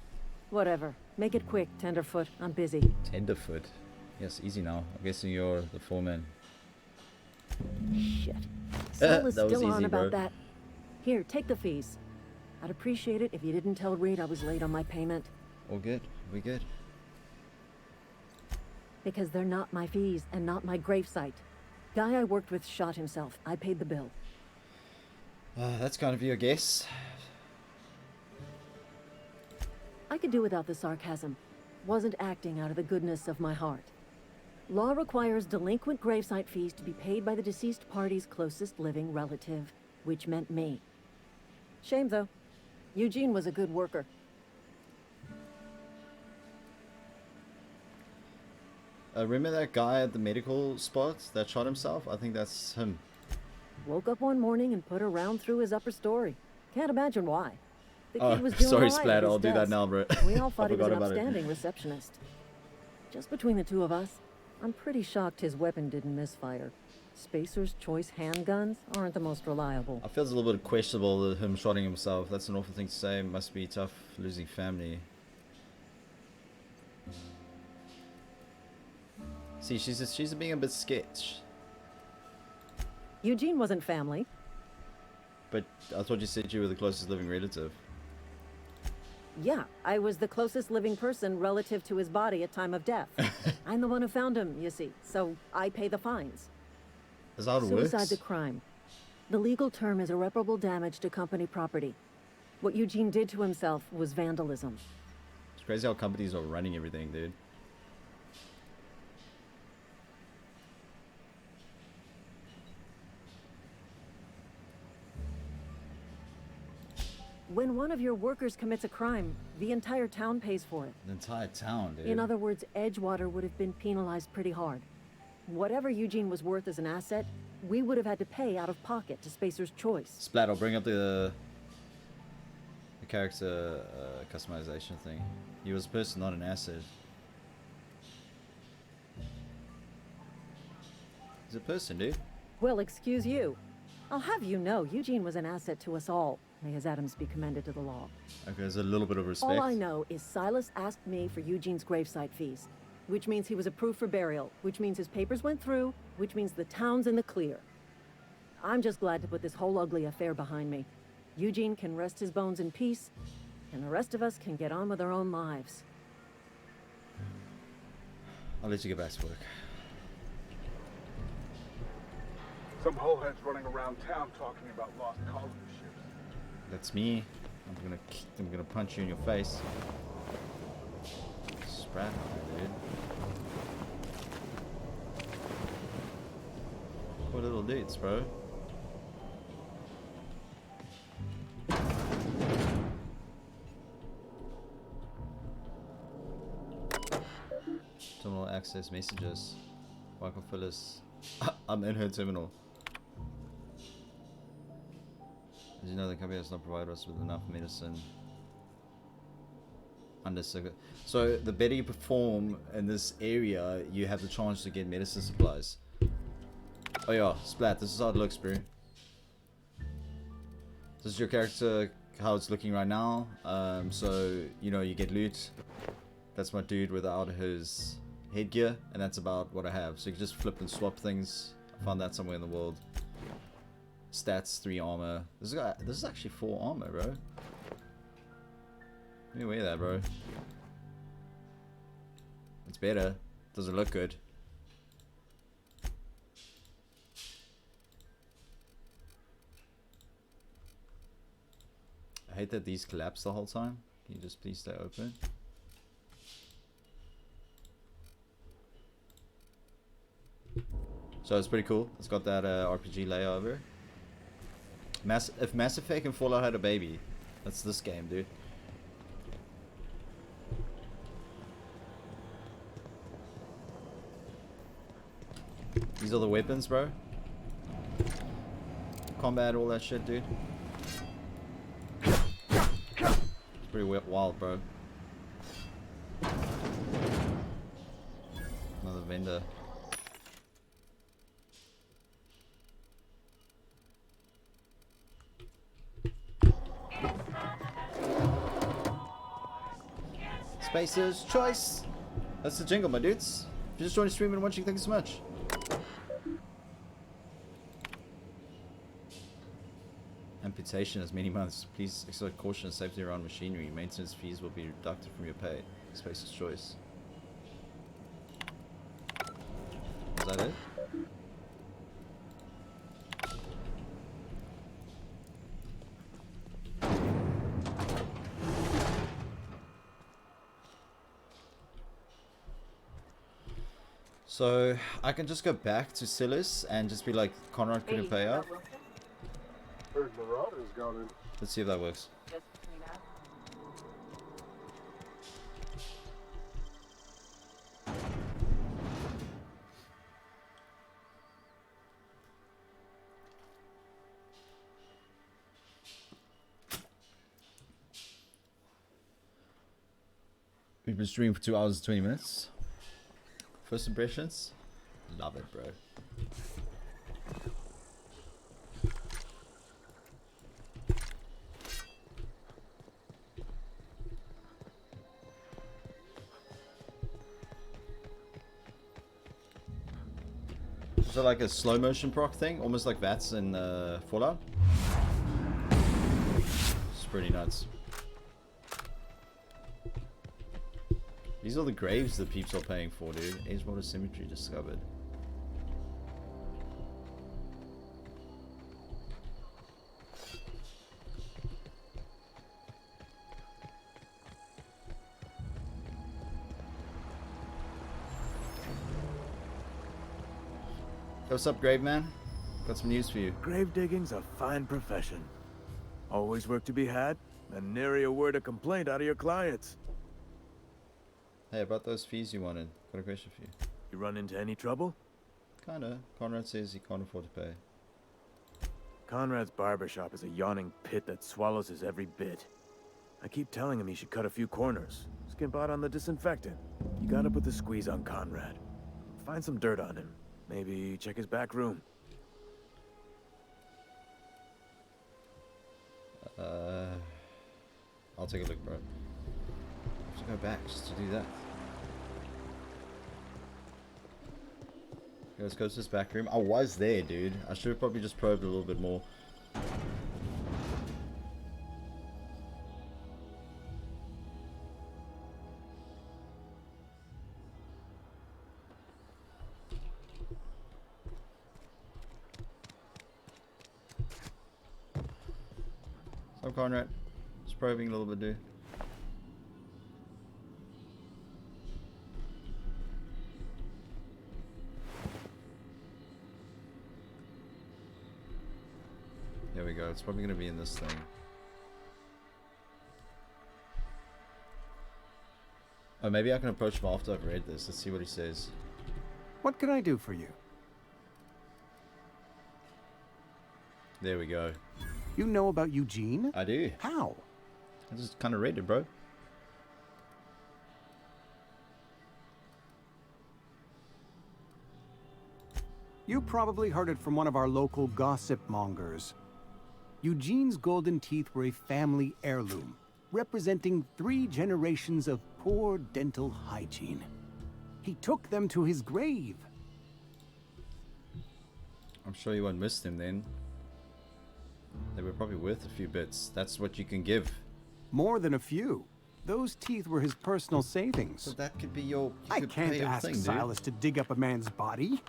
Whatever. Make it quick, Tenderfoot. I'm busy. Tenderfoot? Yes, easy now. I'm guessing you're the foreman. Shit. Saul is That was still on easy, about bro. that. Here, take the fees. I'd appreciate it if you didn't tell Reed I was late on my payment. All good. We good. Because they're not my fees and not my gravesite. Guy I worked with shot himself. I paid the bill. That's kind of you, I guess. I could do without the sarcasm. Wasn't acting out of the goodness of my heart. Law requires delinquent gravesite fees to be paid by the deceased party's closest living relative, which meant me. Shame, though. Eugene was a good worker. Remember that guy at the medical spot that shot himself? I think that's him. Woke up one morning and put a round through his upper story. Can't imagine why. The Oh, kid was doing sorry, all right Splat. at his I'll do that desk. now, bro. We all thought he was forgot an about it. outstanding receptionist. Just between the two of us, I'm pretty shocked his weapon didn't misfire. Spacer's Choice handguns aren't the most reliable. I feel it's a little bit questionable him shotting himself. That's an awful thing to say. Must be tough losing family. See, she's being a bit sketch. Eugene wasn't family. But I thought you said you were the closest living relative. Yeah, I was the closest living person relative to his body at time of death. I'm the one who found him, you see, so I pay the fines. Is that how it works? Suicide's a crime. The legal term is irreparable damage to company property. What Eugene did to himself was vandalism. It's crazy how companies are running everything, dude. When one of your workers commits a crime, the entire town pays for it. The entire town, dude. In other words, Edgewater would have been penalized pretty hard. Whatever Eugene was worth as an asset, we would have had to pay out of pocket to Spacer's Choice. Splat, I'll bring up the character customization thing. He was a person, not an asset. He's a person, dude. Well, excuse you. I'll have you know, Eugene was an asset to us all. May his atoms be commended to the law. Okay, there's a little bit of respect. All I know is Silas asked me for Eugene's gravesite fees, which means he was approved for burial, which means his papers went through, which means the town's in the clear. I'm just glad to put this whole ugly affair behind me. Eugene can rest his bones in peace, and the rest of us can get on with our own lives. I'll let you get back to work. Some holeheads running around town talking about lost colony ships. That's me. I'm gonna punch you in your face. Sprat, dude. What little dudes, bro. Terminal access messages. Michael Phyllis. I'm in her terminal. As you know, the company has not provided us with enough medicine. So the better you perform in this area, you have the chance to get medicine supplies. Oh yeah, Splat, this is how it looks, bro. This is your character, how it's looking right now. So, you know, you get loot. That's my dude without his headgear, and that's about what I have. So you can just flip and swap things. I found that somewhere in the world. Stats, 3 armor. This is actually 4 armor, bro. Let me wear that, bro. It's better. Doesn't look good. I hate that these collapse the whole time. Can you just please stay open? So it's pretty cool. It's got that RPG layover. If Mass Effect and Fallout had a baby, that's this game, dude. These are the weapons, bro. Combat, all that shit, dude. It's pretty wild, bro. Another vendor. Spacer's Choice. That's the jingle, my dudes. If you just joined the stream and watching, thank you so much. Amputation is many months. Please exercise caution and safety around machinery. Maintenance fees will be deducted from your pay. Spacer's Choice. Is that it? So I can just go back to Silas and just be like, Conrad couldn't pay up. Heard Marauders gone in. Let's see if that works. We've been streaming for 2 hours and 20 minutes. First impressions? Love it, bro. Is it like a slow motion proc thing? Almost like VATS in Fallout? It's pretty nuts. These are the graves the peeps are paying for, dude. Edgewater Cemetery discovered. What's up, Grave Man? Got some news for you. Grave digging's a fine profession. Always work to be had, and nary a word of complaint out of your clients. Hey, about those fees you wanted. Got a question for you. You run into any trouble? Kinda. Conrad says he can't afford to pay. Conrad's barbershop is a yawning pit that swallows his every bit. I keep telling him he should cut a few corners. Skimp out on the disinfectant. You gotta put the squeeze on Conrad. Find some dirt on him. Maybe check his back room. I'll take a look, bro. I have to go back just to do that. Okay, let's go to this back room. I was there, dude. I should have probably just probed a little bit more. So, Conrad, just probing a little bit, dude. There we go. It's probably going to be in this thing. Oh, maybe I can approach him after I've read this. Let's see what he says. What can I do for you? There we go. You know about Eugene? I do. How? I just kind of read it, bro. You probably heard it from one of our local gossip mongers. Eugene's golden teeth were a family heirloom, representing 3 generations of poor dental hygiene. He took them to his grave. I'm sure you won't miss them then. They were probably worth a few bits. That's what you can give. More than a few. Those teeth were his personal savings. So that could be your... I can't ask Silas to dig up a man's body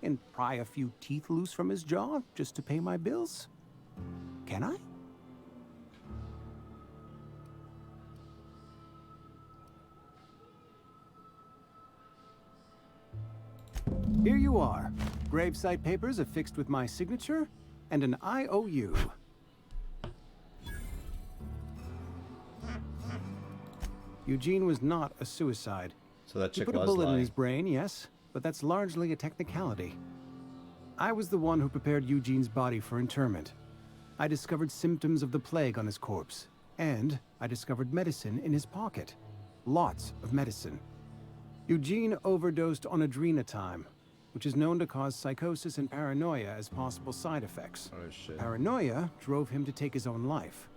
and pry a few teeth loose from his jaw just to pay my bills. Can I? Here you are. Gravesite papers affixed with my signature and an IOU. Eugene was not a suicide. So that chick he put was a bullet lying. in his brain, yes, but that's largely a technicality. I was the one who prepared Eugene's body for interment. I discovered symptoms of the plague on his corpse, and I discovered medicine in his pocket. Lots of medicine. Eugene overdosed on adrenatime, which is known to cause psychosis and paranoia as possible side effects. Oh, shit. Paranoia drove him to take his own life.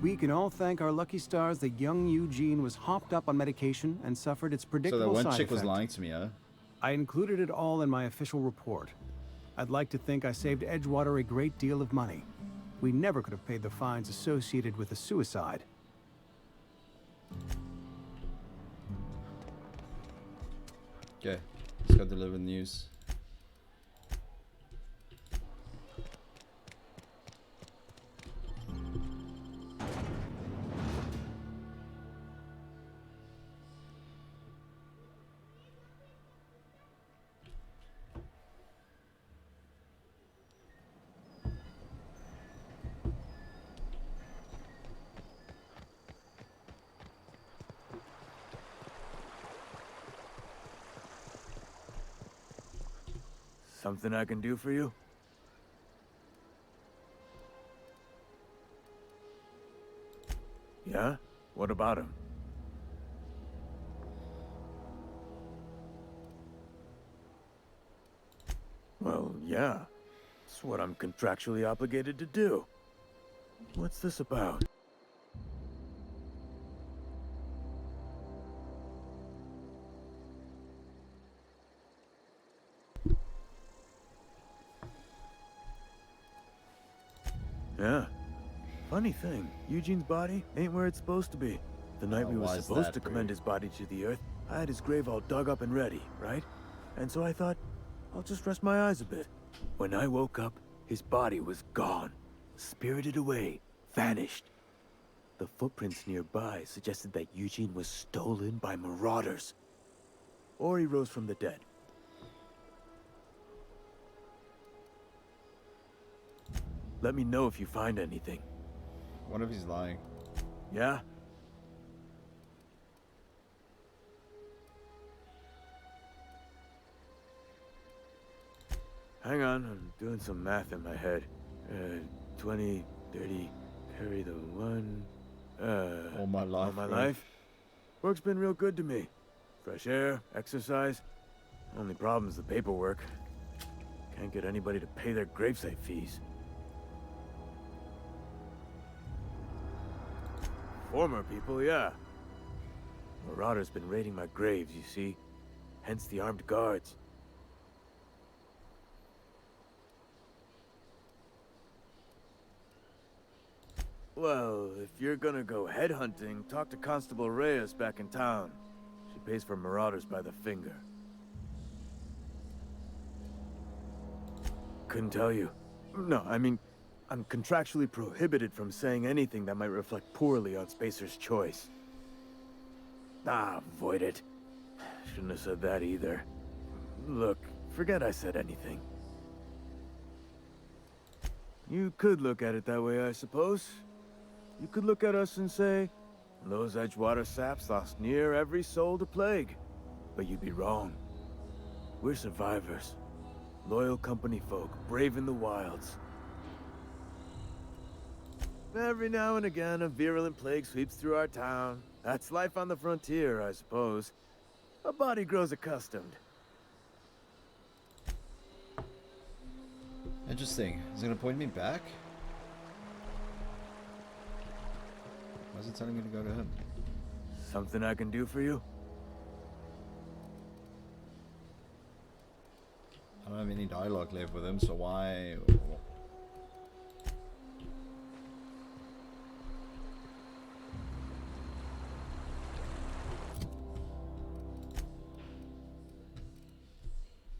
We can all thank our lucky stars that young Eugene was hopped up on medication and suffered its So predictable that side one chick was effect. lying to me, huh? I included it all in my official report. I'd like to think I saved Edgewater a great deal of money. We never could have paid the fines associated with a suicide. Okay, let's go deliver the news. Something I can do for you? Yeah? What about him? Yeah. It's what I'm contractually obligated to do. What's this about? Yeah. Funny thing, Eugene's body ain't where it's supposed to be. The night we were why is supposed that, to bro? commend his body to the earth, I had his grave all dug up and ready, right? And so I thought, I'll just rest my eyes a bit. When I woke up, his body was gone. Spirited away. Vanished. The footprints nearby suggested that Eugene was stolen by marauders. Or he rose from the dead. Let me know if you find anything. What if he's lying? Yeah? Hang on, I'm doing some math in my head. 20, 30, carry the one... all my life, All my bro. life? Work's been real good to me. Fresh air, exercise. Only problem's the paperwork. Can't get anybody to pay their gravesite fees. Former people, yeah. Marauders been raiding my graves, you see. Hence the armed guards. Well, if you're gonna go headhunting, talk to Constable Reyes back in town. She pays for marauders by the finger. Couldn't tell you. No, I mean, I'm contractually prohibited from saying anything that might reflect poorly on Spacer's choice. Ah, avoid it. Shouldn't have said that either. Look, forget I said anything. You could look at it that way, I suppose. You could look at us and say, those Edgewater saps lost near every soul to plague. But you'd be wrong. We're survivors. Loyal company folk, braving the wilds. Every now and again, a virulent plague sweeps through our town. That's life on the frontier, I suppose. A body grows accustomed. Interesting. Is it gonna point me back? Why is it telling me to go to him? Something I can do for you? I don't have any dialogue left with him, so why?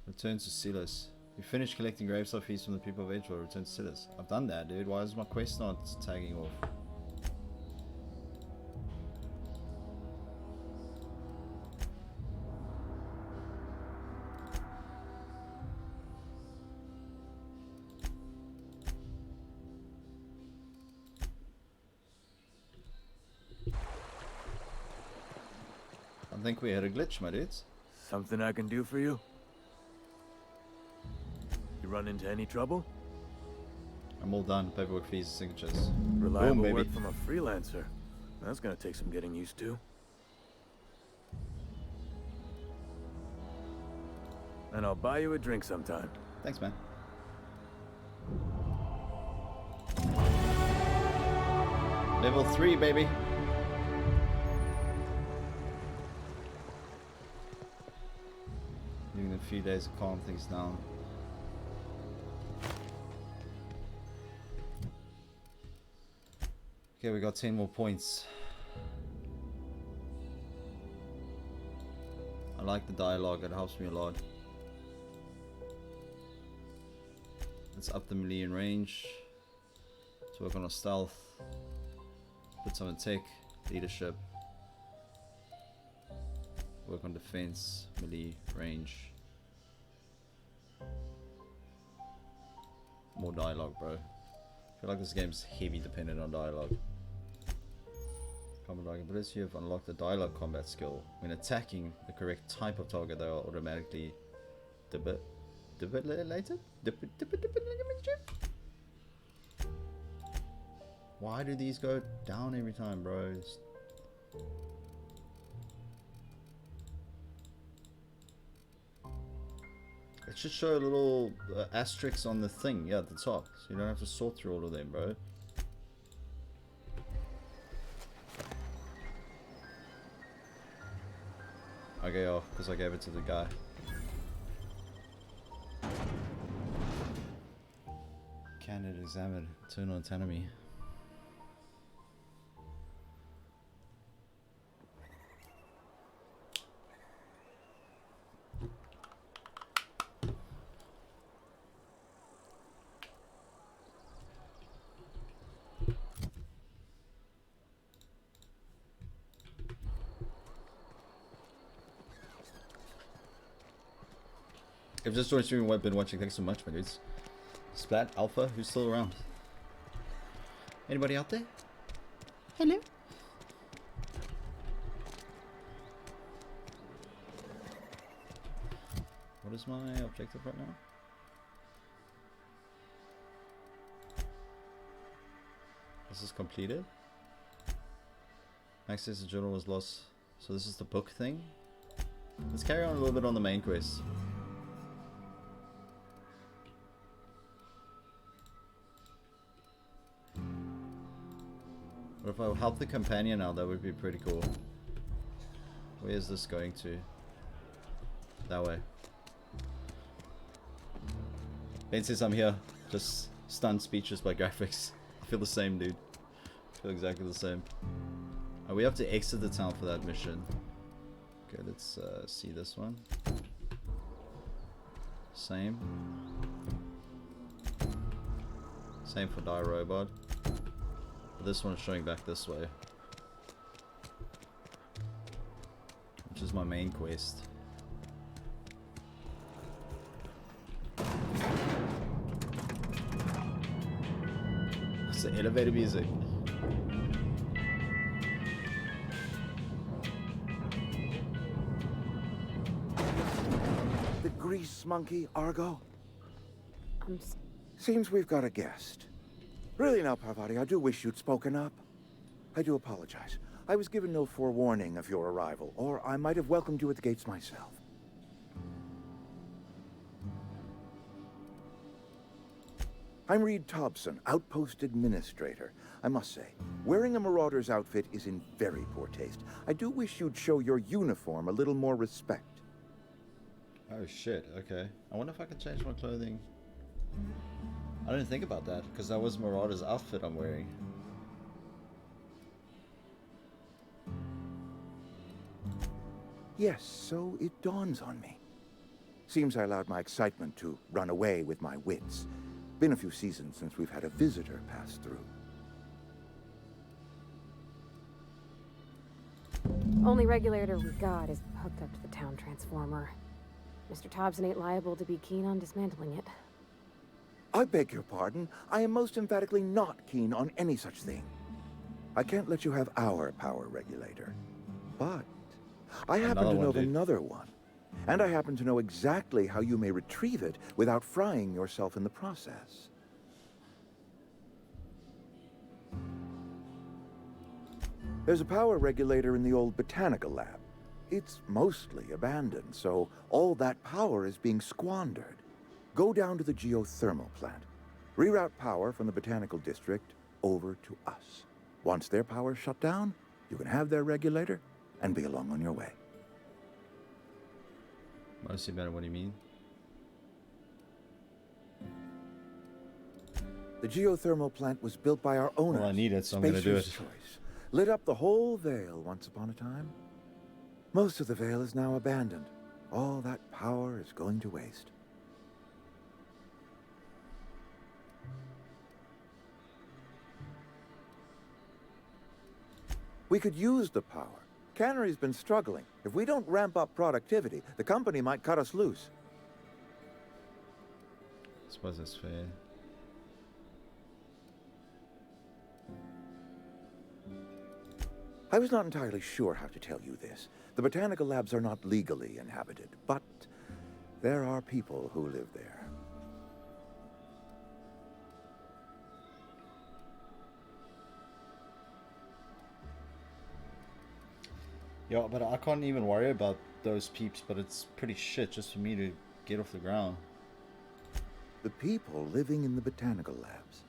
Return to Silas. You finished collecting gravesite fees from the people of Edgewater. Return to Silas. I've done that, dude. Why is my quest not tagging off? I think we had a glitch, my dudes. Something I can do for you? You run into any trouble? I'm all done. Paperwork, fees, signatures. Reliable Boom, baby. work from a freelancer. That's gonna take some getting used to. And I'll buy you a drink sometime. Thanks, man. Level 3, baby. Needing a few days to calm things down. Okay, we got 10 more points. I like the dialogue, it helps me a lot. Let's up the melee in range. Let's work on our stealth. Put some in tech, leadership. Work on defense, melee, range. More dialogue, bro. I feel like this game's heavy dependent on dialogue. Combat ability, you have unlocked the dialogue combat skill. When attacking the correct type of target, they are automatically debilitated? Why do these go down every time, bros? It should show a little asterisk on the thing, yeah, at the top. So you don't have to sort through all of them, bro. Okay, oh, because I gave it to the guy. Candid examine internal anatomy. If just joined streaming, I've been watching. Thanks so much, my dudes. Splat, Alpha, who's still around? Anybody out there? Hello? What is my objective right now? This is completed. Access to the journal was lost. So this is the book thing. Let's carry on a little bit on the main quest. What if I help the companion now? That would be pretty cool. Where is this going to? That way. Ben says I'm here. Just stunned speechless by graphics. I feel the same, dude. I feel exactly the same. Oh, we have to exit the town for that mission. Okay, let's see this one. Same. Same for Die Robot. But this one is showing back this way. Which is my main quest. It's the elevator music. The grease monkey, Argo? Seems we've got a guest. Really now, Parvati, I do wish you'd spoken up. I do apologize. I was given no forewarning of your arrival, or I might have welcomed you at the gates myself. I'm Reed Thompson, Outpost Administrator. I must say, wearing a Marauder's outfit is in very poor taste. I do wish you'd show your uniform a little more respect. Oh shit, okay. I wonder if I can change my clothing. I didn't think about that, because that was Marauder's outfit I'm wearing. Yes, so it dawns on me. Seems I allowed my excitement to run away with my wits. Been a few seasons since we've had a visitor pass through. Only regulator we got is hooked up to the town transformer. Mr. Thompson ain't liable to be keen on dismantling it. I beg your pardon. I am most emphatically not keen on any such thing. I can't let you have our power regulator. But I happen to know of another one. And I happen to know exactly how you may retrieve it without frying yourself in the process. There's a power regulator in the old botanical lab. It's mostly abandoned, so all that power is being squandered. Go down to the geothermal plant. Reroute power from the botanical district over to us. Once their power's shut down, you can have their regulator and be along on your way. Mostly better, what do you mean? The geothermal plant was built by our owners. Well, I need it, so I'm gonna do it. Spacer's Choice. Lit up the whole Vale once upon a time. Most of the Vale is now abandoned. All that power is going to waste. We could use the power. Cannery's been struggling. If we don't ramp up productivity, the company might cut us loose. I suppose that's fair. I was not entirely sure how to tell you this. The botanical labs are not legally inhabited, but there are people who live there. Yeah, but I can't even worry about those peeps, but it's pretty shit just for me to get off the ground. The people living in the botanical labs.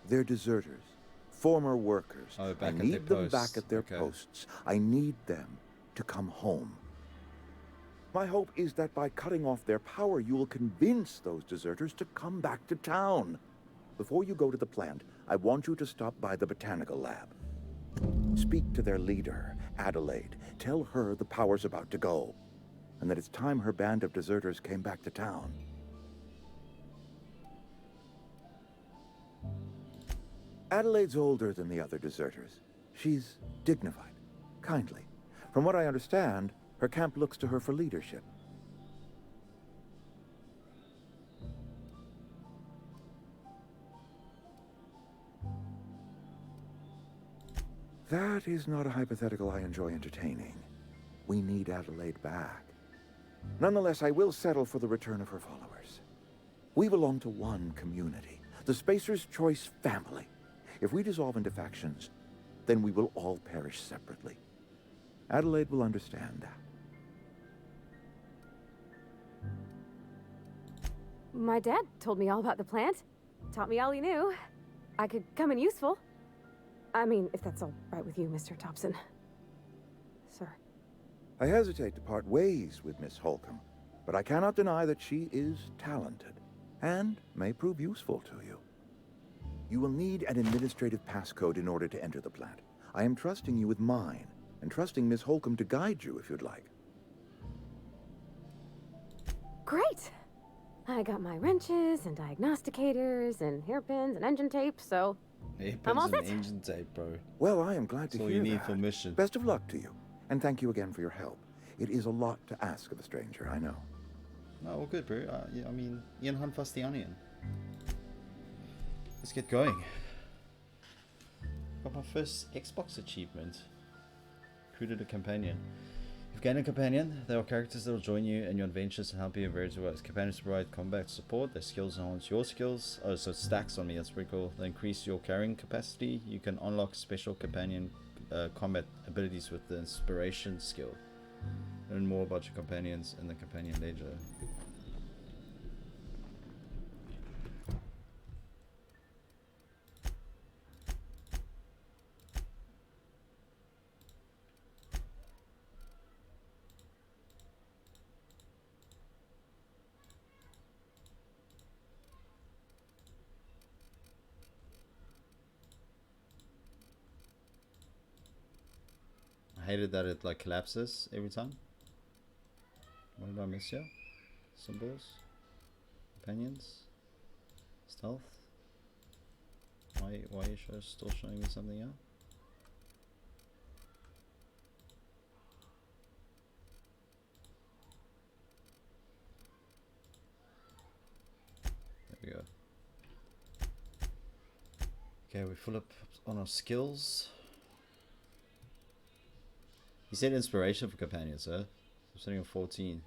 They're deserters, former workers. Oh, I back at their need them posts. back at their Okay. posts. I need them to come home. My hope is that by cutting off their power, you will convince those deserters to come back to town. Before you go to the plant, I want you to stop by the botanical lab. Speak to their leader, Adelaide. Tell her the power's about to go, and that it's time her band of deserters came back to town. Adelaide's older than the other deserters. She's dignified, kindly. From what I understand, her camp looks to her for leadership. That is not a hypothetical I enjoy entertaining. We need Adelaide back. Nonetheless, I will settle for the return of her followers. We belong to one community, the Spacer's Choice family. If we dissolve into factions, then we will all perish separately. Adelaide will understand that. My dad told me all about the plant. Taught me all he knew. I could come in useful. I mean, if that's all right with you, Mr. Thompson. Sir. I hesitate to part ways with Miss Holcomb, but I cannot deny that she is talented and may prove useful to you. You will need an administrative passcode in order to enter the plant. I am trusting you with mine, and trusting Miss Holcomb to guide you if you'd like. Great! I got my wrenches and diagnosticators and hairpins and engine tape, so I'm all set. Engine tape, bro. Well, I am glad to That's all hear you need that. for mission. Best of luck to you, and thank you again for your help. It is a lot to ask of a stranger, I know. No, all good, bro. Yeah, I mean, Ian Hunt fast the onion. Let's get going. Got my first Xbox achievement. Recruited a companion. You've gained a companion. There are characters that will join you in your adventures and help you in various ways. Companions provide combat support. Their skills enhance your skills. Oh, so it stacks on me. That's pretty cool. They increase your carrying capacity. You can unlock special companion combat abilities with the inspiration skill. Learn more about your companions in the companion ledger. I hated that it like collapses every time. What did I miss here? Symbols? Companions? Stealth? Why are you still showing me something here? There we go. Okay, we fill up on our skills. He said inspiration for companions, huh? I'm sitting on 14.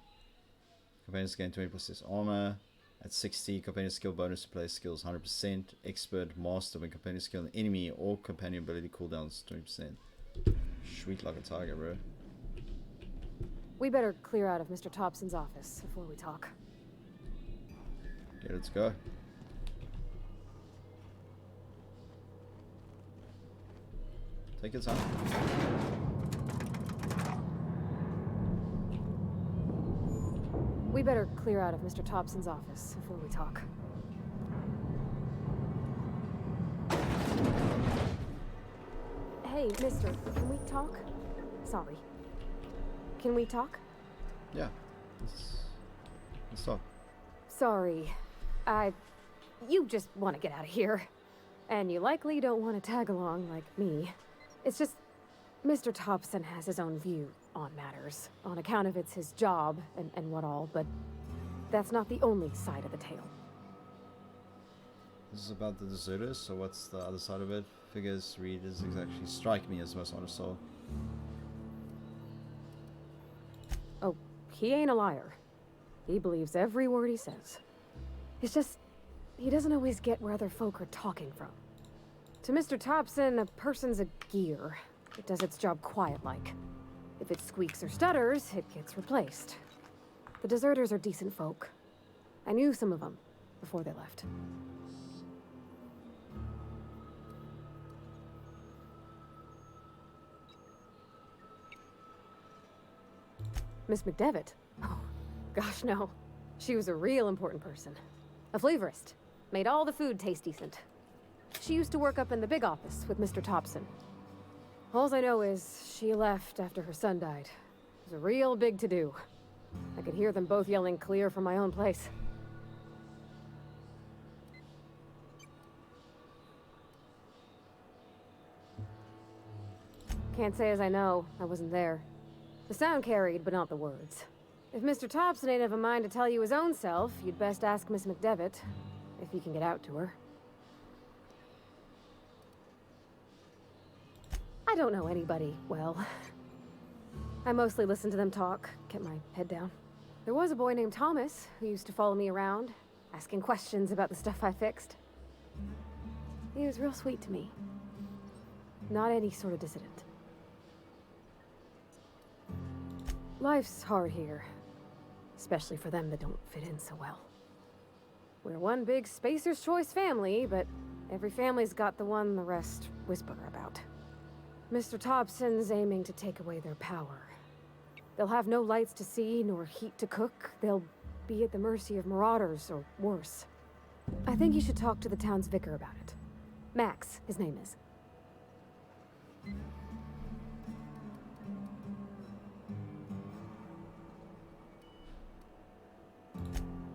Companions gain 20% armor. At 60, companion skill bonus to play skills 100%. Expert master when companion skill an enemy or companion ability cooldowns 20%. Sweet like a tiger, bro. We better clear out of Mr. Thompson's office before we talk. Okay, let's go. Take your time. We better clear out of Mr. Thompson's office before we talk. Hey, mister, can we talk? Sorry. Can we talk? Yeah. Let's talk. Sorry. You just want to get out of here. And you likely don't want to tag along like me. It's just, Mr. Thompson has his own view on matters, on account of it's his job and what all, but that's not the only side of the tale. This is about the deserters, so what's the other side of it? Figures, readers exactly strike me as the most honest soul. Oh, he ain't a liar. He believes every word he says. It's just, he doesn't always get where other folk are talking from. To Mr. Thompson, a person's a gear. It does its job quiet-like. If it squeaks or stutters, it gets replaced. The deserters are decent folk. I knew some of them before they left. Miss McDevitt? Oh, gosh, no. She was a real important person. A flavorist. Made all the food taste decent. She used to work up in the big office with Mr. Thompson. All I know is she left after her son died. It was a real big to-do. I could hear them both yelling clear from my own place. Can't say as I know. I wasn't there. The sound carried, but not the words. If Mr. Thompson ain't of a mind to tell you his own self, you'd best ask Miss McDevitt, if you can get out to her. I don't know anybody well. I mostly listened to them talk, kept my head down. There was a boy named Thomas who used to follow me around, asking questions about the stuff I fixed. He was real sweet to me. Not any sort of dissident. Life's hard here, especially for them that don't fit in so well. We're one big Spacer's Choice family, but every family's got the one the rest whisper about. Mr. Thompson's aiming to take away their power. They'll have no lights to see, nor heat to cook. They'll be at the mercy of marauders, or worse. I think you should talk to the town's vicar about it. Max, his name is.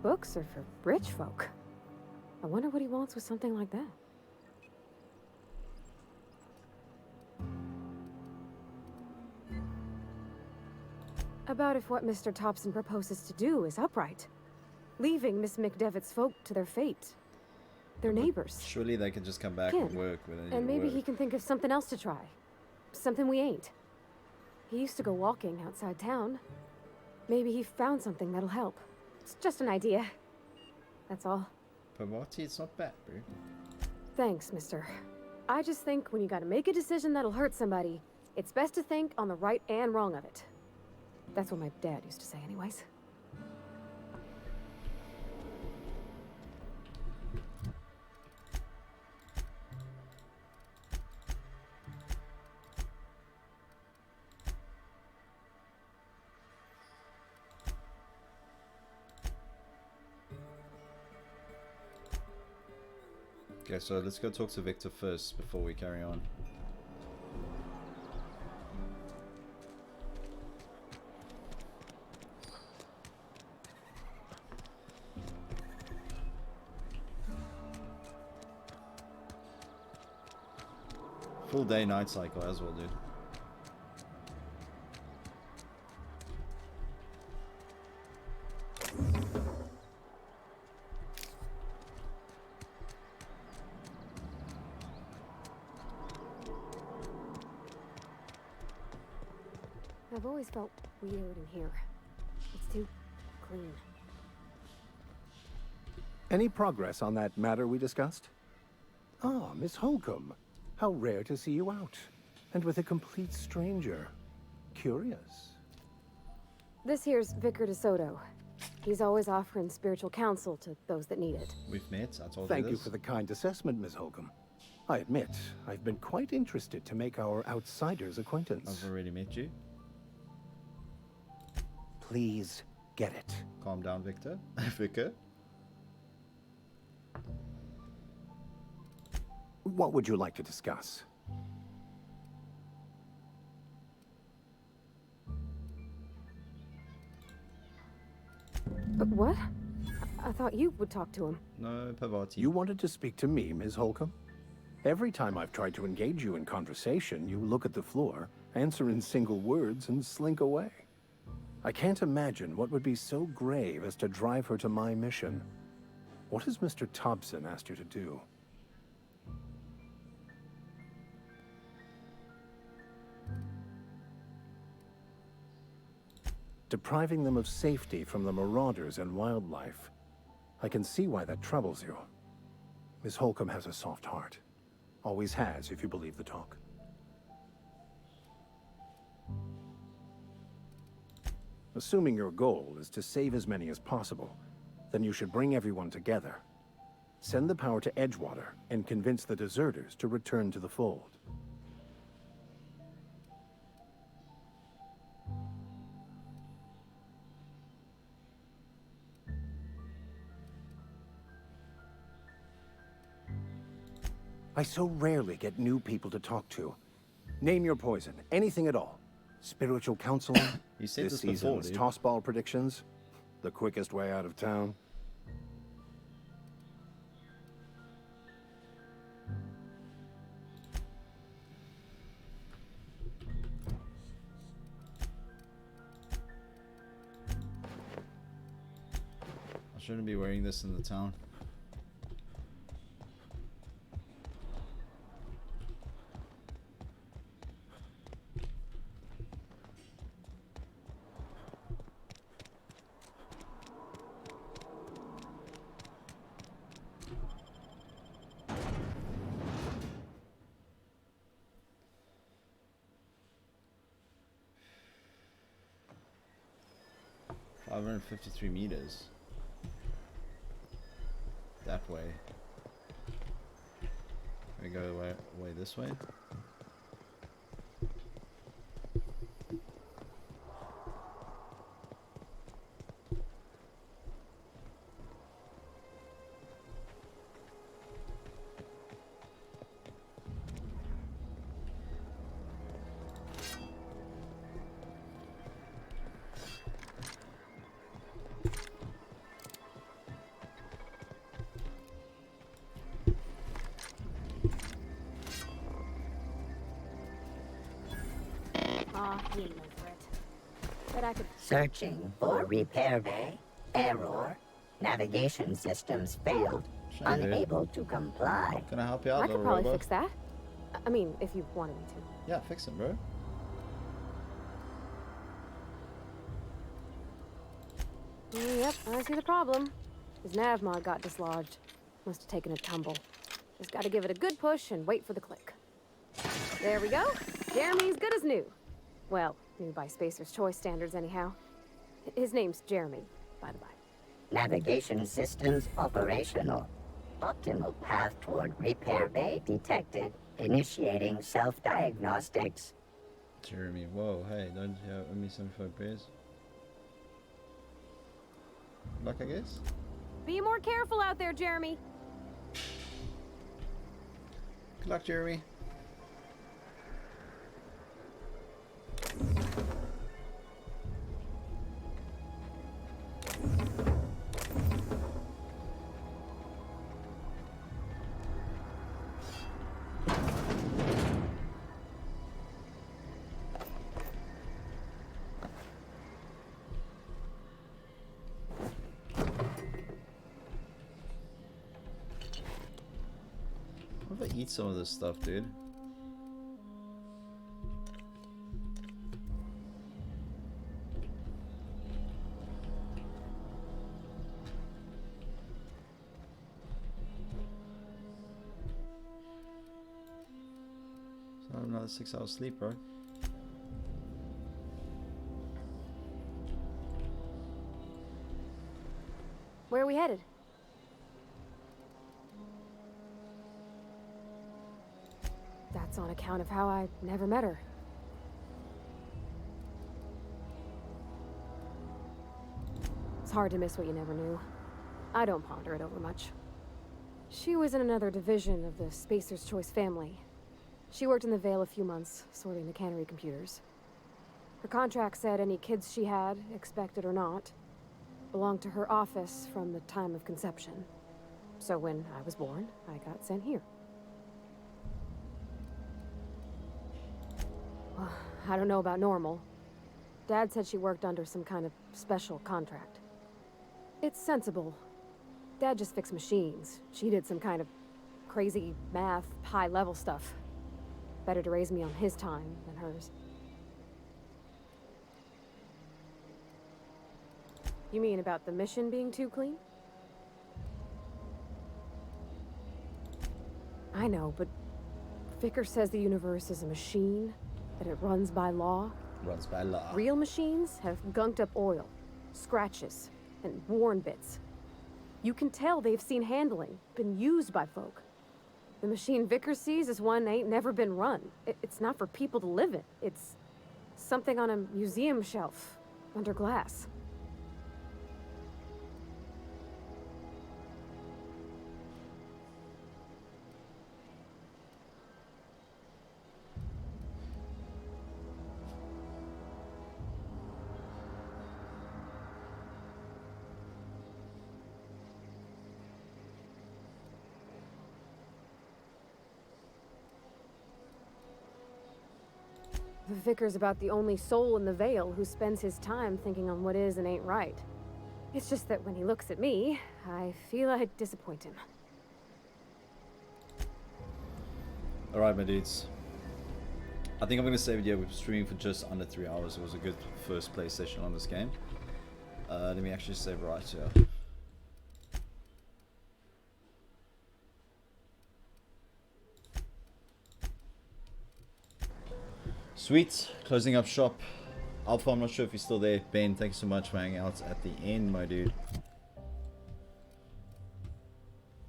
Books are for rich folk. I wonder what he wants with something like that. About if what Mr. Thompson proposes to do is upright. Leaving Miss McDevitt's folk to their fate. Their neighbors. Surely they can just come back and work with it. And maybe he can think of something else to try. Something we ain't. He used to go walking outside town. Maybe he found something that'll help. It's just an idea. That's all. Pavati, it's not bad, bro. Thanks, mister. I just think when you gotta make a decision that'll hurt somebody, it's best to think on the right and wrong of it. That's what my dad used to say anyways. Okay, so let's go talk to Victor first before we carry on. Full day night cycle as well, dude. I've always felt weird in here. It's too clean. Any progress on that matter we discussed? Ah, Miss Holcomb. How rare to see you out. And with a complete stranger. Curious. This here's Vicar DeSoto. He's always offering spiritual counsel to those that need it. We've met, I told Thank you you this. for the kind assessment, Miss Holcomb. I admit, I've been quite interested to make our outsider's acquaintance. I've already met you. Please get it. Calm down, Victor. Vicar. What would you like to discuss? But what? I thought you would talk to him. No, Pavati. You wanted to speak to me, Ms. Holcomb? Every time I've tried to engage you in conversation, you look at the floor, answer in single words, and slink away. I can't imagine what would be so grave as to drive her to my mission. What has Mr. Thompson asked you to do? Depriving them of safety from the marauders and wildlife. I can see why that troubles you. Miss Holcomb has a soft heart. Always has, if you believe the talk. Assuming your goal is to save as many as possible, then you should bring everyone together. Send the power to Edgewater and convince the deserters to return to the fold. I so rarely get new people to talk to. Name your poison, anything at all. Spiritual counseling, You said this this before, season's dude. tossball predictions, the quickest way out of town. I shouldn't be wearing this in the town. $553 meters. That way. We go way this way. You know for it. But I could... Searching for repair bay. Error. Navigation systems failed. Unable to comply. Can I help you out, I could little probably robot? fix that. I mean, if you wanted me to. Yeah, fix it, bro. Yep, I see the problem. His nav mod got dislodged. Must have taken a tumble. Just gotta give it a good push and wait for the click. There we go. Jeremy's good as new. Well, new by Spacer's Choice standards anyhow. His name's Jeremy, by the by. Navigation systems operational. Optimal path toward repair bay detected. Initiating self-diagnostics. Jeremy, whoa, hey, don't you owe me 75 beers? Luck, I guess? Be more careful out there, Jeremy. Good luck, Jeremy. What if I eat some of this stuff, dude? So another 6 hours sleep, bro. Where are we headed? That's on account of how I never met her. It's hard to miss what you never knew. I don't ponder it over much. She was in another division of the Spacer's Choice family. She worked in the Vale a few months, sorting the cannery computers. Her contract said any kids she had, expected or not, belonged to her office from the time of conception. So when I was born, I got sent here. Well, I don't know about normal. Dad said she worked under some kind of special contract. It's sensible. Dad just fixed machines. She did some kind of crazy math, high-level stuff. Better to raise me on his time than hers. You mean about the mission being too clean? I know, but Vicker says the universe is a machine, that it runs by law. Runs by law. Real machines have gunked up oil, scratches, and worn bits. You can tell they've seen handling, been used by folk. The machine Vickers sees is one ain't never been run. It's not for people to live in. It's something on a museum shelf, under glass. The vicar's about the only soul in the Vale who spends his time thinking on what is and ain't right. It's just that when he looks at me, I feel I'd disappoint him. Alright, my dudes. I think I'm going to save it here. We're streaming for just under 3 hours. It was a good first play session on this game. Let me actually save right here. Sweet, closing up shop. Alpha, I'm not sure if you're still there. Ben, thank you so much for hanging out at the end, my dude.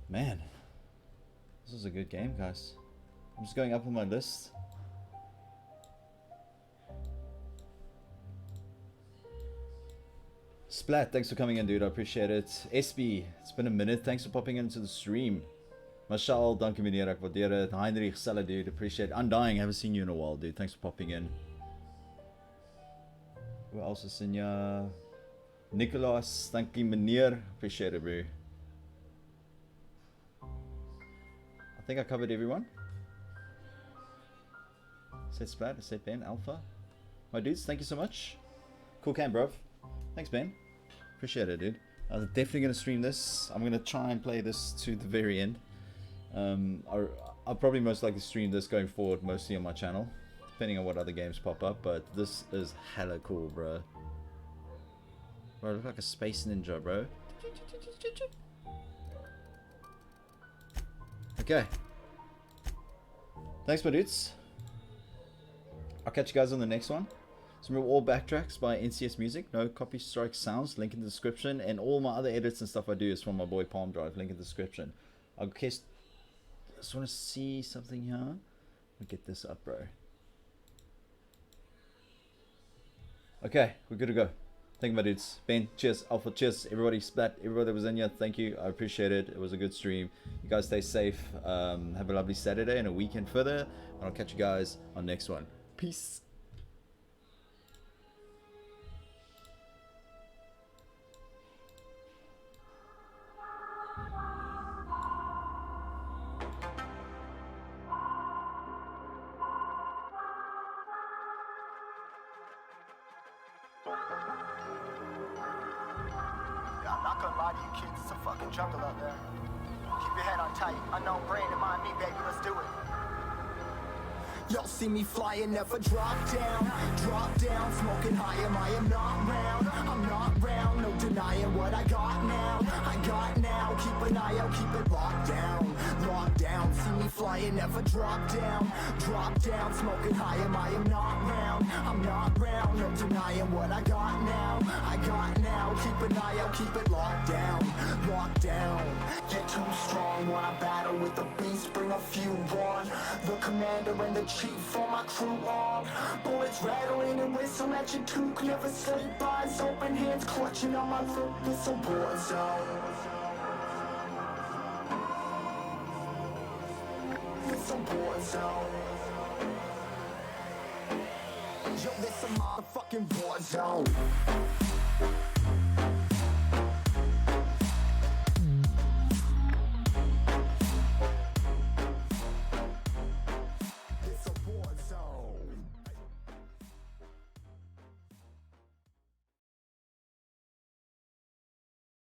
Man, this is a good game, guys. I'm just going up on my list. Splat, thanks for coming in, dude. I appreciate it. SB, it's been a minute. Thanks for popping into the stream. Marshall, dankie meneer, ek waardeer dit. Heinrich, selfe dude, appreciate it. Undying, haven't seen you in a while, dude. Thanks for popping in. Who else is in ya? Nicholas, dankie meneer, appreciate it, bro. I think I covered everyone. Said Splat, I said Ben, Alpha. My dudes, thank you so much. Cool cam, bro. Thanks, Ben. Appreciate it, dude. I'm definitely going to stream this. I'm going to try and play this to the very end. I'll probably most likely stream this going forward, mostly on my channel, depending on what other games pop up, but this is hella cool, bro. Bro, I look like a space ninja, bro. Okay. Thanks, my dudes. I'll catch you guys on the next one. So remember, all Backtracks by NCS Music, no copy strike sounds, link in the description, and all my other edits and stuff I do is from my boy Palmdrive, link in the description. I just want to see something here. I'll get this up, bro. Okay, we're good to go. Thank you, my dudes. Ben, cheers. Alpha, cheers. Everybody, Splat, everybody that was in here, thank you. I appreciate it. It was a good stream. You guys stay safe. Have a lovely Saturday and a weekend further. And I'll catch you guys on next one. Peace. Jungle out there. Keep your head on tight. Unknown brain and mind me, baby. Let's do it. Y'all see me flying, never drop down. Drop down, smoking high, I am not round. I'm not round, no denying what I got now. I got now, keep an eye out, keep it locked down. Locked down, see me flying, never drop down. Drop down, smoking high, I am not round. I'm not round, no denying what I got now. I got now, keep an eye out, keep it locked down. Locked down, get too strong when I battle with the beast, bring a few on. The commander and the chief for my crew on. Bullets rattling and whistle at your toque. Never sleep, eyes open, hands clutching on my throat. It's a war zone. It's a war zone. Yo, this a motherfucking war zone.